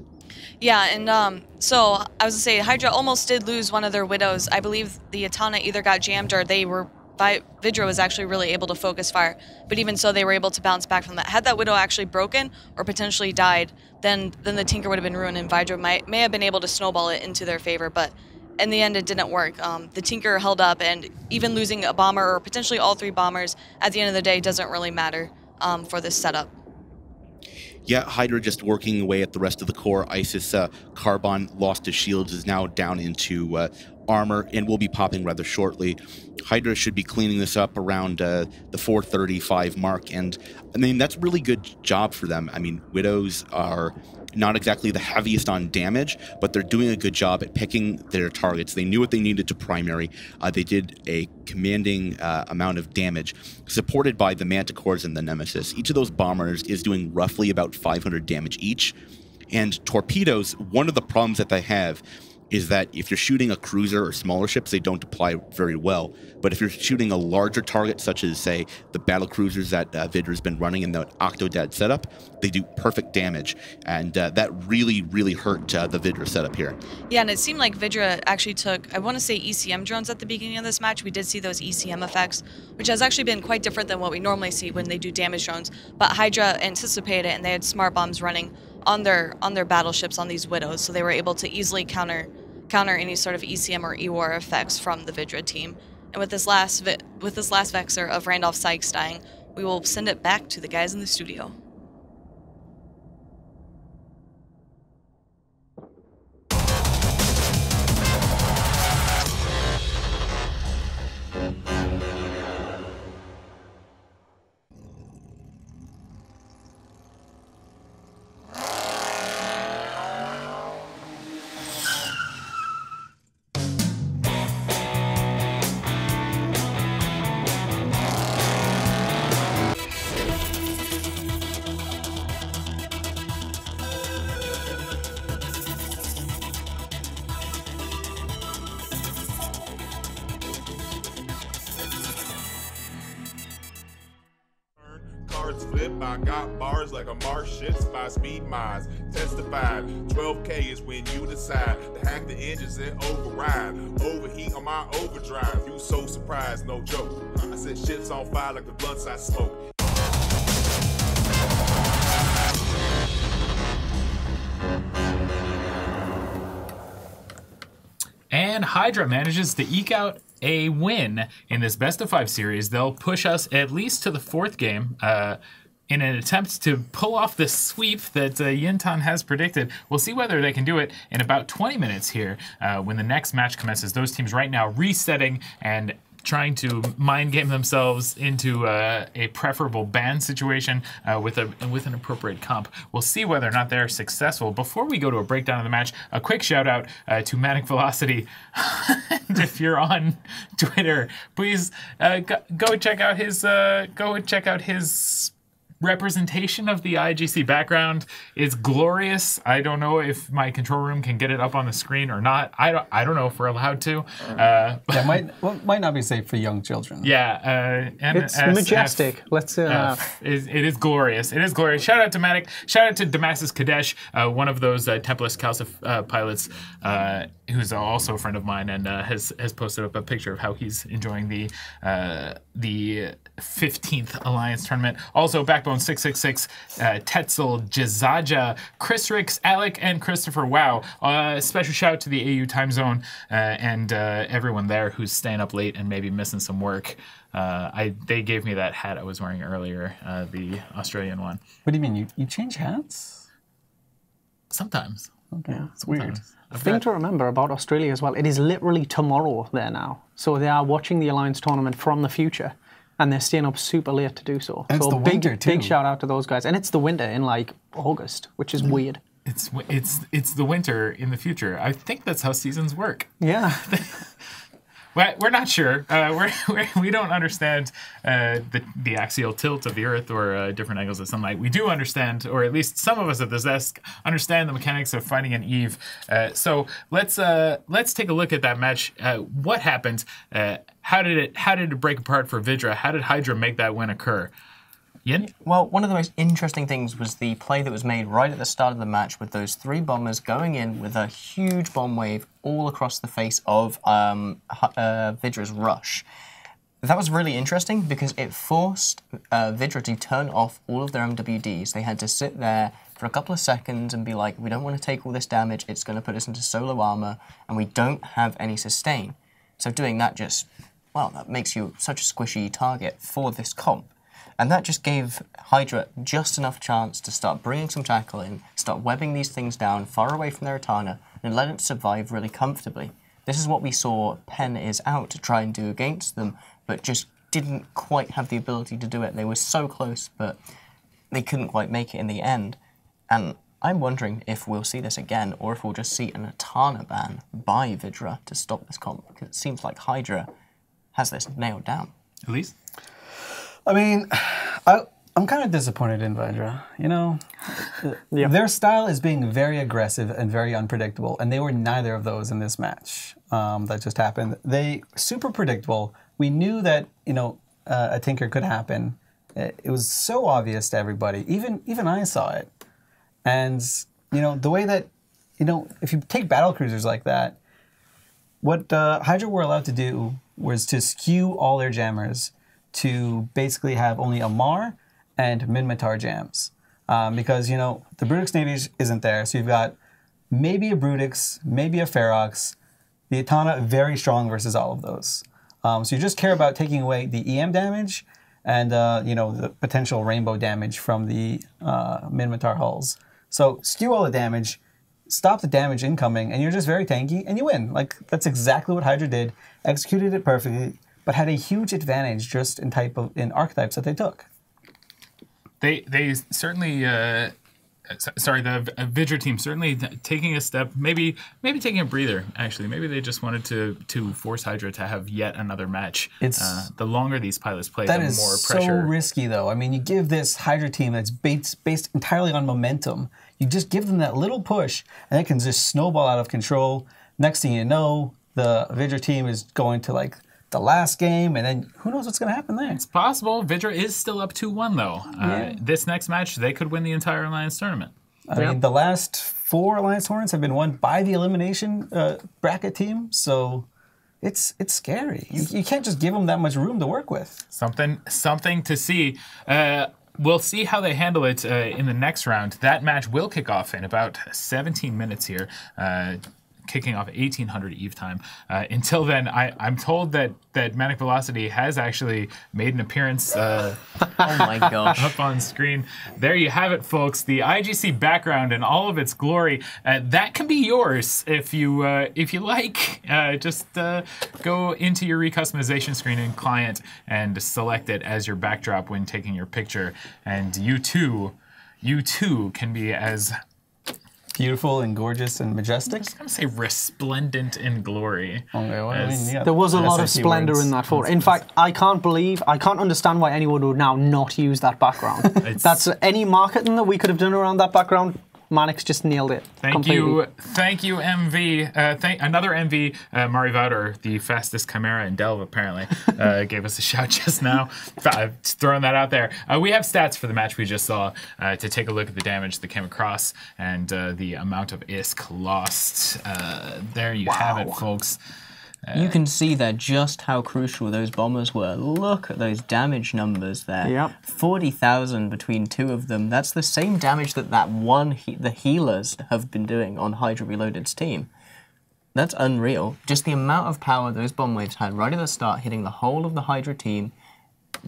Yeah, and so I was going to say, HYDRA almost did lose one of their Widows. I believe the Atana either got jammed or they were VYDRA was actually really able to focus fire, but even so, they were able to bounce back from that. Had that Widow actually broken or potentially died, then the Tinker would have been ruined, and VYDRA may have been able to snowball it into their favor, but in the end, it didn't work. The Tinker held up, and even losing a bomber or potentially all 3 bombers at the end of the day doesn't really matter for this setup. Yeah, HYDRA just working away at the rest of the core. Isis Carbon lost his shields, is now down into armor, and will be popping rather shortly. HYDRA should be cleaning this up around the 435 mark, and I mean, that's a really good job for them. I mean, Widows are not exactly the heaviest on damage, but they're doing a good job at picking their targets. They knew what they needed to primary. They did a commanding amount of damage, supported by the Manticores and the Nemesis. Each of those bombers is doing roughly about 500 damage each. And torpedoes, one of the problems that they have is that if you're shooting a cruiser or smaller ships, they don't apply very well. But if you're shooting a larger target, such as, say, the battle cruisers that VYDRA's been running in the Octodad setup, they do perfect damage. And that really, really hurt the VYDRA setup here. Yeah, and it seemed like VYDRA actually took, I want to say, ECM drones at the beginning of this match. We did see those ECM effects, which has actually been quite different than what we normally see when they do damage drones. But HYDRA anticipated it, and they had smart bombs running on their battleships on these Widows, so they were able to easily counter any sort of ECM or EWAR effects from the VYDRA team. And with this last Vexor of Randolph Sykes dying, we will send it back to the guys in the studio. Flip, I got bars like a Mars ships by speed mines. Testified, 12K is when you decide to hack the engines and override. Overheat on my overdrive, you so surprised, no joke. I set ships on fire like the blunts I smoke. And HYDRA manages to eke out a win in this best-of-5 series. They'll push us at least to the 4th game in an attempt to pull off the sweep that Yintan has predicted. We'll see whether they can do it in about 20 minutes here when the next match commences. Those teams right now resetting and trying to mind game themselves into a preferable ban situation with an appropriate comp. We'll see whether or not they're successful. Before we go to a breakdown of the match, a quick shout out to Manic Velocity. And if you're on Twitter, please go check out his representation of the IGC background. Is glorious. I don't know if my control room can get it up on the screen or not. I don't know if we're allowed to. Yeah, might not be safe for young children. Yeah, it's majestic. Let's. It is glorious. It is glorious. Shout out to Manic. Shout out to Damasus Kadesh, one of those Tempest Calcif pilots, who's also a friend of mine, and has posted up a picture of how he's enjoying the 15th Alliance tournament. Also, Backbone 666, Tetzel, Jazaja, Chris Ricks, Alec, and Christopher. Wow. Special shout out to the AU time zone and everyone there who's staying up late and maybe missing some work. They gave me that hat I was wearing earlier, the Australian one. What do you mean? You change hats? Sometimes. Okay, yeah, it's weird. The thing to remember about Australia as well, it is literally tomorrow there now. So they are watching the Alliance tournament from the future, and they're staying up super late to do so. And so it's the winter too. Big shout out to those guys. And it's the winter in like August, which is weird. It's the winter in the future. I think that's how seasons work. Yeah. We're not sure. We don't understand the axial tilt of the Earth or different angles of sunlight. We do understand, or at least some of us at this desk understand the mechanics of fighting an Eve. So let's take a look at that match. What happened? How did it break apart for VYDRA? How did HYDRA make that win occur? Yin? Well, one of the most interesting things was the play that was made right at the start of the match with those 3 bombers going in with a huge bomb wave all across the face of VYDRA's rush. That was really interesting because it forced VYDRA to turn off all of their MWDs. They had to sit there for a couple of seconds and be like, we don't want to take all this damage, it's going to put us into solo armor, and we don't have any sustain. So doing that just, well, that makes you such a squishy target for this comp. And that just gave HYDRA just enough chance to start bringing some tackle in, start webbing these things down far away from their Atana, and let it survive really comfortably. This is what we saw Penn is out to try and do against them, but just didn't quite have the ability to do it. They were so close, but they couldn't quite make it in the end. And I'm wondering if we'll see this again, or if we'll just see an Atana ban by VYDRA to stop this comp, because it seems like HYDRA has this nailed down. Elise? I mean, I'm kind of disappointed in VYDRA. You know, their style is being very aggressive and very unpredictable, and they were neither of those in this match that just happened. They super predictable. We knew that a tinker could happen. It was so obvious to everybody. Even I saw it, and the way that if you take battle cruisers like that, what HYDRA were allowed to do was to skew all their jammers to basically have only a Mar and Minmatar jams. Because, the Brutix Navy isn't there, so you've got maybe a Brutix, maybe a Ferox, the Atana very strong versus all of those. So you just care about taking away the EM damage and, the potential rainbow damage from the Minmatar hulls. So skew all the damage, stop the damage incoming, and you're just very tanky, and you win. Like, that's exactly what HYDRA did, executed it perfectly, but had a huge advantage just in archetypes that they took. They certainly, the VYDRA team certainly taking a step, maybe taking a breather, actually. Maybe they just wanted to force HYDRA to have yet another match. The longer these pilots play, the more pressure. That is so risky, though. I mean, you give this HYDRA team that's based entirely on momentum, you just give them that little push, and it can just snowball out of control. Next thing you know, the VYDRA team is going to, the last game, and then who knows what's going to happen there. It's possible. VYDRA is still up 2-1, though. This next match, they could win the entire Alliance tournament. I mean, the last 4 Alliance tournaments have been won by the elimination bracket team, so it's scary. You can't just give them that much room to work with. Something to see. We'll see how they handle it in the next round. That match will kick off in about 17 minutes here. Kicking off 1800 Eve time. Until then, I'm told that Manic Velocity has actually made an appearance oh my gosh. up on screen. There you have it, folks. The IGC background in all of its glory. That can be yours if you like. Just go into your recustomization screen in Client and select it as your backdrop when taking your picture. And you too can be as beautiful and gorgeous and majestic. I was going to say resplendent in glory. Okay, well, there was a lot of splendor in that photo. In fact, I can't understand why anyone would now not use that background. That's any marketing that we could have done around that background. Manic's just nailed it. Thank you, MV. Another MV, Mari Vouder, the fastest Chimera in Delve, apparently, gave us a shout just now. Just throwing that out there. We have stats for the match we just saw to take a look at the damage that came across and the amount of ISK lost. There you have it, folks. You can see there just how crucial those bombers were. Look at those damage numbers there. Yep. 40,000 between 2 of them. That's the same damage that the healers have been doing on HYDRA Reloaded's team. That's unreal. Just the amount of power those bomb waves had right at the start, hitting the whole of the HYDRA team,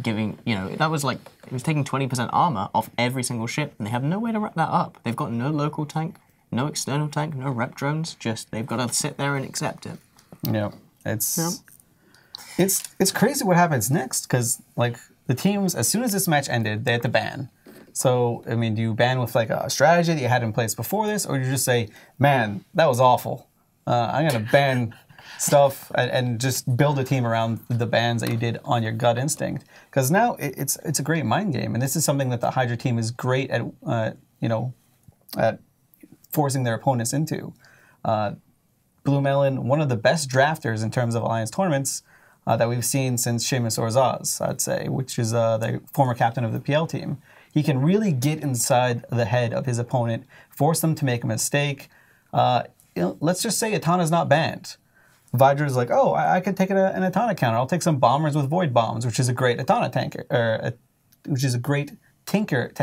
giving, that was it was taking 20% armor off every single ship, and they have no way to wrap that up. They've got no local tank, no external tank, no rep drones, just they've got to sit there and accept it. Yeah. It's crazy what happens next, because the teams, as soon as this match ended, they had to ban. So I mean, do you ban with a strategy that you had in place before this, or do you just say, man, that was awful, I'm gonna ban stuff and just build a team around the bans that you did on your gut instinct? Because now it's a great mind game, and this is something that the HYDRA team is great at at forcing their opponents into. Blue Melon, one of the best drafters in terms of Alliance tournaments that we've seen since Seamus Orzaz, I'd say, which is the former captain of the PL team. He can really get inside the head of his opponent, force them to make a mistake. Let's just say Atana's not banned. VYDRA's like, oh, I could take an Atana counter. I'll take some bombers with void bombs, which is a great Atana tanker, which is a great tinker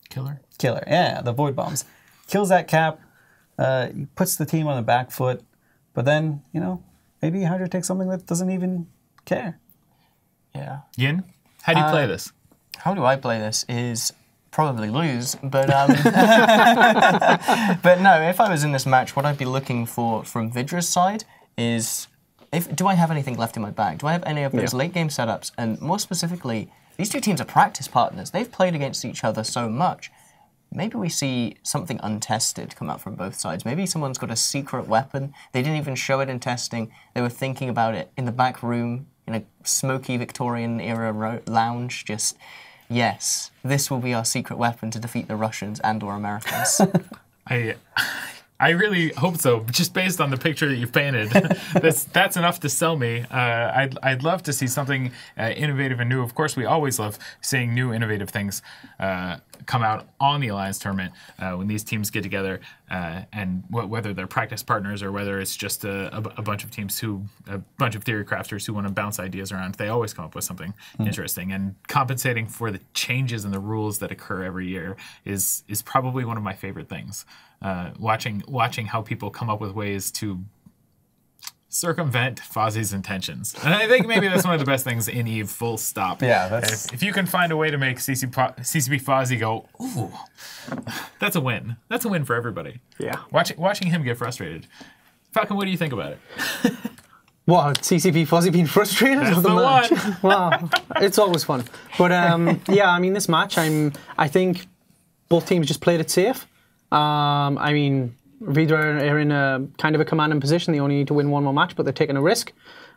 killer. Yeah, the void bombs. Kills that cap. He puts the team on the back foot, but then, maybe HYDRA takes something that doesn't even care. Yeah. Yin, how do you play this? How do I play this is probably lose, but but no, if I was in this match, what I'd be looking for from VYDRA's side is, do I have anything left in my bag? Do I have any of those late game setups? And more specifically, these two teams are practice partners. They've played against each other so much. Maybe we see something untested come out from both sides. Maybe someone's got a secret weapon. They didn't even show it in testing. They were thinking about it in the back room in a smoky Victorian era lounge, just yes, this will be our secret weapon to defeat the Russians and/or Americans. I really hope so. Just based on the picture that you've painted, that's enough to sell me. I'd love to see something innovative and new. Of course, we always love seeing new innovative things come out on the Alliance tournament when these teams get together, and whether they're practice partners or whether it's just a bunch of teams a bunch of theory crafters who want to bounce ideas around. They always come up with something interesting, and compensating for the changes in the rules that occur every year is probably one of my favorite things. Watching how people come up with ways to circumvent Fozzie's intentions. And I think maybe that's one of the best things in EVE, full stop. Yeah, if you can find a way to make CCP Fozzie go, ooh, that's a win. That's a win for everybody. Yeah. Watching him get frustrated. Falcon, what do you think about it? What, CCP Fozzie being frustrated? That's the match? one. Wow, it's always fun. But yeah, I mean, this match, I think both teams just played it safe. I mean, VYDRA are in a kind of a commanding position. They only need to win one more match, but they're taking a risk.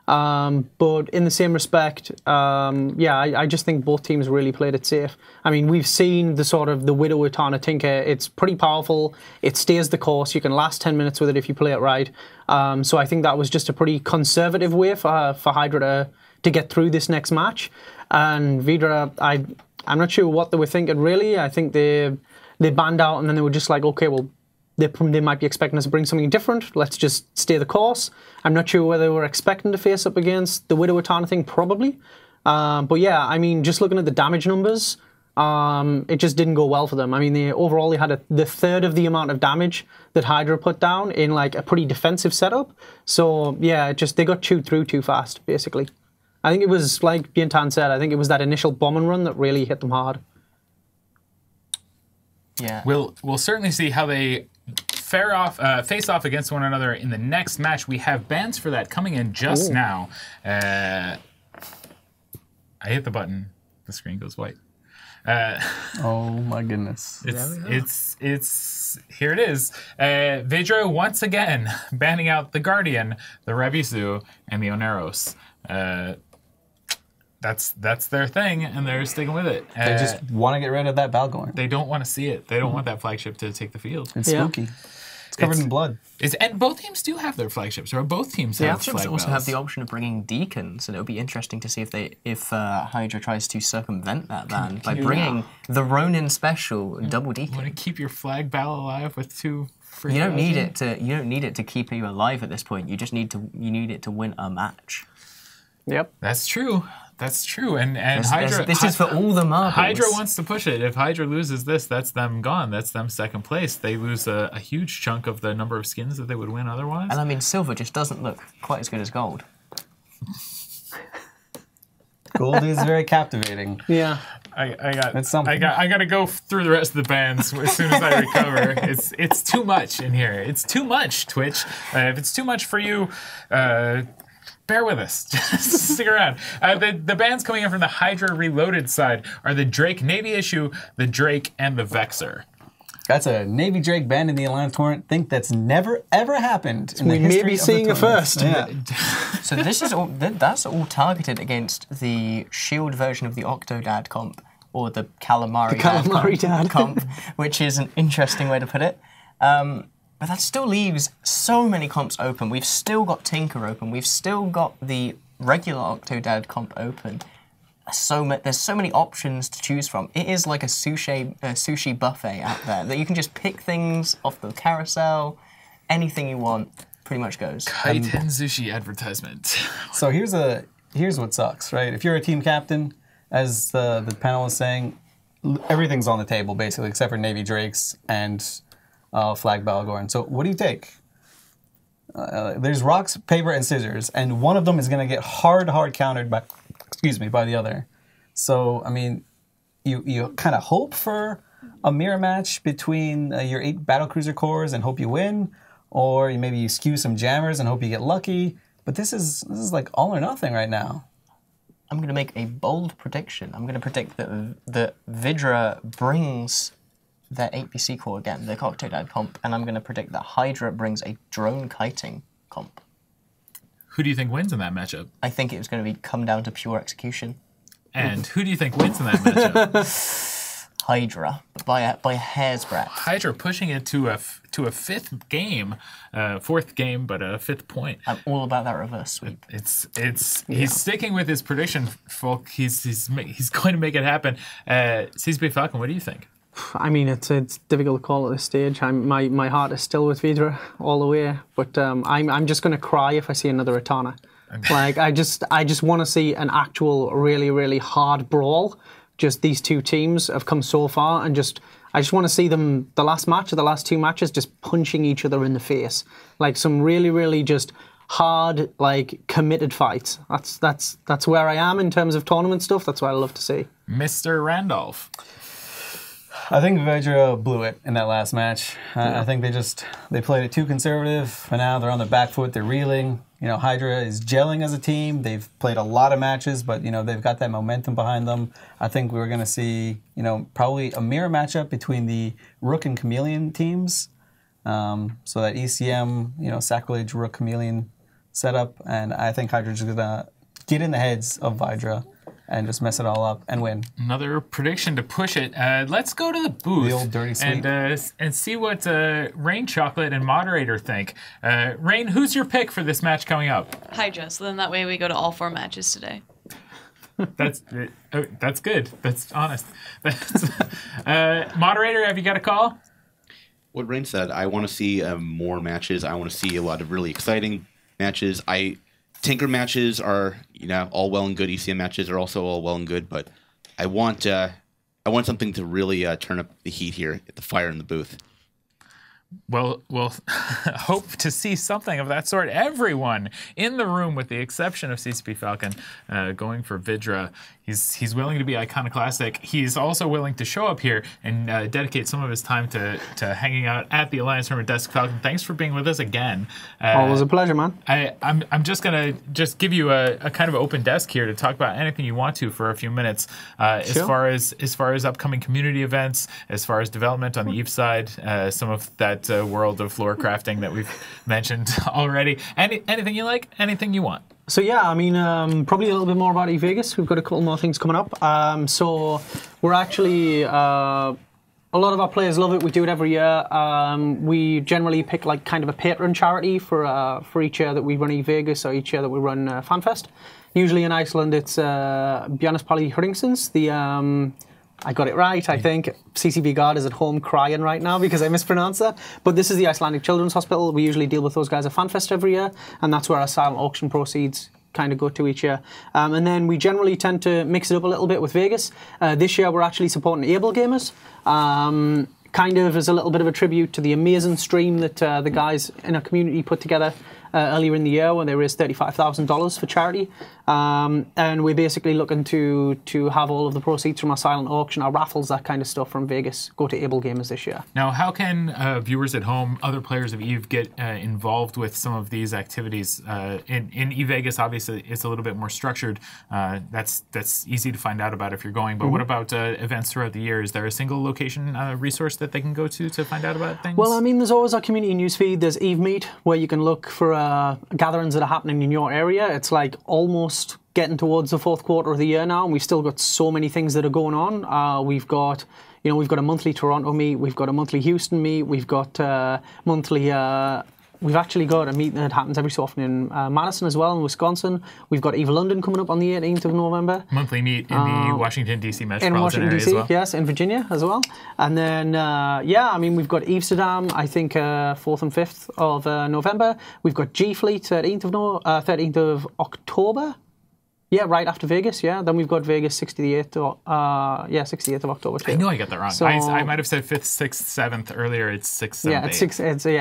But in the same respect, yeah, I just think both teams really played it safe. I mean, we've seen the sort of the Widow Etana Tinker. It's pretty powerful. It stays the course. You can last 10 minutes with it if you play it right. So I think that was just a pretty conservative way for HYDRA to get through this next match. And VYDRA, I'm not sure what they were thinking really. I think they banned out and then they were just like, okay, well, they might be expecting us to bring something different. Let's just stay the course. I'm not sure whether they were expecting to face up against the Widow Etana thing, probably. But yeah, I mean, just looking at the damage numbers, it just didn't go well for them. I mean, overall they had the third of the amount of damage that HYDRA put down in like a pretty defensive setup. So yeah, they got chewed through too fast, basically. I think it was, like Bientan said, I think it was that initial bombing run that really hit them hard. Yeah. We'll certainly see how they face off against one another in the next match. We have bans for that coming in just now. I hit the button. The screen goes white. Oh my goodness. It's here it is. VYDRA once again banning out the Guardian, the Revisu, and the Oneros. That's their thing, and they're sticking with it. They just want to get rid of that Balgorn. They don't want to see it. They don't want that flagship to take the field. It's spooky. It's covered in blood. And both teams do have their flagships, or both teams have flag They also bells. have the option of bringing deacons, and it'll be interesting to see if HYDRA tries to circumvent that ban by bringing the Ronin special double deacon. Want to keep your flag bell alive with two? You don't need it to keep you alive at this point. You just need it to win a match. Yep, that's true. That's true, and HYDRA. This is for all the marbles. HYDRA wants to push it. If HYDRA loses this, that's them gone. That's them second place. They lose a huge chunk of the number of skins that they would win otherwise. And I mean, silver just doesn't look quite as good as gold. Gold is very captivating. Yeah. I got to go through the rest of the bands as soon as I recover. It's too much in here. It's too much, Twitch. If it's too much for you, bear with us. Just stick around. The bands coming in from the HYDRA Reloaded side are the Drake Navy issue, the Drake, and the Vexor. That's a Navy Drake banned in the Alliance tournament. Think that's never ever happened. We may be seeing it first. Yeah. So that's all targeted against the Shield version of the Octodad comp, or the Calamari Dad comp, which is an interesting way to put it. But that still leaves so many comps open. We've still got Tinker open. We've still got the regular Octodad comp open. There's so many options to choose from. It is like a sushi buffet out there that you can just pick things off the carousel. Anything you want pretty much goes. Kaiten sushi advertisement. So here's what sucks, right? If you're a team captain, as the panel was saying, everything's on the table basically, except for Navy Drakes and Flag Balgorn. So what do you take? There's rocks, paper, and scissors, and one of them is going to get hard countered by the other. So I mean, you kind of hope for a mirror match between your 8 battlecruiser cores and hope you win, or maybe you skew some jammers and hope you get lucky. But this is like all or nothing right now. I'm going to make a bold prediction. I'm going to predict that VYDRA brings their 8BC core again, the Octodad comp, and I'm going to predict that HYDRA brings a drone kiting comp. Who do you think wins in that matchup? I think it's going to come down to pure execution. And who do you think wins in that matchup? HYDRA by a hair's breadth. HYDRA pushing it to a fifth game, fourth game, but a 5th point. I'm all about that reverse sweep. He's sticking with his prediction, folk. He's going to make it happen. CSB Falcon, what do you think? I mean, it's difficult to call at this stage. My heart is still with VYDRA all the way, but I'm just going to cry if I see another Etana. Like I just want to see an actual really, really hard brawl. Just these two teams have come so far, and I just want to see them, the last match or the last two matches, just punching each other in the face. Like some really, really just hard, like committed fights. That's where I am in terms of tournament stuff. That's what I love to see. Mr. Randolph. I think VYDRA blew it in that last match. I think they played it too conservative, and now they're on the back foot. They're reeling. You know, HYDRA is gelling as a team. They've played a lot of matches, but, you know, they've got that momentum behind them. I think we're going to see, you know, probably a mirror matchup between the Rook and Chameleon teams. So that ECM, you know, Sacrilege, Rook, Chameleon setup. And I think HYDRA's going to get in the heads of VYDRA and just mess it all up and win. Another prediction to push it. Let's go to the booth. The old dirty sweep. And see what Rain Chocolate and Moderator think. Rain, who's your pick for this match coming up? HYDRA, so then that way we go to all 4 matches today. That's good. That's honest. Moderator, have you got a call? What Rain said, I want to see more matches. I want to see a lot of really exciting matches. Tinker matches are, you know, all well and good. ECM matches are also all well and good, but I want something to really turn up the heat here, the fire in the booth. Well, we'll hope to see something of that sort. Everyone in the room, with the exception of CSP Falcon, going for VYDRA. He's willing to be iconoclastic. He's also willing to show up here and dedicate some of his time to hanging out at the Alliance Tournament desk. Falcon, thanks for being with us again. Always a pleasure, man. I'm just gonna give you a kind of open desk here to talk about anything you want to for a few minutes. Sure. As far as upcoming community events, as far as development on the Eve side, some of that world of lore crafting that we've mentioned already. Anything you like, anything you want. So yeah, I mean, probably a little bit more about eVegas. We've got a couple more things coming up. So we're actually, a lot of our players love it. We do it every year. We generally pick like kind of a patron charity for each year that we run eVegas or each year that we run FanFest. Usually in Iceland, it's Bjarnaspali Hringsons, I got it right, I think. CCB Guard is at home crying right now because I mispronounced that. But this is the Icelandic Children's Hospital. We usually deal with those guys at FanFest every year, and that's where our silent auction proceeds kind of go to each year. And then we generally tend to mix it up a little bit with Vegas. This year we're actually supporting Able Gamers. Kind of as a little bit of a tribute to the amazing stream that the guys in our community put together earlier in the year when they raised $35,000 for charity. And we're basically looking to have all of the proceeds from our silent auction, our raffles, that kind of stuff from Vegas go to Able Gamers this year. Now, how can viewers at home, other players of EVE, get involved with some of these activities? In eVegas, obviously, it's a little bit more structured. That's easy to find out about if you're going. But what about events throughout the year? Is there a single location resource that they can go to find out about things? Well, I mean, there's always our community newsfeed. There's Eve Meet, where you can look for gatherings that are happening in your area. It's like almost getting towards the 4th quarter of the year now, and we've still got so many things that are going on. We've got a monthly Toronto meet, we've got a monthly Houston meet, we've got monthly. We've actually got a meet that happens every so often in Madison as well, in Wisconsin. We've got EVE London coming up on the 18th of November. Monthly meet in the Washington, D.C. metropolitan in Washington, area D.C., as well. yes, in Virginia as well. And then, I mean, we've got Amsterdam, I think, 4th and 5th of November. We've got G Fleet, 13th of October. Yeah, right after Vegas, yeah. Then we've got Vegas 68th of October too. I knew I got that wrong. So, I might have said 5th, 6th, 7th earlier. It's 6th, 7th, yeah,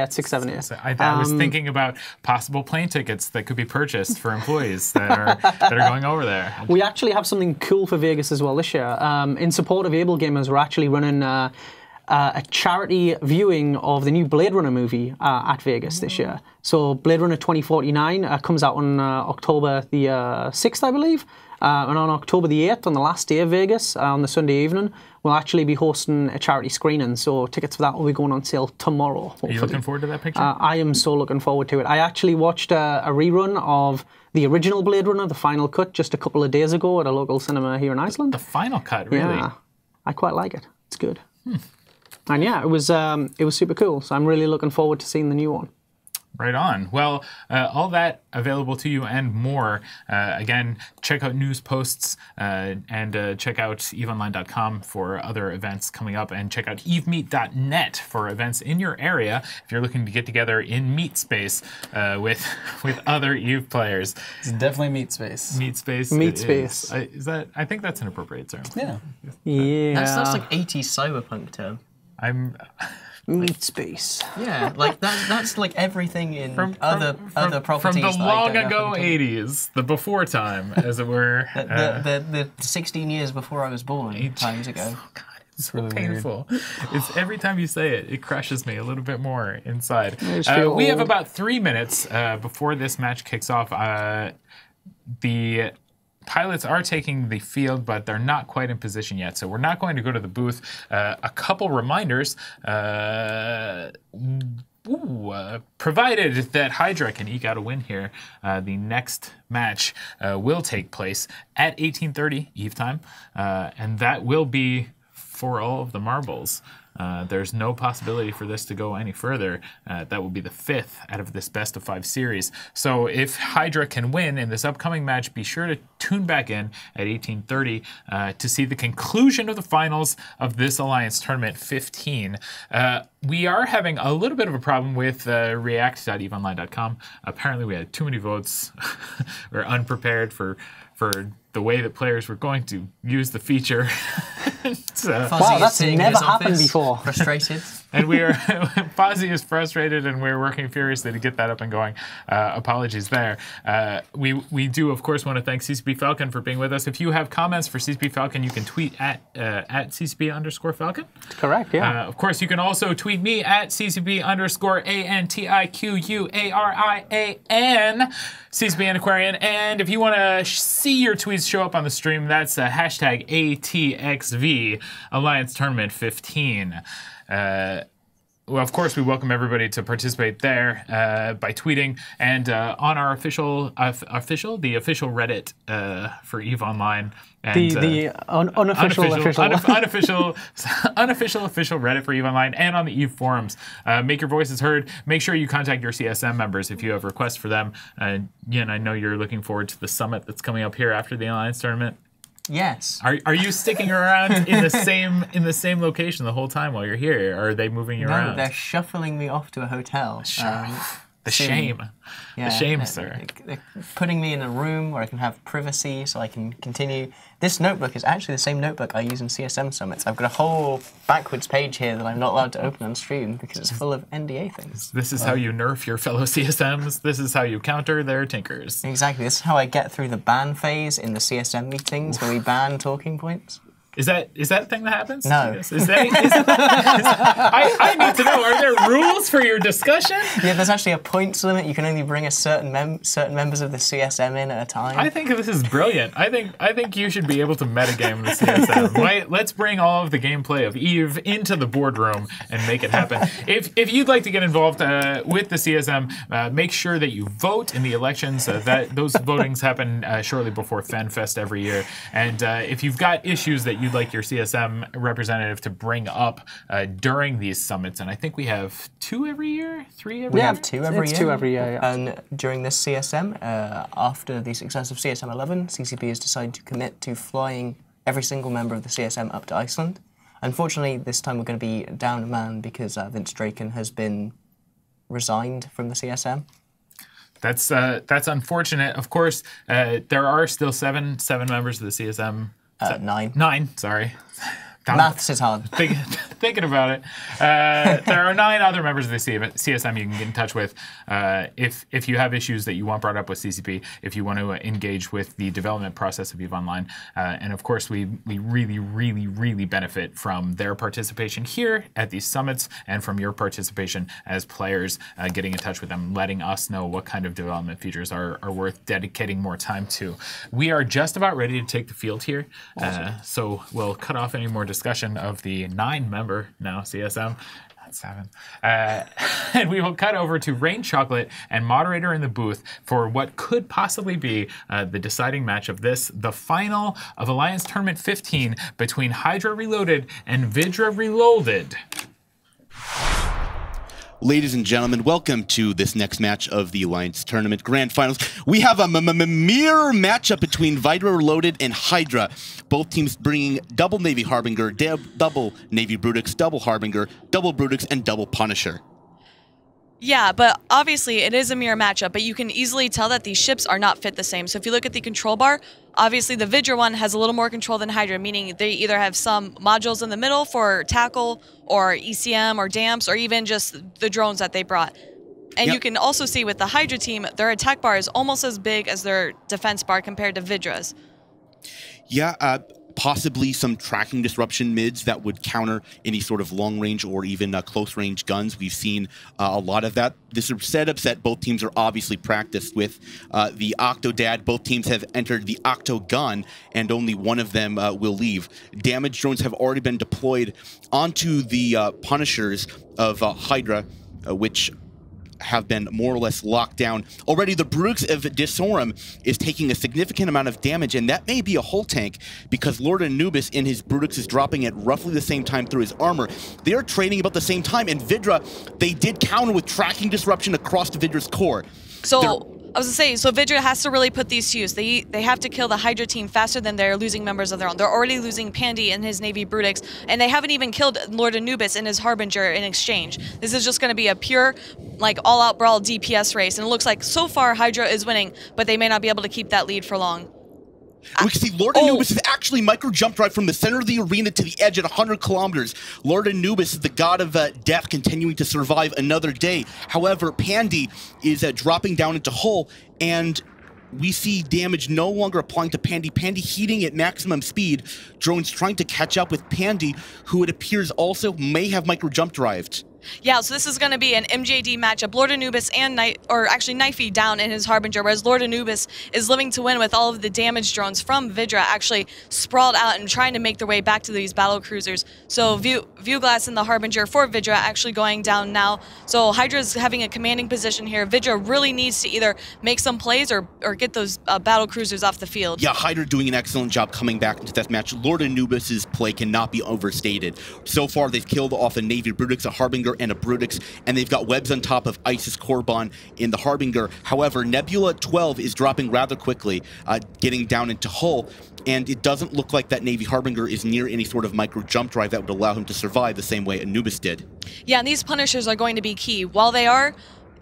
it's 6th, 7th, 8th. So I was thinking about possible plane tickets that could be purchased for employees that are going over there. We actually have something cool for Vegas as well this year. In support of Able Gamers, we're actually running a charity viewing of the new Blade Runner movie at Vegas this year. So Blade Runner 2049 comes out on October the 6th, I believe. And on October the 8th, on the last day of Vegas, on the Sunday evening, we'll actually be hosting a charity screening. So tickets for that will be going on sale tomorrow. Hopefully. Are you looking forward to that picture? I am so looking forward to it. I actually watched a rerun of the original Blade Runner, the final cut, just a couple of days ago at a local cinema here in Iceland. The final cut, really? Yeah, I quite like it. It's good. And yeah, it was super cool. So I'm really looking forward to seeing the new one. Right on. Well, all that available to you and more. Again, check out news posts and check out eveonline.com for other events coming up, and check out evemeet.net for events in your area if you're looking to get together in meet space with other Eve players. It's definitely meet space. Meet space. Meet space. Is that? I think that's an appropriate term. Yeah. Yeah. That's like 80s cyberpunk term. Meat space. Yeah, like that's like everything in other properties. From the that I long don't ago know. 80s, the before time, as it were. The 16 years before I was born, times ago. Oh God, it's so painful. It's every time you say it, it crushes me a little bit more inside. We have about 3 minutes before this match kicks off. The pilots are taking the field, but they're not quite in position yet, so we're not going to go to the booth. A couple reminders. Provided that HYDRA can eke out a win here, the next match will take place at 18:30 Eve time, and that will be for all of the marbles. There's no possibility for this to go any further. That will be the 5th out of this best of 5 series. So if HYDRA can win in this upcoming match, be sure to tune back in at 18:30 to see the conclusion of the finals of this Alliance Tournament 15. We are having a little bit of a problem with react.eveonline.com. Apparently we had too many votes. We're unprepared for the way that players were going to use the feature. Wow, that's never happened before. Frustrated. And we are, Fozzie is frustrated, and we're working furiously to get that up and going. Apologies there. We do, of course, want to thank CCP Falcon for being with us. If you have comments for CCP Falcon, you can tweet at CCP_Falcon. Correct, yeah. Of course, you can also tweet me at CCP_ANTIQUARIAN, CCP Antiquarian. And if you want to see your tweets show up on the stream, that's hashtag ATXV Alliance Tournament 15. Well, of course, we welcome everybody to participate there by tweeting, and on our official Reddit for EVE Online. And, the unofficial official Reddit for EVE Online, and on the EVE forums. Make your voices heard. Make sure you contact your CSM members if you have requests for them. Yin, I know you're looking forward to the summit that's coming up here after the Alliance Tournament. Yes. Are you sticking around in the same location the whole time while you're here? Or are they moving you around? No, they're shuffling me off to a hotel. The shame. Yeah, the shame, sir. They're putting me in a room where I can have privacy so I can continue. This notebook is actually the same notebook I use in CSM summits. I've got a whole backwards page here that I'm not allowed to open on stream because it's full of NDA things. This is how you nerf your fellow CSMs. This is how you counter their tinkers. Exactly. This is how I get through the ban phase in the CSM meetings where we ban talking points. Is that a thing that happens? No. I need to know, are there rules for your discussion? Yeah, there's actually a points limit. You can only bring a certain members of the CSM in at a time. I think this is brilliant. I think you should be able to metagame the CSM. Right? Let's bring all of the gameplay of EVE into the boardroom and make it happen. If you'd like to get involved with the CSM, make sure that you vote in the elections. Those votings happen shortly before FanFest every year. And if you've got issues that you'd like your CSM representative to bring up during these summits, and I think we have 2 every year, 3 every year? We have 2 every year. It's 2 every year, yeah. And during this CSM, after the success of CSM 11, CCP has decided to commit to flying every single member of the CSM up to Iceland. Unfortunately, this time we're going to be down a man because Vince Draken has been resigned from the CSM. That's unfortunate. Of course, there are still seven members of the CSM. 9. 9, sorry. Maths is hard. Thinking about it. There are 9 other members of the CSM you can get in touch with if you have issues that you want brought up with CCP, if you want to engage with the development process of EVE Online. And of course, we really, really, really benefit from their participation here at these summits and from your participation as players, getting in touch with them, letting us know what kind of development features are worth dedicating more time to. We are just about ready to take the field here. Awesome. So we'll cut off any more discussion of the 9-member now CSM. Not 7. And we will cut over to Rain Chocolate and moderator in the booth for what could possibly be the deciding match of this, the final of Alliance Tournament 15 between HYDRA Reloaded and VYDRA Reloaded. Ladies and gentlemen, welcome to this next match of the Alliance Tournament Grand Finals. We have a mirror matchup between VYDRA Reloaded and HYDRA. Both teams bringing double Navy Harbinger, double Navy Brutix, double Harbinger, double Brutix, and double Punisher. Yeah, but obviously it is a mirror matchup, but you can easily tell that these ships are not fit the same. So if you look at the control bar, obviously the VYDRA one has a little more control than HYDRA, meaning they either have some modules in the middle for tackle or ECM or damps or even just the drones that they brought. And you can also see with the HYDRA team, their attack bar is almost as big as their defense bar compared to VYDRA's. Yeah, possibly some tracking disruption mids that would counter any sort of long-range or even close-range guns. We've seen a lot of that. This are setups that both teams are obviously practiced with. The Octodad, both teams have entered the Octogun, and only one of them will leave. Damage drones have already been deployed onto the Punishers of HYDRA, which have been more or less locked down. Already the Brutix of Disorum is taking a significant amount of damage, and that may be a hull tank because Lord Anubis in his Brutix is dropping at roughly the same time through his armor. They are trading about the same time, and VYDRA, they did counter with tracking disruption across the VYDRA's core. So I was going to say, so VYDRA has to really put these to use. They have to kill the HYDRA team faster than they're losing members of their own. They're already losing Pandy and his Navy Brutix, and they haven't even killed Lord Anubis and his Harbinger in exchange. This is just going to be a pure, like, all-out brawl DPS race, and it looks like so far HYDRA is winning, but they may not be able to keep that lead for long. We can see Lord Anubis is actually micro-jump drive from the center of the arena to the edge at 100 kilometers. Lord Anubis is the god of death, continuing to survive another day. However, Pandy is dropping down into hull, and we see damage no longer applying to Pandy. Pandy heating at maximum speed. Drones trying to catch up with Pandy, who it appears also may have micro-jump drived. Yeah, so this is going to be an MJD matchup. Lord Anubis and Knifey down in his Harbinger, whereas Lord Anubis is living to win with all of the damage drones from VYDRA actually sprawled out and trying to make their way back to these battle cruisers. So Viewglass in the Harbinger for VYDRA actually going down now. So HYDRA's having a commanding position here. VYDRA really needs to either make some plays or get those battle cruisers off the field. Yeah, HYDRA doing an excellent job coming back into that match. Lord Anubis's play cannot be overstated. So far, they've killed off a Navy Brutix, a Harbinger, and a Brutix, and they've got webs on top of Isis Korban in the Harbinger. However, Nebula 12 is dropping rather quickly, getting down into hull, and it doesn't look like that Navy Harbinger is near any sort of micro jump drive that would allow him to survive the same way Anubis did. Yeah, and these Punishers are going to be key. While they are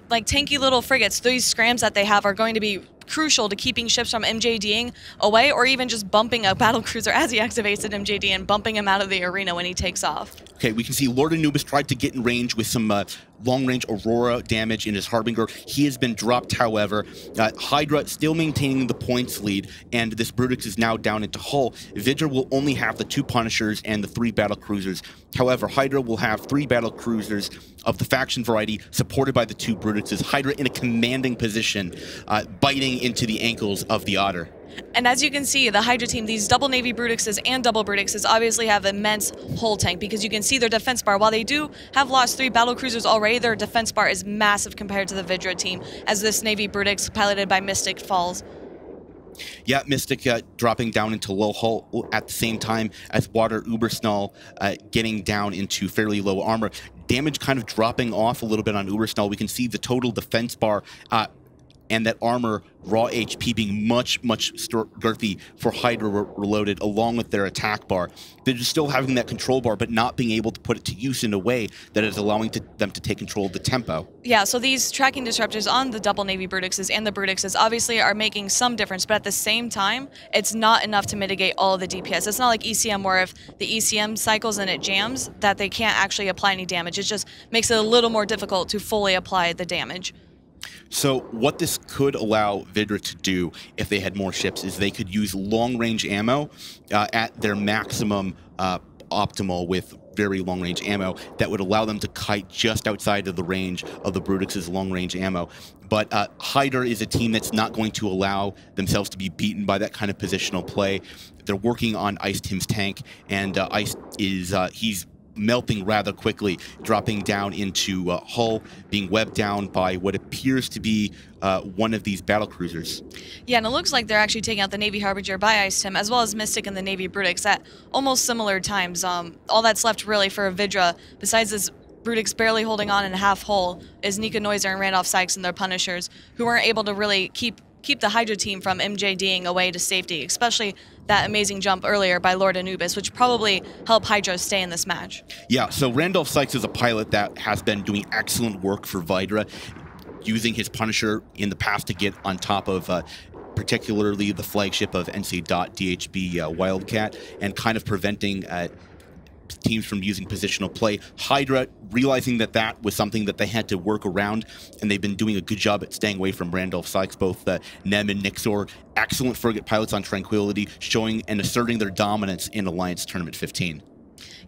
like tanky little frigates, these scrams that they have are going to be crucial to keeping ships from MJDing away, or even just bumping a battlecruiser as he activates an MJD and bumping him out of the arena when he takes off. Okay, we can see Lord Anubis tried to get in range with some long-range Aurora damage in his Harbinger. He has been dropped, however. HYDRA still maintaining the points lead, and this Brutix is now down into hull. VYDRA will only have the 2 Punishers and the 3 battlecruisers. However, HYDRA will have 3 battlecruisers of the faction variety, supported by the 2 Brutixes. HYDRA in a commanding position, biting into the ankles of the Otter. And as you can see, the HYDRA team, these double Navy Brutixes and double Brutixes obviously have immense hull tank, because you can see their defense bar. While they do have lost 3 battlecruisers already, their defense bar is massive compared to the VYDRA team, as this Navy Brutix, piloted by Mystic, falls. Yeah, Mystic dropping down into low hull at the same time as Water Ubersnall getting down into fairly low armor. Damage kind of dropping off a little bit on Ubersnall. We can see the total defense bar and that armor, raw HP being much girthy for HYDRA Reloaded, along with their attack bar. They're just still having that control bar, but not being able to put it to use in a way that is allowing them to take control of the tempo. Yeah, so these tracking disruptors on the double Navy Brutixes and the Brutixes obviously are making some difference, but at the same time, it's not enough to mitigate all of the DPS. It's not like ECM where if the ECM cycles and it jams, that they can't actually apply any damage. It just makes it a little more difficult to fully apply the damage. So what this could allow VYDRA to do if they had more ships is they could use long-range ammo at their maximum optimal with very long-range ammo that would allow them to kite just outside of the range of the Brutix's long-range ammo. But HYDRA is a team that's not going to allow themselves to be beaten by that kind of positional play. They're working on Ice Tim's tank, and Ice is he's melting rather quickly, dropping down into hull, being webbed down by what appears to be one of these battle cruisers. Yeah, and it looks like they're actually taking out the Navy Harbinger by Ice Tim, as well as Mystic and the Navy Brutix at almost similar times. All that's left really for VYDRA, besides this Brutix barely holding on in half hull, is Nika Noiser and Randolph Sykes and their Punishers, who weren't able to really keep the HYDRA team from MJDing away to safety, especially that amazing jump earlier by Lord Anubis, which probably helped HYDRA stay in this match. Yeah, so Randolph Sykes is a pilot that has been doing excellent work for VYDRA, using his Punisher in the past to get on top of particularly the flagship of NC.DHB Wildcat, and kind of preventing teams from using positional play. HYDRA, realizing that that was something that they had to work around, and they've been doing a good job at staying away from Randolph Sykes. Both Nem and Nixor, excellent frigate pilots on Tranquility, showing and asserting their dominance in Alliance Tournament 15.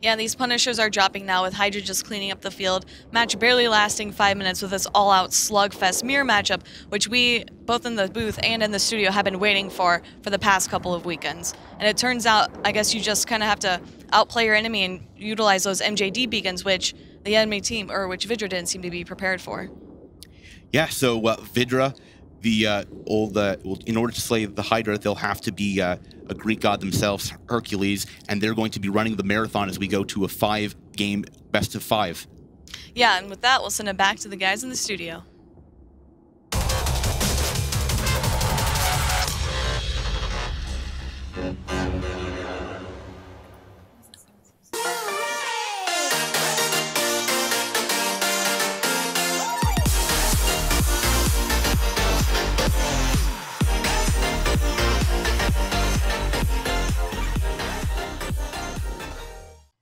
Yeah, these Punishers are dropping now with HYDRA just cleaning up the field. Match barely lasting 5 minutes with this all-out slugfest mirror matchup, which we, both in the booth and in the studio, have been waiting for the past couple of weekends. And it turns out, I guess you just kind of have to outplay your enemy and utilize those MJD beacons, which the enemy team, or which VYDRA didn't seem to be prepared for. Yeah, so VYDRA, in order to slay the HYDRA, they'll have to be a Greek god themselves, Hercules, and they're going to be running the marathon as we go to a 5-game best of 5. Yeah, and with that, we'll send it back to the guys in the studio.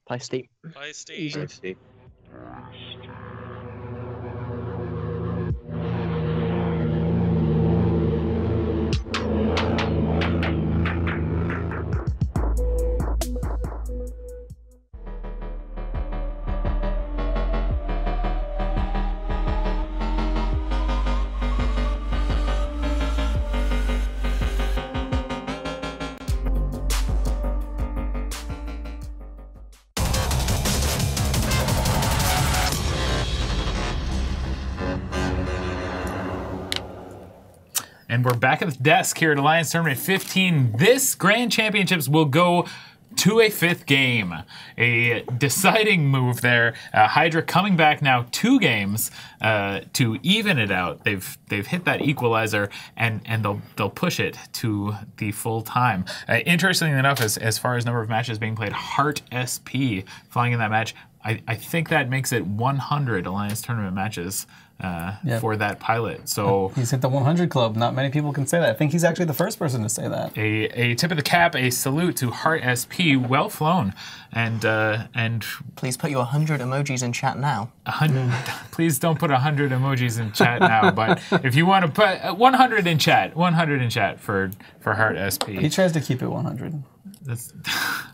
Play Steve. Play Steve. And we're back at the desk here at Alliance Tournament 15. This Grand Championships will go to a 5th game. A deciding move there. HYDRA coming back now 2 games to even it out. They've hit that equalizer, and they'll push it to the full time. Interestingly enough, as far as number of matches being played, Heart SP flying in that match. I think that makes it 100 Alliance Tournament matches for that pilot. So he's hit the 100 club. Not many people can say that. I think he's actually the first person to say that. A tip of the cap, a salute to Heart SP. Well flown, and please put your 100 emojis in chat now. 100. Please don't put 100 emojis in chat now. But if you want to put 100 in chat, 100 in chat for Heart SP. He tries to keep it 100. That's,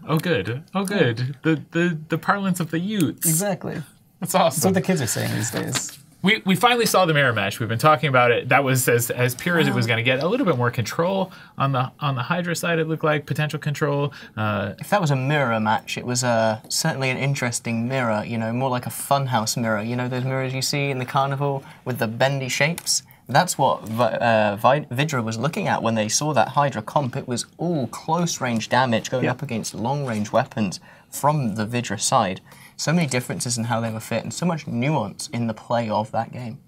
oh good. The parlance of the youths. Exactly. That's awesome. That's what the kids are saying these days. We finally saw the mirror match. We've been talking about it. That was as pure as it was going to get. A little bit more control on the HYDRA side. It looked like potential control. If that was a mirror match, it was certainly an interesting mirror. You know, more like a funhouse mirror. You know those mirrors you see in the carnival with the bendy shapes. That's what VYDRA was looking at when they saw that HYDRA comp. It was all close-range damage going up against long-range weapons from the VYDRA side. So many differences in how they were fit and so much nuance in the play of that game.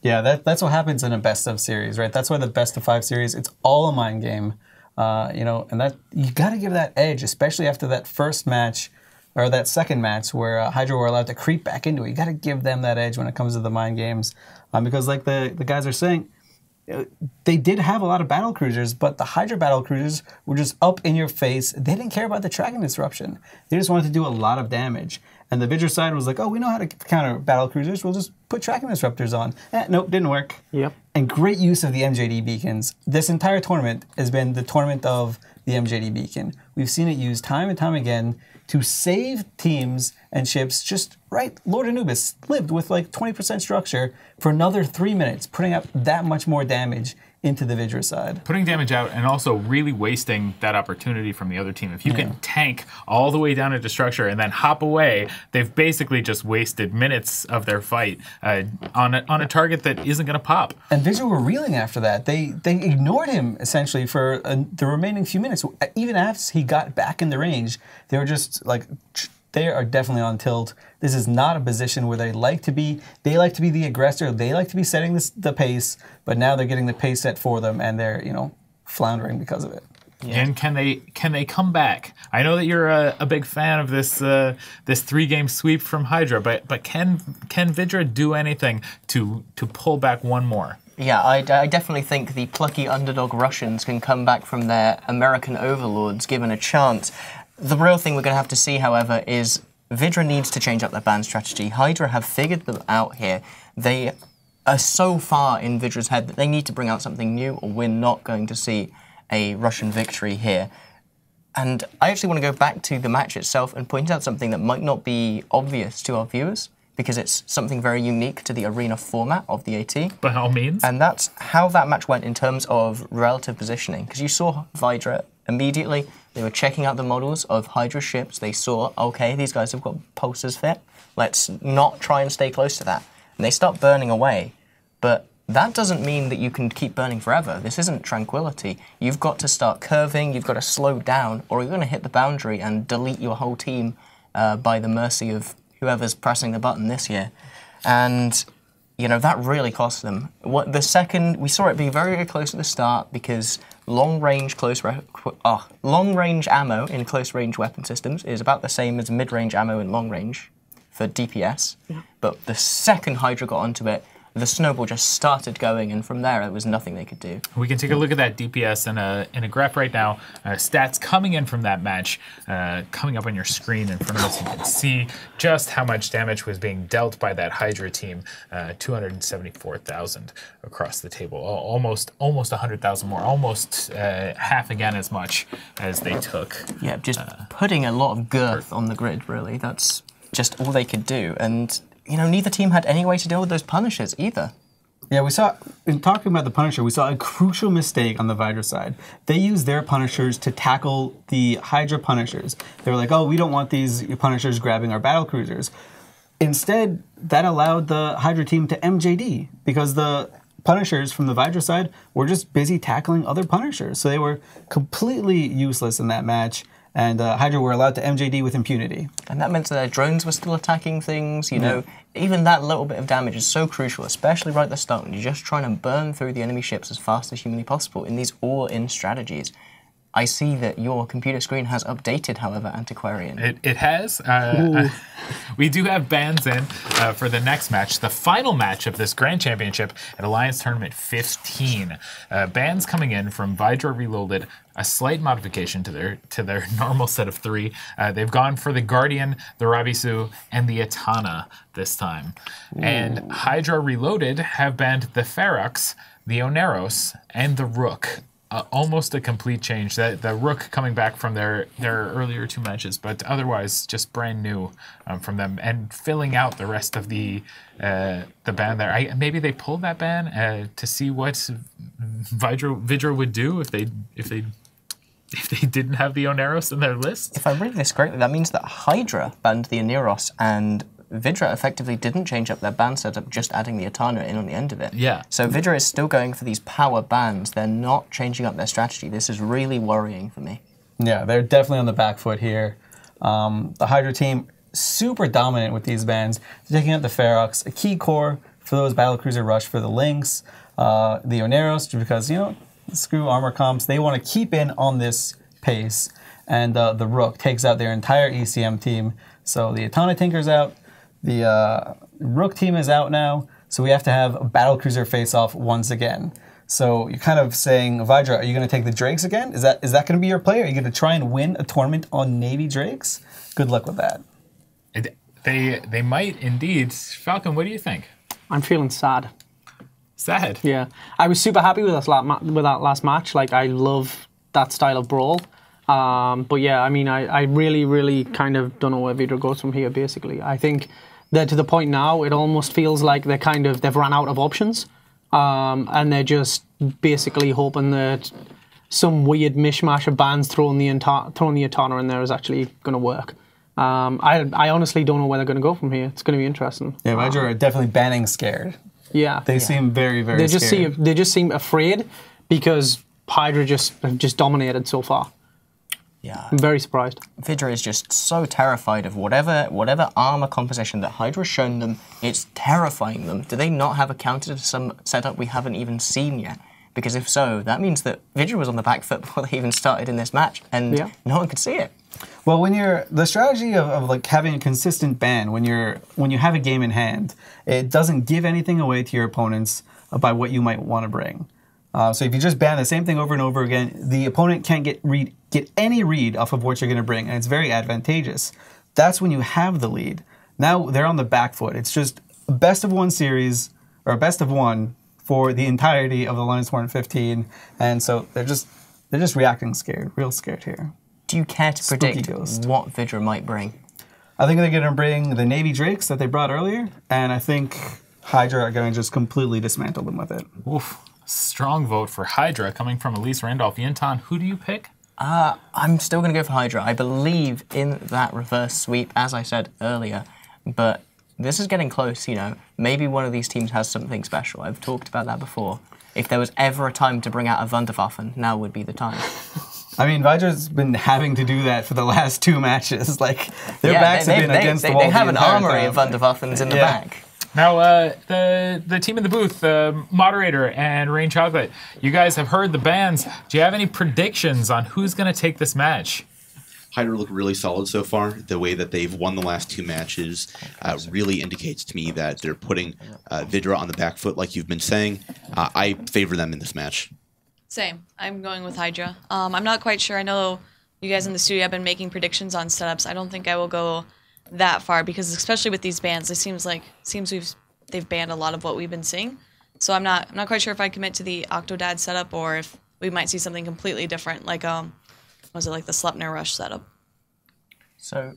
Yeah, that's what happens in a best of series, right? That's why the best of 5 series, it's all a mind game, you know, and that you got to give that edge, especially after that first match or that second match where HYDRA were allowed to creep back into it. You got to give them that edge when it comes to the mind games, because like the guys are saying, they did have a lot of battle cruisers, but the HYDRA battle cruisers were just up in your face. They didn't care about the tracking disruption. They just wanted to do a lot of damage. And the VYDRA side was like, oh, we know how to counter battle cruisers. We'll just put tracking disruptors on. Nope, didn't work. Yep. And great use of the MJD beacons. This entire tournament has been the tournament of the MJD beacon. We've seen it used time and time again to save teams and ships. Just right, Lord Anubis lived with like 20% structure for another 3 minutes, putting up that much more damage into the VYDRA side. Putting damage out and also really wasting that opportunity from the other team. If you can tank all the way down into structure and then hop away, they've basically just wasted minutes of their fight on a target that isn't going to pop. And VYDRA were reeling after that. They ignored him essentially for the remaining few minutes. Even after he got back in the range, they were just like, they are definitely on tilt. This is not a position where they like to be. They like to be the aggressor. They like to be setting the pace, but now they're getting the pace set for them, and they're, you know, floundering because of it. Yeah. And can they come back? I know that you're a big fan of this this 3-game sweep from HYDRA, but can VYDRA do anything to pull back one more? Yeah, I definitely think the plucky underdog Russians can come back from their American overlords given a chance. The real thing we're going to have to see, however, is VYDRA needs to change up their ban strategy. HYDRA have figured them out here. They are so far in VYDRA's head that they need to bring out something new, or we're not going to see a Russian victory here. And I actually want to go back to the match itself and point out something that might not be obvious to our viewers, because it's something very unique to the arena format of the AT. By all means. And that's how that match went in terms of relative positioning. Because you saw VYDRA immediately, they were checking out the models of HYDRA ships. They saw, okay, these guys have got pulsers fit. Let's not try and stay close to that. And they start burning away. But that doesn't mean that you can keep burning forever. This isn't tranquility. You've got to start curving, you've got to slow down, or you're going to hit the boundary and delete your whole team by the mercy of whoever's pressing the button this year. And, you know, that really cost them. The second, we saw it be very, very close at the start because long-range ammo in close-range weapon systems is about the same as mid-range ammo in long-range for DPS. Yeah. But the second HYDRA got onto it, the snowball just started going, and from there, there was nothing they could do. We can take a look at that DPS in a graph right now. Stats coming in from that match, coming up on your screen in front of us. You can see just how much damage was being dealt by that HYDRA team. 274,000 across the table, almost 100,000 more, almost half again as much as they took. Yeah, just putting a lot of girth on the grid. Really, that's just all they could do, and. You know, neither team had any way to deal with those Punishers either. Yeah, we saw, in talking about the Punisher, we saw a crucial mistake on the VYDRA side. They used their Punishers to tackle the HYDRA Punishers. They were like, oh, we don't want these Punishers grabbing our battle cruisers. Instead, that allowed the HYDRA team to MJD, because the Punishers from the VYDRA side were just busy tackling other Punishers. So they were completely useless in that match. And HYDRA were allowed to MJD with impunity. And that meant that their drones were still attacking things, you know. Even that little bit of damage is so crucial, especially right at the start when you're just trying to burn through the enemy ships as fast as humanly possible in these all-in strategies. I see that your computer screen has updated, however, Antiquarian. It has. We do have bans in for the next match, the final match of this Grand Championship at Alliance Tournament 15. Bans coming in from VYDRA Reloaded, a slight modification to their normal set of 3. They've gone for the Guardian, the Rabisu, and the Atana this time. Ooh. And HYDRA Reloaded have banned the Ferox, the Oneros, and the Rook. Almost a complete change. The Rook coming back from their earlier 2 matches, but otherwise just brand new from them, and filling out the rest of the ban there. Maybe they pulled that ban to see what VYDRA would do if they didn't have the Oneros in their list. If I'm reading this correctly, that means that HYDRA banned the Oneros and VYDRA effectively didn't change up their ban setup, just adding the Atana in on the end of it. Yeah. So VYDRA is still going for these power bans. They're not changing up their strategy. This is really worrying for me. Yeah, they're definitely on the back foot here. The HYDRA team, super dominant with these bans. They're taking out the Ferox, a key core for those battlecruiser rush for the Lynx, the Oneros, because, screw armor comps. They want to keep in on this pace. And the Rook takes out their entire ECM team. So the Atana Tinker's out. The Rook team is out now. So we have to have a battlecruiser face-off once again. So you're kind of saying, VYDRA, are you going to take the Drakes again? Is that going to be your play? Are you going to try and win a tournament on Navy Drakes? Good luck with that. They might indeed. Falcon, what do you think? I'm feeling sad. Sad? Yeah. I was super happy with that last match. Like, I love that style of brawl. But yeah, I mean, I really, really kind of don't know where VYDRA goes from here, basically. I think they're to the point now, it almost feels like they've run out of options. And they're just basically hoping that some weird mishmash of bans throwing the Atana in there is actually going to work. I honestly don't know where they're going to go from here. It's going to be interesting. Yeah, VYDRA are definitely banning scared. Yeah. They seem very, very scared. They just seem afraid because HYDRA have just dominated so far. Yeah. I'm very surprised. VYDRA is just so terrified of whatever armor composition that HYDRA has shown them. It's terrifying them. Do they not have a counter to some setup we haven't even seen yet? Because if so, that means that VYDRA was on the back foot before they even started in this match, and no one could see it. Well, the strategy of like having a consistent ban when you have a game in hand, it doesn't give anything away to your opponents by what you might want to bring. So if you just ban the same thing over and over again, the opponent can't get any read off of what you're going to bring, and it's very advantageous. That's when you have the lead. Now they're on the back foot. It's just a best of one series, or a best of one for the entirety of the Alliance Tournament 15, and so they're just reacting scared, real scared here. Do you care to predict what VYDRA might bring? I think they're going to bring the Navy Drakes that they brought earlier, and I think HYDRA are going to just completely dismantle them with it. Oof. Strong vote for HYDRA coming from Elise Randolph. Yintan, who do you pick? I'm still going to go for HYDRA. I believe in that reverse sweep, as I said earlier, but this is getting close, Maybe one of these teams has something special. I've talked about that before. If there was ever a time to bring out a Wunderwaffen, now would be the time. I mean, VYDRA's been having to do that for the last 2 matches. Like, their backs have been against the wall. They have an armory of Wunderwaffens in the back. Now, the team in the booth, Moderator and Rain Chocolate, you guys have heard the bans. Do you have any predictions on who's going to take this match? HYDRA look really solid so far. The way that they've won the last 2 matches really indicates to me that they're putting VYDRA on the back foot, like you've been saying. I favor them in this match. Same. I'm going with HYDRA. I'm not quite sure. I know you guys in the studio have been making predictions on setups. I don't think I will go that far because, especially with these bans, it seems they've banned a lot of what we've been seeing. So I'm not quite sure if I commit to the Octodad setup or if we might see something completely different, like was it like the Sleipnir Rush setup? So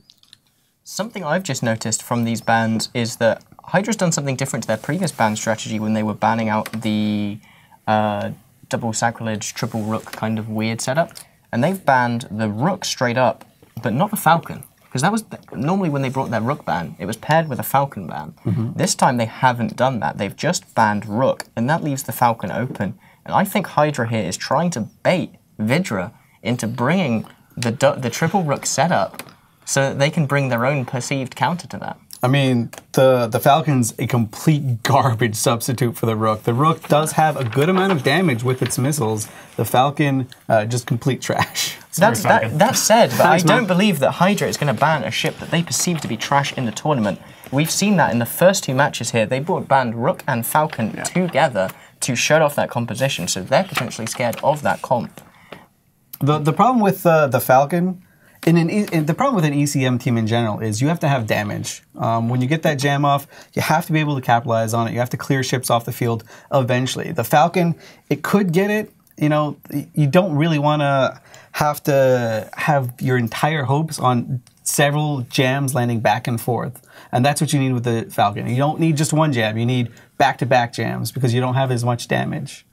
something I've just noticed from these bans is that HYDRA's done something different to their previous ban strategy when they were banning out the double sacrilege, triple rook kind of weird setup. And they've banned the rook straight up, but not the falcon. Because that was normally when they brought their rook ban, it was paired with a falcon ban. This time they haven't done that. They've just banned rook, and that leaves the falcon open. And I think HYDRA here is trying to bait VYDRA into bringing the triple rook setup so that they can bring their own perceived counter to that. I mean, the Falcon's a complete garbage substitute for the Rook. The Rook does have a good amount of damage with its missiles. The Falcon, just complete trash. That said, but I don't believe that HYDRA is going to ban a ship that they perceive to be trash in the tournament. We've seen that in the first 2 matches here. They banned Rook and Falcon together to shut off that composition, so they're potentially scared of that comp. The problem with the Falcon, the problem with an ECM team in general is you have to have damage. When you get that jam off, you have to be able to capitalize on it. You have to clear ships off the field eventually. The Falcon, it could get it. You don't really want to have your entire hopes on several jams landing back and forth. And that's what you need with the Falcon. You don't need just one jam. You need back-to-back jams because you don't have as much damage.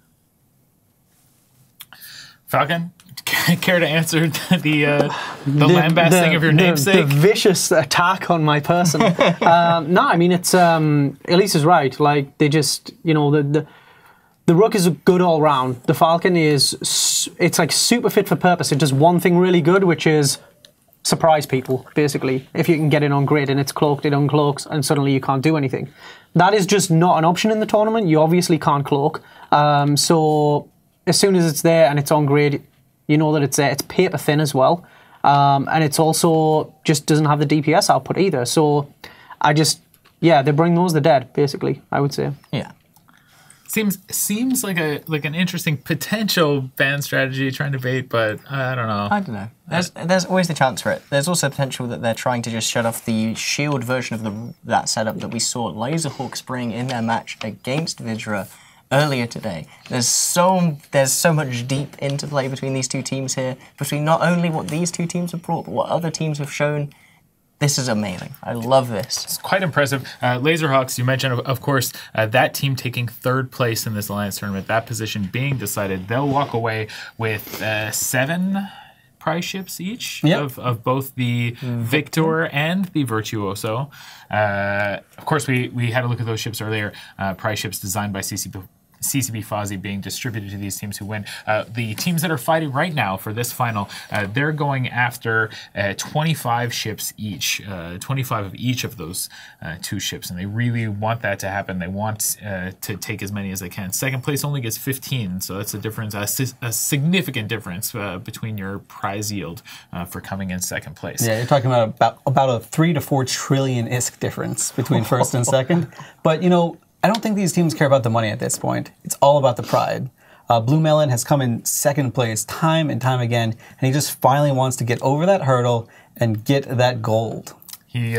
Falcon, care to answer the lambasting of your namesake? The vicious attack on my person. No, I mean, it's Elise is right. Like, they just, the Rook is good all round. The Falcon it's like super fit for purpose. It does one thing really good, which is surprise people, basically. If you can get in on grid and it's cloaked, it uncloaks, and suddenly you can't do anything. That is just not an option in the tournament. You obviously can't cloak. So as soon as it's there and it's on grid, you know that it's there. It's paper thin as well. And it's also just doesn't have the DPS output either. So they bring those the dead, basically, I would say. Yeah. Seems like an interesting potential ban strategy trying to bait, but I don't know. I don't know. There's always the chance for it. There's also potential that they're trying to just shut off the shield version of that setup that we saw Laserhawks bring in their match against VYDRA earlier today. There's so much deep interplay between these two teams here, between not only what these two teams have brought, but what other teams have shown. This is amazing. I love this. It's quite impressive. Laserhawks, you mentioned, of course, that team taking 3rd place in this Alliance tournament, that position being decided. They'll walk away with 7 prize ships each of both the Victor and the Virtuoso. Of course, we had a look at those ships earlier. Prize ships designed by CCB Fozzy being distributed to these teams who win. The teams that are fighting right now for this final, they're going after 25 ships each, 25 of each of those 2 ships, and they really want that to happen. They want to take as many as they can. 2nd place only gets 15, so that's a difference, a significant difference between your prize yield for coming in 2nd place. Yeah, you're talking about a 3 to 4 trillion ISK difference between 1st and 2nd. But I don't think these teams care about the money at this point. It's all about the pride. Blue Melon has come in 2nd place time and time again, and he just finally wants to get over that hurdle and get that gold. He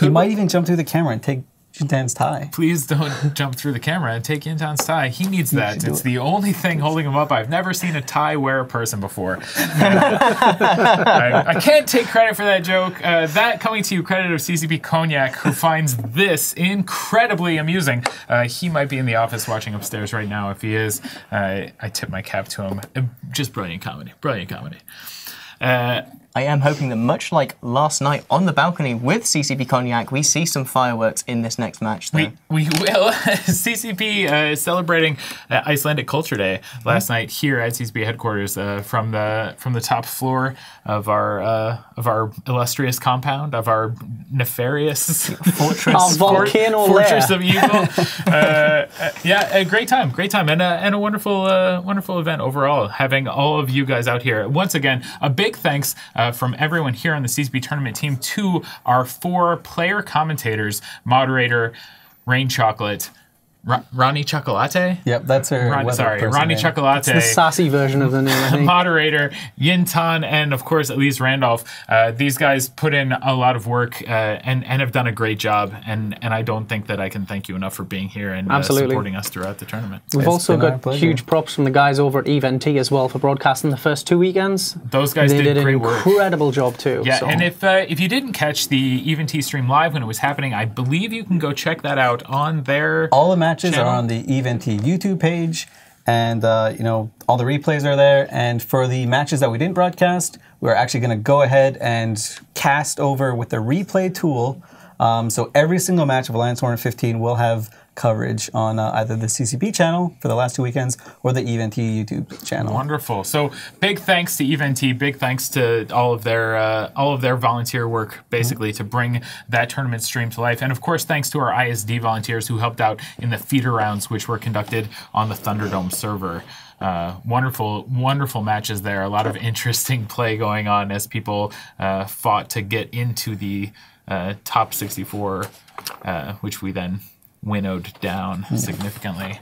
might even jump through the camera and take Yintan's tie. Please don't jump through the camera and take Yintan's tie. He needs that. It's the only thing holding him up. I've never seen a tie wear a person before. I can't take credit for that joke. That coming to you, credit of CCP Cognac, who finds this incredibly amusing. He might be in the office watching upstairs right now. If he is, I tip my cap to him. Just brilliant comedy. Brilliant comedy. I am hoping that much like last night on the balcony with CCP Cognac, we see some fireworks in this next match. Though. We will. CCP celebrating Icelandic Culture Day last night here at CCP headquarters from the top floor of our illustrious compound, of our nefarious fortress of evil. A great time, and a wonderful event overall. Having all of you guys out here once again. A big thanks from everyone here on the CCP tournament team to our 4 player commentators, moderator, Rain Chocolate, Ronnie Chocolate? Yep, that's her. Ronnie Chocolate. It's the sassy version of the name, I think. Moderator, Yintan, and of course, Elise Randolph. These guys put in a lot of work and have done a great job. And I don't think that I can thank you enough for being here and supporting us throughout the tournament. We've also got huge props from the guys over at EVNT as well for broadcasting the first 2 weekends. Those guys did great work. They did an incredible job too. Yeah, so. And if you didn't catch the EVNT stream live when it was happening, I believe you can go check that out on their matches are on the EVNT YouTube page, and all the replays are there. And for the matches that we didn't broadcast, we're actually going to go ahead and cast over with the replay tool. So every single match of Alliance Tournament 15 will have coverage on either the CCP channel for the last 2 weekends or the EVNT YouTube channel. Wonderful. So big thanks to EVNT, big thanks to all of their volunteer work, basically, to bring that tournament stream to life. And of course, thanks to our ISD volunteers who helped out in the feeder rounds, which were conducted on the Thunderdome server. Wonderful matches there. A lot of interesting play going on as people fought to get into the top 64, which we then winnowed down significantly.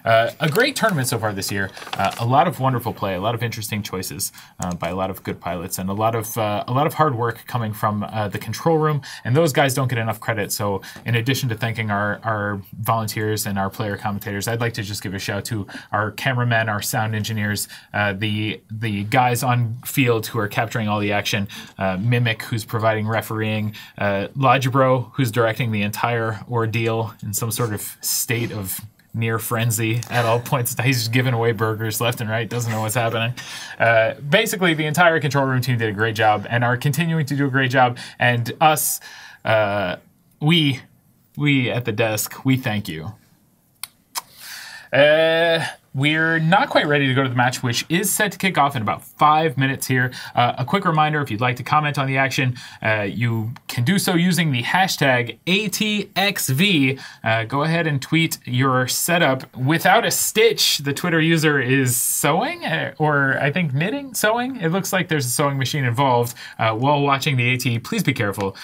A great tournament so far this year. A lot of wonderful play, a lot of interesting choices by a lot of good pilots, and a lot of hard work coming from the control room. And those guys don't get enough credit. So, in addition to thanking our volunteers and our player commentators, I'd like to just give a shout to our cameramen, our sound engineers, the guys on field who are capturing all the action, Mimic, who's providing refereeing, Logibro, who's directing the entire ordeal in some sort of state of near frenzy at all points. He's just giving away burgers left and right, doesn't know what's happening. Basically, the entire control room team did a great job and are continuing to do a great job. And us, we at the desk, we thank you. We're not quite ready to go to the match, which is set to kick off in about 5 minutes here. A quick reminder, if you'd like to comment on the action, you can do so using the hashtag ATXV. Go ahead and tweet your setup without a stitch. The Twitter user is sewing, or I think knitting, sewing. It looks like there's a sewing machine involved. While watching the AT, please be careful.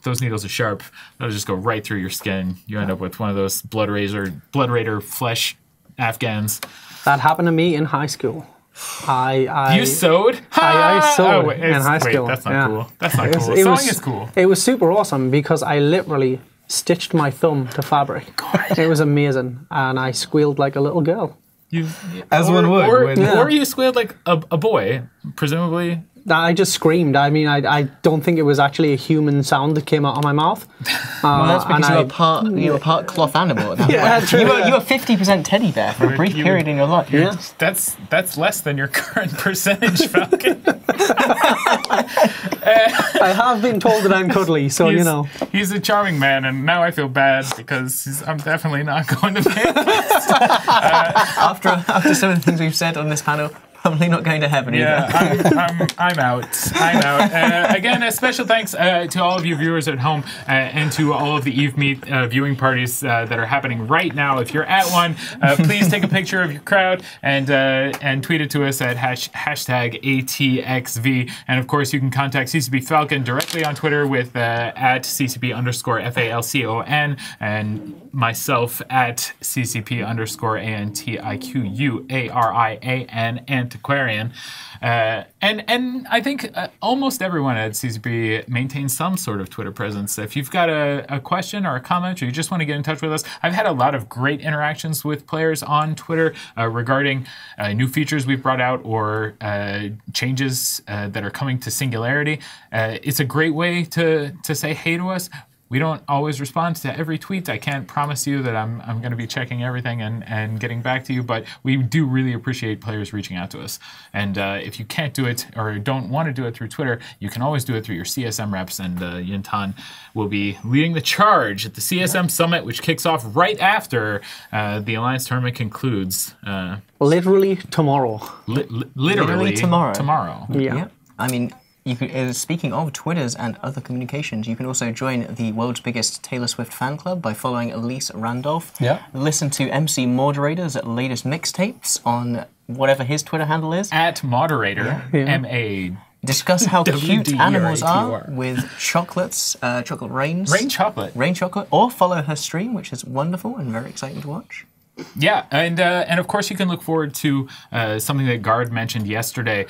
Those needles are sharp. They'll just go right through your skin. You end up with one of those Blood Raider flesh Afghans. That happened to me in high school. You sewed? I sewed in high wait, school. that's not cool. That's not cool. Sewing is cool. It was super awesome because I literally stitched my thumb to fabric. It was amazing, and I squealed like a little girl. One would. Or you squealed like a boy, presumably. I just screamed. I mean, I don't think it was actually a human sound that came out of my mouth. Well, that's because you were part cloth animal at that point. True. You were 50% teddy bear for a brief period in your life. Yeah. That's less than your current percentage, Falcon. I have been told that I'm cuddly, so you know. He's a charming man, and now I feel bad because I'm definitely not going to pay. After some of the things we've said on this panel, probably not going to heaven either. Yeah, I'm out. Again, a special thanks to all of you viewers at home and to all of the Eve Meet viewing parties that are happening right now. If you're at one, please take a picture of your crowd and tweet it to us at hashtag ATXV. And of course, you can contact CCP Falcon directly on Twitter with at CCP_FALCON and myself at CCP_ANTIQUARIAN Antiquarian. And I think almost everyone at CCP maintains some sort of Twitter presence. If you've got a question or a comment or you just want to get in touch with us, I've had a lot of great interactions with players on Twitter regarding new features we've brought out or changes that are coming to Singularity. It's a great way to say hey to us. We don't always respond to every tweet. I can't promise you that I'm going to be checking everything and getting back to you, but we do really appreciate players reaching out to us. And if you can't do it or don't want to do it through Twitter, you can always do it through your CSM reps, and Yintan will be leading the charge at the CSM Summit, which kicks off right after the Alliance Tournament concludes. Literally tomorrow. Literally tomorrow. Yeah. I mean, you could, speaking of Twitters and other communications, you can also join the world's biggest Taylor Swift fan club by following Elise Randolph. Yeah. Listen to MC Moderator's latest mixtapes on whatever his Twitter handle is. At Moderator, M-A. Discuss how cute animals are with chocolates, chocolate rains. Rain chocolate. Rain chocolate. Or follow her stream, which is wonderful and very exciting to watch. Yeah, and of course you can look forward to something that Gard mentioned yesterday,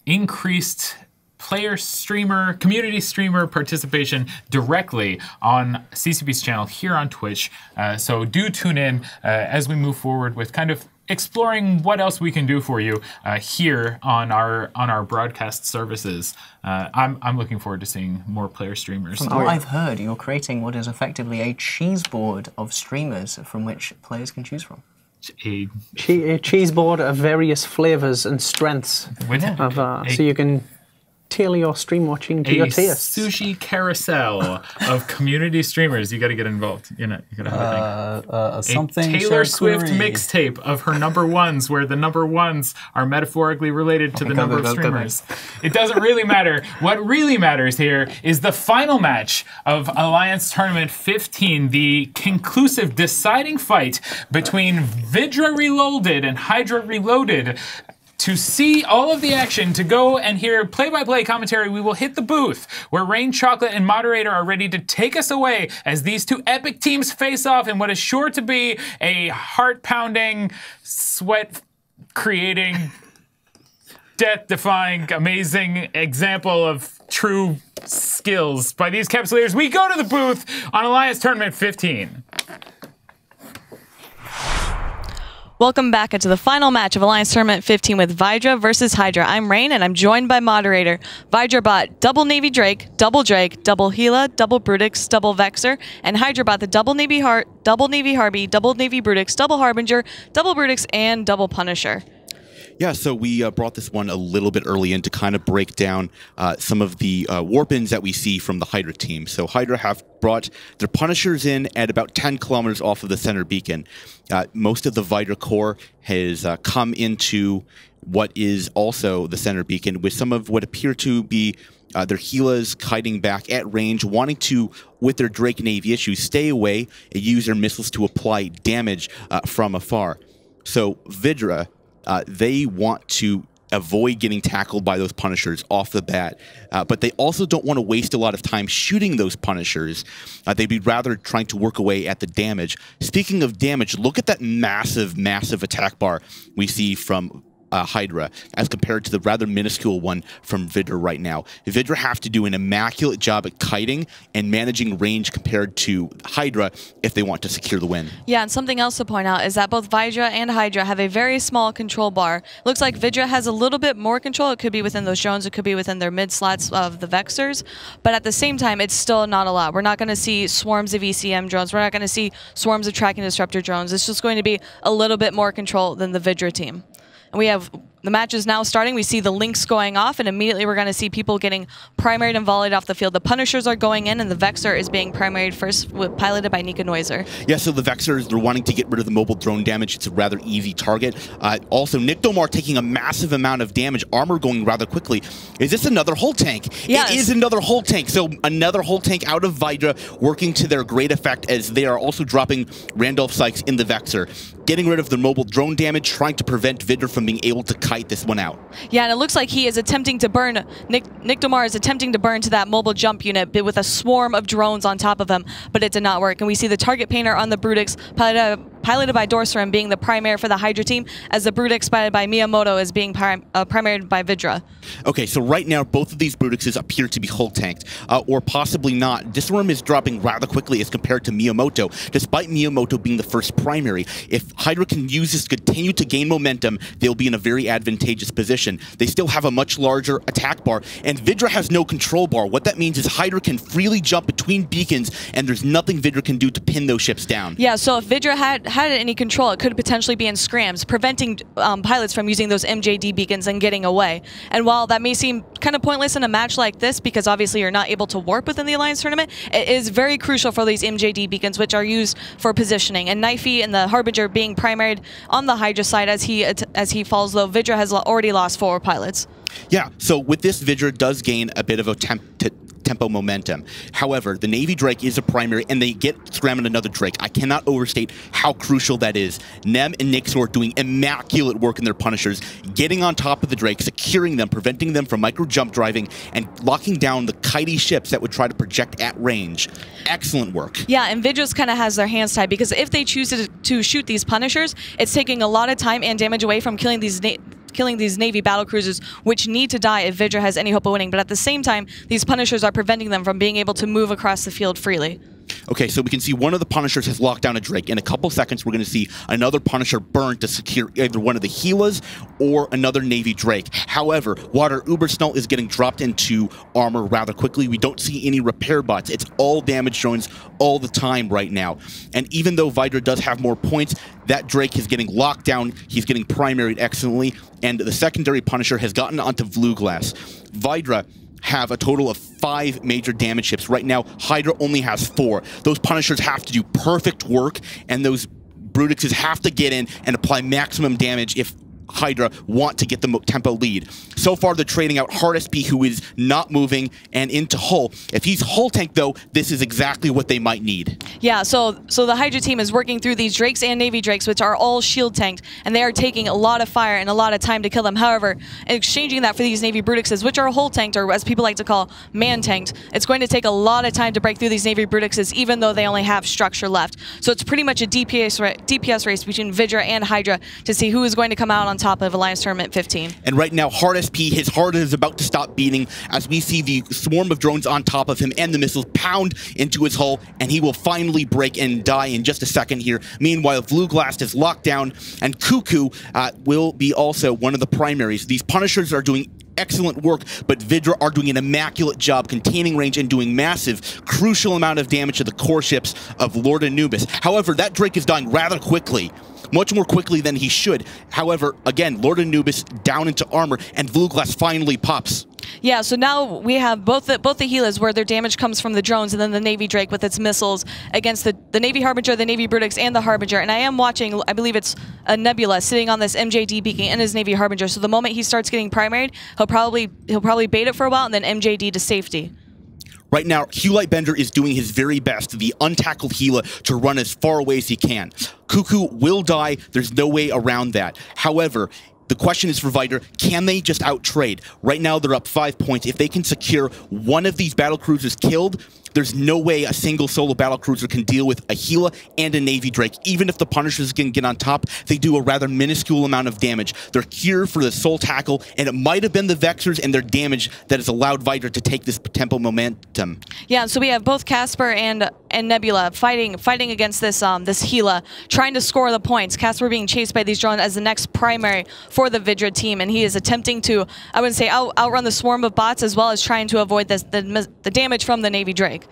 increased community streamer participation directly on CCP's channel here on Twitch. So do tune in as we move forward with kind of exploring what else we can do for you here on our broadcast services. I'm looking forward to seing more player streamers. From what I've heard, you're creating what is effectively a cheese board of streamers from which players can choose from. A cheese board of various flavors and strengths. So you can tailor your stream watching to your taste. Sushi carousel of community streamers. You got to get involved. You got to have a thing. A Taylor Swift mixtape of her number ones, where the number ones are metaphorically related to the number of streamers. It doesn't really matter. What really matters here is the final match of Alliance Tournament 15, the conclusive deciding fight between VYDRA Reloaded and HYDRA Reloaded. To see all of the action, to go and hear play-by-play commentary, we will hit the booth where Rain Chocolate and Moderator are ready to take us away as these two epic teams face off in what is sure to be a heart-pounding, sweat-creating, death-defying, amazing example of true skills by these Capsulators. We go to the booth on Alliance Tournament 15. Welcome back to the final match of Alliance Tournament 15 with VYDRA versus HYDRA. I'm Rain, and I'm joined by Moderator. VYDRA bought double Navy Drake, double Gila, double Brutix, double Vexer, and HYDRA bought the double Navy Harpy, double Navy Brutix, double Harbinger, double Brutix, and double Punisher. Yeah, so we brought this one a little bit early in to kind of break down some of the warp-ins that we see from the HYDRA team. So HYDRA have brought their Punishers in at about 10 kilometers off of the center beacon. Most of the VYDRA core has come into what is also the center beacon with some of what appear to be their Gilas kiting back at range, wanting to, with their Drake Navy issues, stay away and use their missiles to apply damage from afar. So VYDRA, they want to avoid getting tackled by those Punishers off the bat, but they also don't want to waste a lot of time shooting those Punishers. They'd be rather trying to work away at the damage. Speaking of damage, look at that massive, massive attack bar we see from HYDRA as compared to the rather minuscule one from VYDRA right now. VYDRA have to do an immaculate job at kiting and managing range compared to HYDRA if they want to secure the win. Yeah, and something else to point out is that both VYDRA and HYDRA have a very small control bar. Looks like VYDRA has a little bit more control. It could be within those drones, it could be within their mid slots of the Vexors, but at the same time, it's still not a lot. We're not going to see swarms of ECM drones. We're not going to see swarms of tracking disruptor drones. It's just going to be a little bit more control than the VYDRA team. And we have the match is now starting. We see the links going off, and immediately we're going to see people getting primaried and volleyed off the field. The Punishers are going in, and the Vexor is being primaried first, piloted by Nika Noiser. Yeah, so the Vexors, they're wanting to get rid of the mobile drone damage. It's a rather easy target. Also, Nikdomar taking a massive amount of damage, armor going rather quickly. Is this another hull tank? Yes. It is another hull tank. So another hull tank out of VYDRA working to their great effect as they are also dropping Randolph Sykes in the Vexor. Getting rid of the mobile drone damage, trying to prevent VYDRA from being able to kite this one out. Yeah, and it looks like he is attempting to burn, Nikdomar is attempting to burn to that mobile jump unit with a swarm of drones on top of him, but it did not work. And we see the target painter on the Brutix, piloted by Dorsarim, being the primary for the HYDRA team, as the Brutix piloted by Miyamoto is being primaried by VYDRA. Okay, so right now both of these Brutixes appear to be hull tanked, or possibly not. Dorsarim is dropping rather quickly as compared to Miyamoto, despite Miyamoto being the first primary. If HYDRA can use this to continue to gain momentum, they'll be in a very advantageous position. They still have a much larger attack bar, and VYDRA has no control bar. What that means is HYDRA can freely jump between beacons, and there's nothing VYDRA can do to pin those ships down. Yeah, so if VYDRA had any control, it could potentially be in scrams, preventing pilots from using those MJD beacons and getting away. And while that may seem kind of pointless in a match like this, because obviously you're not able to warp within the Alliance tournament, it is very crucial for these MJD beacons, which are used for positioning. And Knifey and the Harbinger being primaried on the HYDRA side as he falls, though VYDRA has already lost 4 pilots. Yeah, so with this, VYDRA does gain a bit of a tempo momentum. However, the Navy Drake is a primary, and they get scrammed another Drake. I cannot overstate how crucial that is. Nem and Nixor doing immaculate work in their Punishers, getting on top of the Drake, securing them, preventing them from micro-jump driving, and locking down the kitey ships that would try to project at range. Excellent work. Yeah, and VYDRA kind of has their hands tied, because if they choose to shoot these Punishers, it's taking a lot of time and damage away from killing these Navy battlecruisers, which need to die if VYDRA has any hope of winning. But at the same time, these Punishers are preventing them from being able to move across the field freely. Okay, so we can see one of the Punishers has locked down a Drake. In a couple seconds, we're going to see another Punisher burn to secure either one of the Gilas or another Navy Drake. However, Water Ubersnull is getting dropped into armor rather quickly. We don't see any repair bots. It's all damage drones all the time right now. And even though VYDRA does have more points, that Drake is getting locked down. He's getting primaried excellently. And the secondary Punisher has gotten onto Vluglass. VYDRA have a total of 5 major damage ships. Right now, HYDRA only has 4. Those Punishers have to do perfect work, and those Brutixes have to get in and apply maximum damage if HYDRA want to get the tempo lead. So far, they're trading out Hard SP, who is not moving, and into Hull. If he's Hull tank, though, this is exactly what they might need. Yeah, so the HYDRA team is working through these Drakes and Navy Drakes, which are all shield tanked, and they are taking a lot of fire and a lot of time to kill them. However, exchanging that for these Navy Brutixes, which are Hull tanked, or as people like to call man tanked, it's going to take a lot of time to break through these Navy Brutixes, even though they only have structure left. So it's pretty much a DPS race between VYDRA and HYDRA to see who is going to come out on top of Alliance Tournament 15. And right now, Hard SP, his heart is about to stop beating as we see the swarm of drones on top of him and the missiles pound into his hull, and he will finally break and die in just a second here. Meanwhile, Vluglass is locked down, and Cuckoo will be also one of the primaries. These Punishers are doing excellent work, but VYDRA are doing an immaculate job containing range and doing massive, crucial amount of damage to the core ships of Lord Anubis. However, that Drake is dying rather quickly. much more quickly than he should. However, again, Lord Anubis down into armor, and Blue Glass finally pops. Yeah, so now we have both the Gilas where their damage comes from the drones, and then the Navy Drake with its missiles against the Navy Harbinger, the Navy Brutix, and the Harbinger. And I am watching, I believe it's a Nebula sitting on this MJD beacon in his Navy Harbinger. So the moment he starts getting primaried, he'll probably bait it for a while and then MJD to safety. Right now, HYDRA is doing his very best, the untackled Gila, to run as far away as he can. Cuckoo will die. There's no way around that. However, the question is for VYDRA, can they just out-trade? Right now, they're up 5 points. If they can secure one of these battlecruisers killed, there's no way a single solo battlecruiser can deal with a Gila and a Navy Drake. Even if the Punishers can get on top, they do a rather minuscule amount of damage. They're here for the soul tackle, and it might have been the Vexers and their damage that has allowed VYDRA to take this tempo momentum. Yeah, so we have both Casper and Nebula fighting against this Gila, trying to score the points. Casper being chased by these drones as the next primary for the VYDRA team, and he is attempting to, I would say, outrun the swarm of bots as well as trying to avoid the damage from the Navy Drake.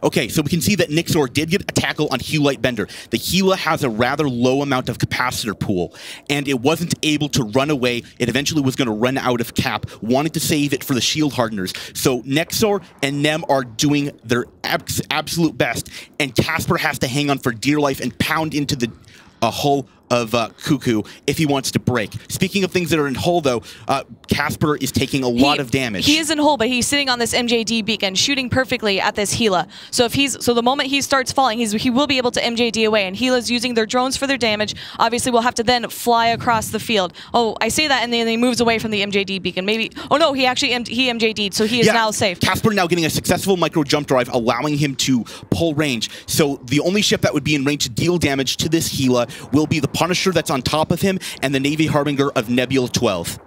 Okay, so we can see that Nixor did get a tackle on HYDRA. The Gila has a rather low amount of capacitor pool, and it wasn't able to run away. It eventually was going to run out of cap, wanting to save it for the shield hardeners. So Nexor and Nem are doing their absolute best, and Casper has to hang on for dear life and pound into the hull of Cuckoo if he wants to break. Speaking of things that are in hull, though, Casper is taking a lot of damage. He is in hull, but he's sitting on this MJD beacon, shooting perfectly at this Gila. So the moment he starts falling, he will be able to MJD away, and Gila's using their drones for their damage. Obviously, we'll have to then fly across the field. Oh, I say that, and then he moves away from the MJD beacon. Maybe. Oh no, he actually he MJD'd, so he is now safe. Casper now getting a successful micro jump drive, allowing him to pull range. So the only ship that would be in range to deal damage to this Gila will be the Punisher that's on top of him and the Navy Harbinger of Nebula 12.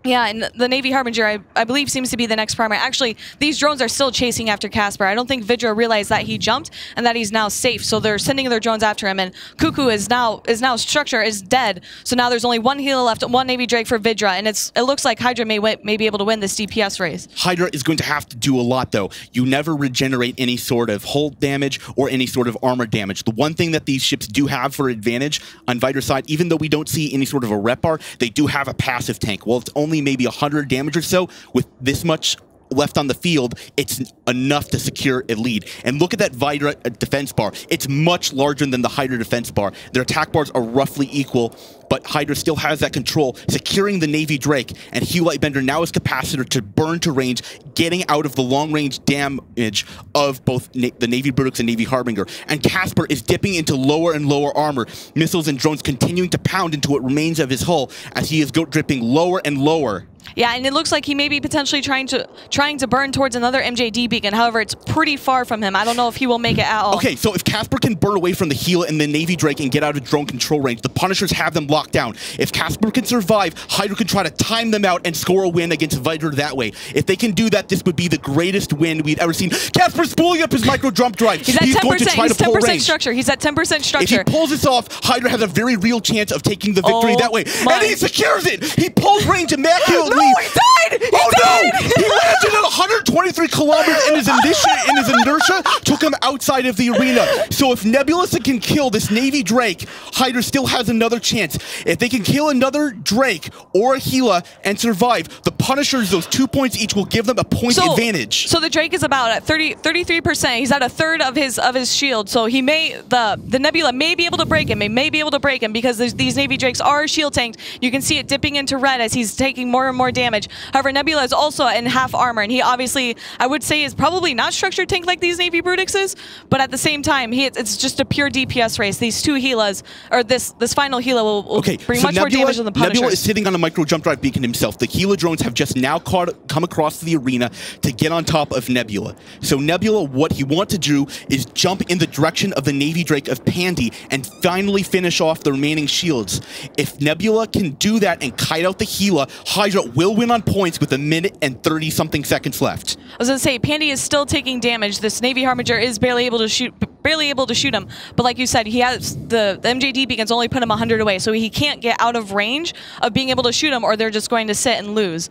Yeah, and the Navy Harbinger, I believe, seems to be the next primary. Actually, these drones are still chasing after Casper. I don't think VYDRA realized that he jumped and that he's now safe, so they're sending their drones after him. And Cuckoo is now structure is dead. So now there's only one Gila left, one Navy Drake for VYDRA, and it looks like HYDRA may be able to win this DPS race. HYDRA is going to have to do a lot, though. You never regenerate any sort of hull damage or any sort of armor damage. The one thing that these ships do have for advantage on VYDRA's side, even though we don't see any sort of a rep bar, they do have a passive tank. Well, it's only maybe 100 damage or so. With this much left on the field, it's enough to secure a lead. And look at that VYDRA defense bar. It's much larger than the HYDRA defense bar. Their attack bars are roughly equal, but HYDRA still has that control, securing the Navy Drake, and HYDRA now has capacitor to burn to range, getting out of the long-range damage of both the Navy Brutix and Navy Harbinger. And Casper is dipping into lower and lower armor, missiles and drones continuing to pound into what remains of his hull as he is dripping lower and lower. Yeah, and it looks like he may be potentially trying to burn towards another MJD beacon. However, it's pretty far from him. I don't know if he will make it at all. Okay, so if Casper can burn away from the Gila and the Navy Drake and get out of drone control range, the Punishers have them locked down. If Casper can survive, HYDRA can try to time them out and score a win against VYDRA that way. If they can do that, this would be the greatest win we've ever seen. Casper's pulling up his micro jump drive. He's at 10%. Going to try to pull range. Structure. He's at 10% structure. If he pulls this off, HYDRA has a very real chance of taking the victory that way. And he secures it! He pulls range immaculately! No, he died! No! He landed at 123 kilometers, and his inertia took him outside of the arena. So if Nebulous can kill this Navy Drake, HYDRA still has another chance. If they can kill another Drake or a Gila and survive, the Punishers, those 2 points each, will give them a point advantage. So the Drake is about at 33%. He's at a third of his shield. So he the Nebula may be able to break him. May be able to break him because these Navy Drakes are shield tanked. You can see it dipping into red as he's taking more and more damage. However, Nebula is also in half armor, and he obviously, I would say, is probably not structured tank like these Navy Brutixes, but at the same time, it's just a pure DPS race. These two Gilas, or this final Gila will bring much more damage than the Punisher. Nebula is sitting on a micro jump drive beacon himself. The Gila drones have just now come across the arena to get on top of Nebula. So Nebula, what he wants to do is jump in the direction of the Navy Drake of Pandy and finally finish off the remaining shields. If Nebula can do that and kite out the Gila, HYDRA will win on points with a minute and 30-something seconds left. I was going to say, Pandy is still taking damage. This Navy Harbinger is barely able to shoot him. But like you said, he has the MJD beacons only put him 100 away, so he can't get out of range of being able to shoot him, or they're just going to sit and lose.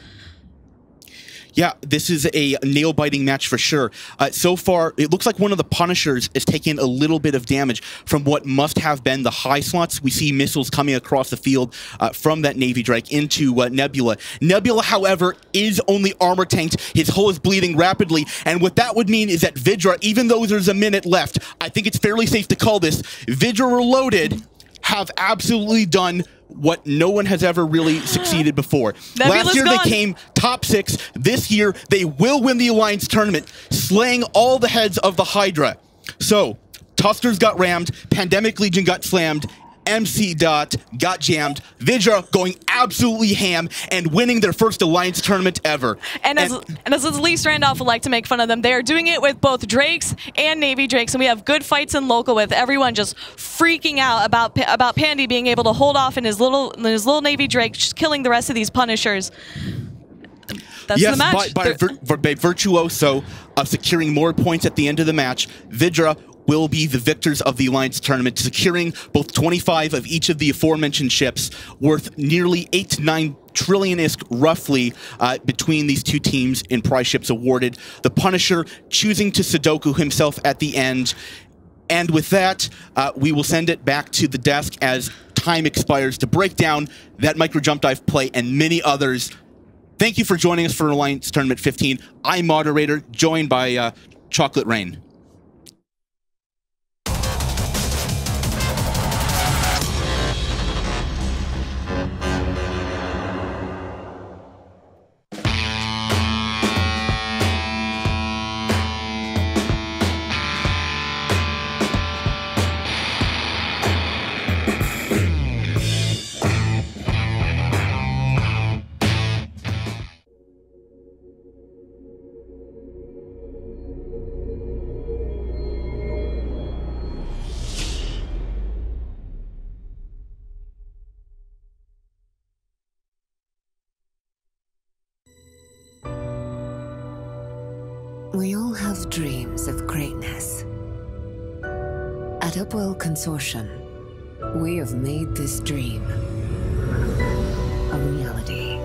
Yeah, this is a nail-biting match for sure. So far, it looks like one of the Punishers is taking a little bit of damage from what must have been the high slots. We see missiles coming across the field from that Navy Drake into Nebula. Nebula, however, is only armor tanked. His hull is bleeding rapidly, and what that would mean is that VYDRA, even though there's a minute left, I think it's fairly safe to call this, VYDRA Reloaded have absolutely done what no one has ever really succeeded before. Last year they came top 6. This year they will win the Alliance tournament, slaying all the heads of the Hydra. So, Tuskers got rammed, Pandemic Legion got slammed, MC Dot got jammed, VYDRA going absolutely ham and winning their first Alliance tournament ever. And as Elise Randolph would like to make fun of them, they are doing it with both Drakes and Navy Drakes, and we have good fights in local with everyone just freaking out about Pandy being able to hold off in his little Navy Drake, just killing the rest of these Punishers. That's the match. By virtuoso of securing more points at the end of the match, VYDRA will be the victors of the Alliance tournament, securing both 25 of each of the aforementioned ships, worth nearly 8 to 9 trillion-isk, roughly, between these two teams in prize ships awarded. The Punisher choosing to Sudoku himself at the end. And with that, we will send it back to the desk as time expires to break down that micro jump dive play and many others. Thank you for joining us for Alliance Tournament 15. I'm moderator, joined by Chocolate Rain. We all have dreams of greatness. At Upwell Consortium, we have made this dream a reality.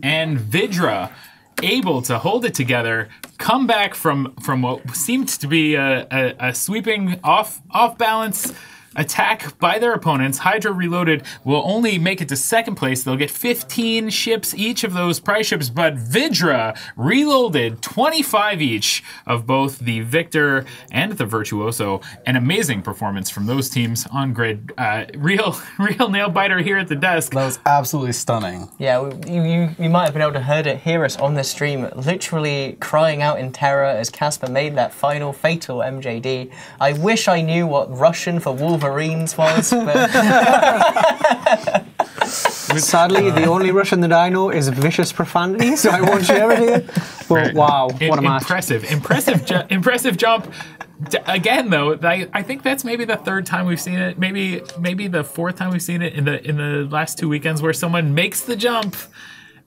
And VYDRA able to hold it together, come back from what seemed to be a sweeping off balance attack by their opponents. HYDRA Reloaded will only make it to second place. They'll get 15 ships, each of those prize ships, but VYDRA Reloaded 25 each of both the Victor and the Virtuoso. An amazing performance from those teams on grid. Real nail biter here at the desk. That was absolutely stunning. Yeah, you might have been able to hear us on the stream, literally crying out in terror as Casper made that final fatal MJD. I wish I knew what Russian for Wolverines was. But sadly, the only Russian that I know is vicious profanity, so I won't share it here. But wow, what a match. Impressive jump. Again, though, I think that's maybe the third time we've seen it. Maybe the fourth time we've seen it in the last 2 weekends where someone makes the jump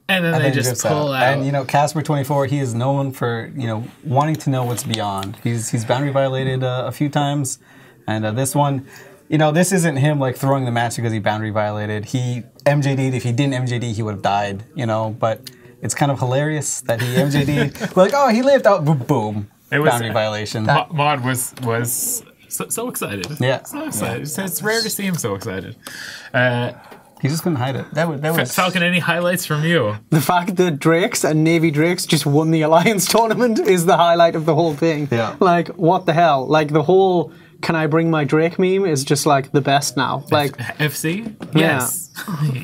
and then they just pull out. And, you know, Casper 24, he is known for, you know, wanting to know what's beyond. He's boundary violated a few times, and this one, you know, this isn't him like throwing the match because he boundary violated. He MJD'd. If he didn't MJD, he would have died, you know, but it's kind of hilarious that he MJD'd. We're like, oh, he lived out, boom, boundary violation. Mod was so excited. Yeah. So excited. Yeah. It's rare to see him so excited. He just couldn't hide it. That was Falcon, any highlights from you? The fact that Drakes and Navy Drakes just won the Alliance tournament is the highlight of the whole thing. Yeah. Like, what the hell? Like, the whole "can I bring my Drake" meme is just like the best now. Like FC? Yeah. Yes.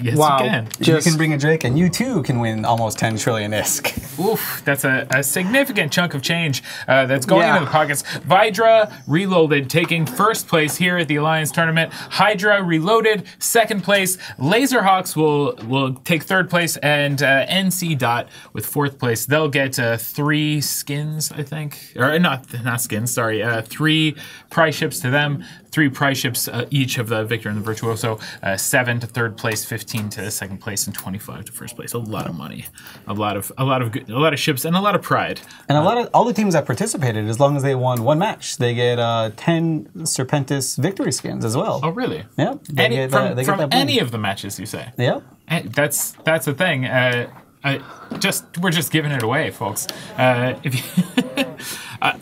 Yes, wow. you can. You can bring a Drake and you too can win almost 10 trillion-isk. Oof, that's a significant chunk of change that's going into the pockets. VYDRA Reloaded taking first place here at the Alliance Tournament. HYDRA Reloaded second place. Laserhawks will take third place, and NC Dot with fourth place. They'll get 3 skins, I think, or not skins. Sorry, 3 prize ships ships to them, 3 prize ships each of the Victor and the Virtuoso, 7 to third place, 15 to second place, and 25 to first place. A lot of money, a lot of ships, and a lot of pride. And all the teams that participated, as long as they won 1 match, they get 10 Serpentis victory skins as well. Oh, really? Yeah. From any of the matches, you say? Yeah. That's the thing. We're just giving it away, folks.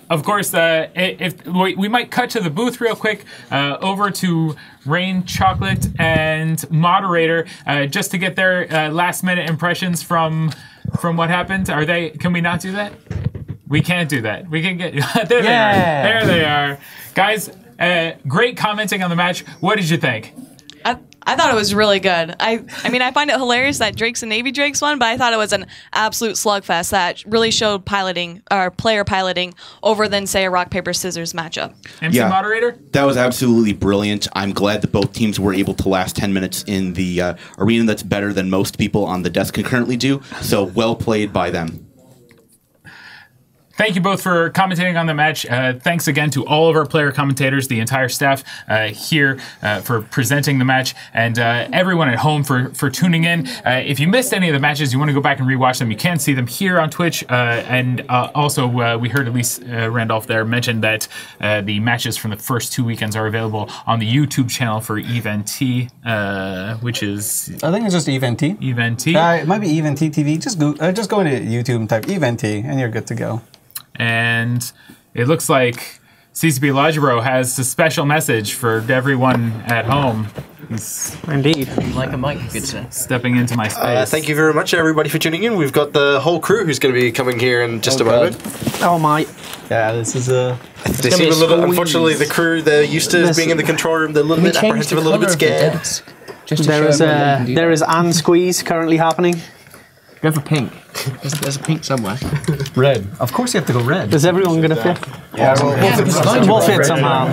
Of course, if we might cut to the booth real quick, over to Rain, Chocolate, and Moderator, just to get their last-minute impressions from what happened. Can we not do that? We can't do that. We can get there. There they are, guys. Great commenting on the match. What did you think? I thought it was really good. I mean, I find it hilarious that Drakes and Navy Drakes won, but I thought it was an absolute slugfest that really showed player piloting over than, say, a rock, paper, scissors matchup. MC Moderator? That was absolutely brilliant. I'm glad that both teams were able to last 10 minutes in the arena. That's better than most people on the desk can currently do. So well played by them. Thank you both for commentating on the match. Thanks again to all of our player commentators, the entire staff here for presenting the match, and everyone at home for tuning in. If you missed any of the matches, you want to go back and rewatch them, you can see them here on Twitch. And also, we heard Elise Randolph there mention that the matches from the first 2 weekends are available on the YouTube channel for EVNT, which is... I think it's just EVNT. EVNT. It might be EVNT TV. Just go into YouTube and type EVNT, and you're good to go. And it looks like CCP Lodgebro has a special message for everyone at home. Indeed. Like a mic, good sir. Stepping into my space. Thank you very much, everybody, for tuning in. We've got the whole crew who's going to be coming here in just a moment. Oh, my. Yeah, this is a... They seem a little... Unfortunately, the crew, they're used to being in the control room. They're a little bit apprehensive, a little bit scared. There is Anne Squeeze currently happening. Go for pink. There's a pink somewhere. Red. Of course you have to go red. Is everyone going to fit? Yeah, we'll fit somehow.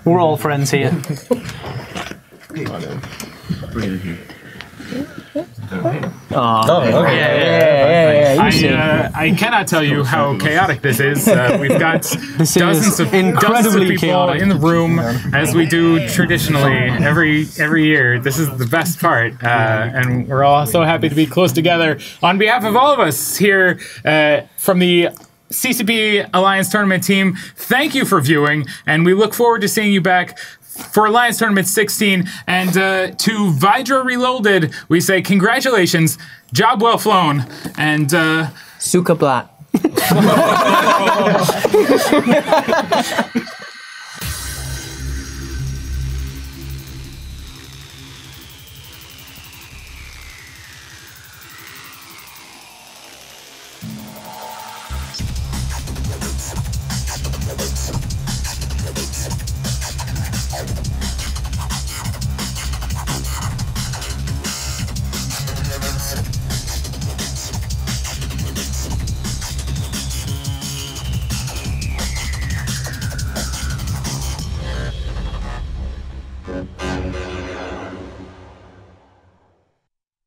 We're all friends here. I cannot tell you how chaotic this is. We've got dozens of people chaotic in the room, as we do traditionally every year. This is the best part, and we're all so happy to be close together. On behalf of all of us here from the CCP Alliance Tournament team, thank you for viewing, and we look forward to seeing you back for Alliance Tournament 16, and to VYDRA Reloaded, we say congratulations, job well flown, and Suka Blatt.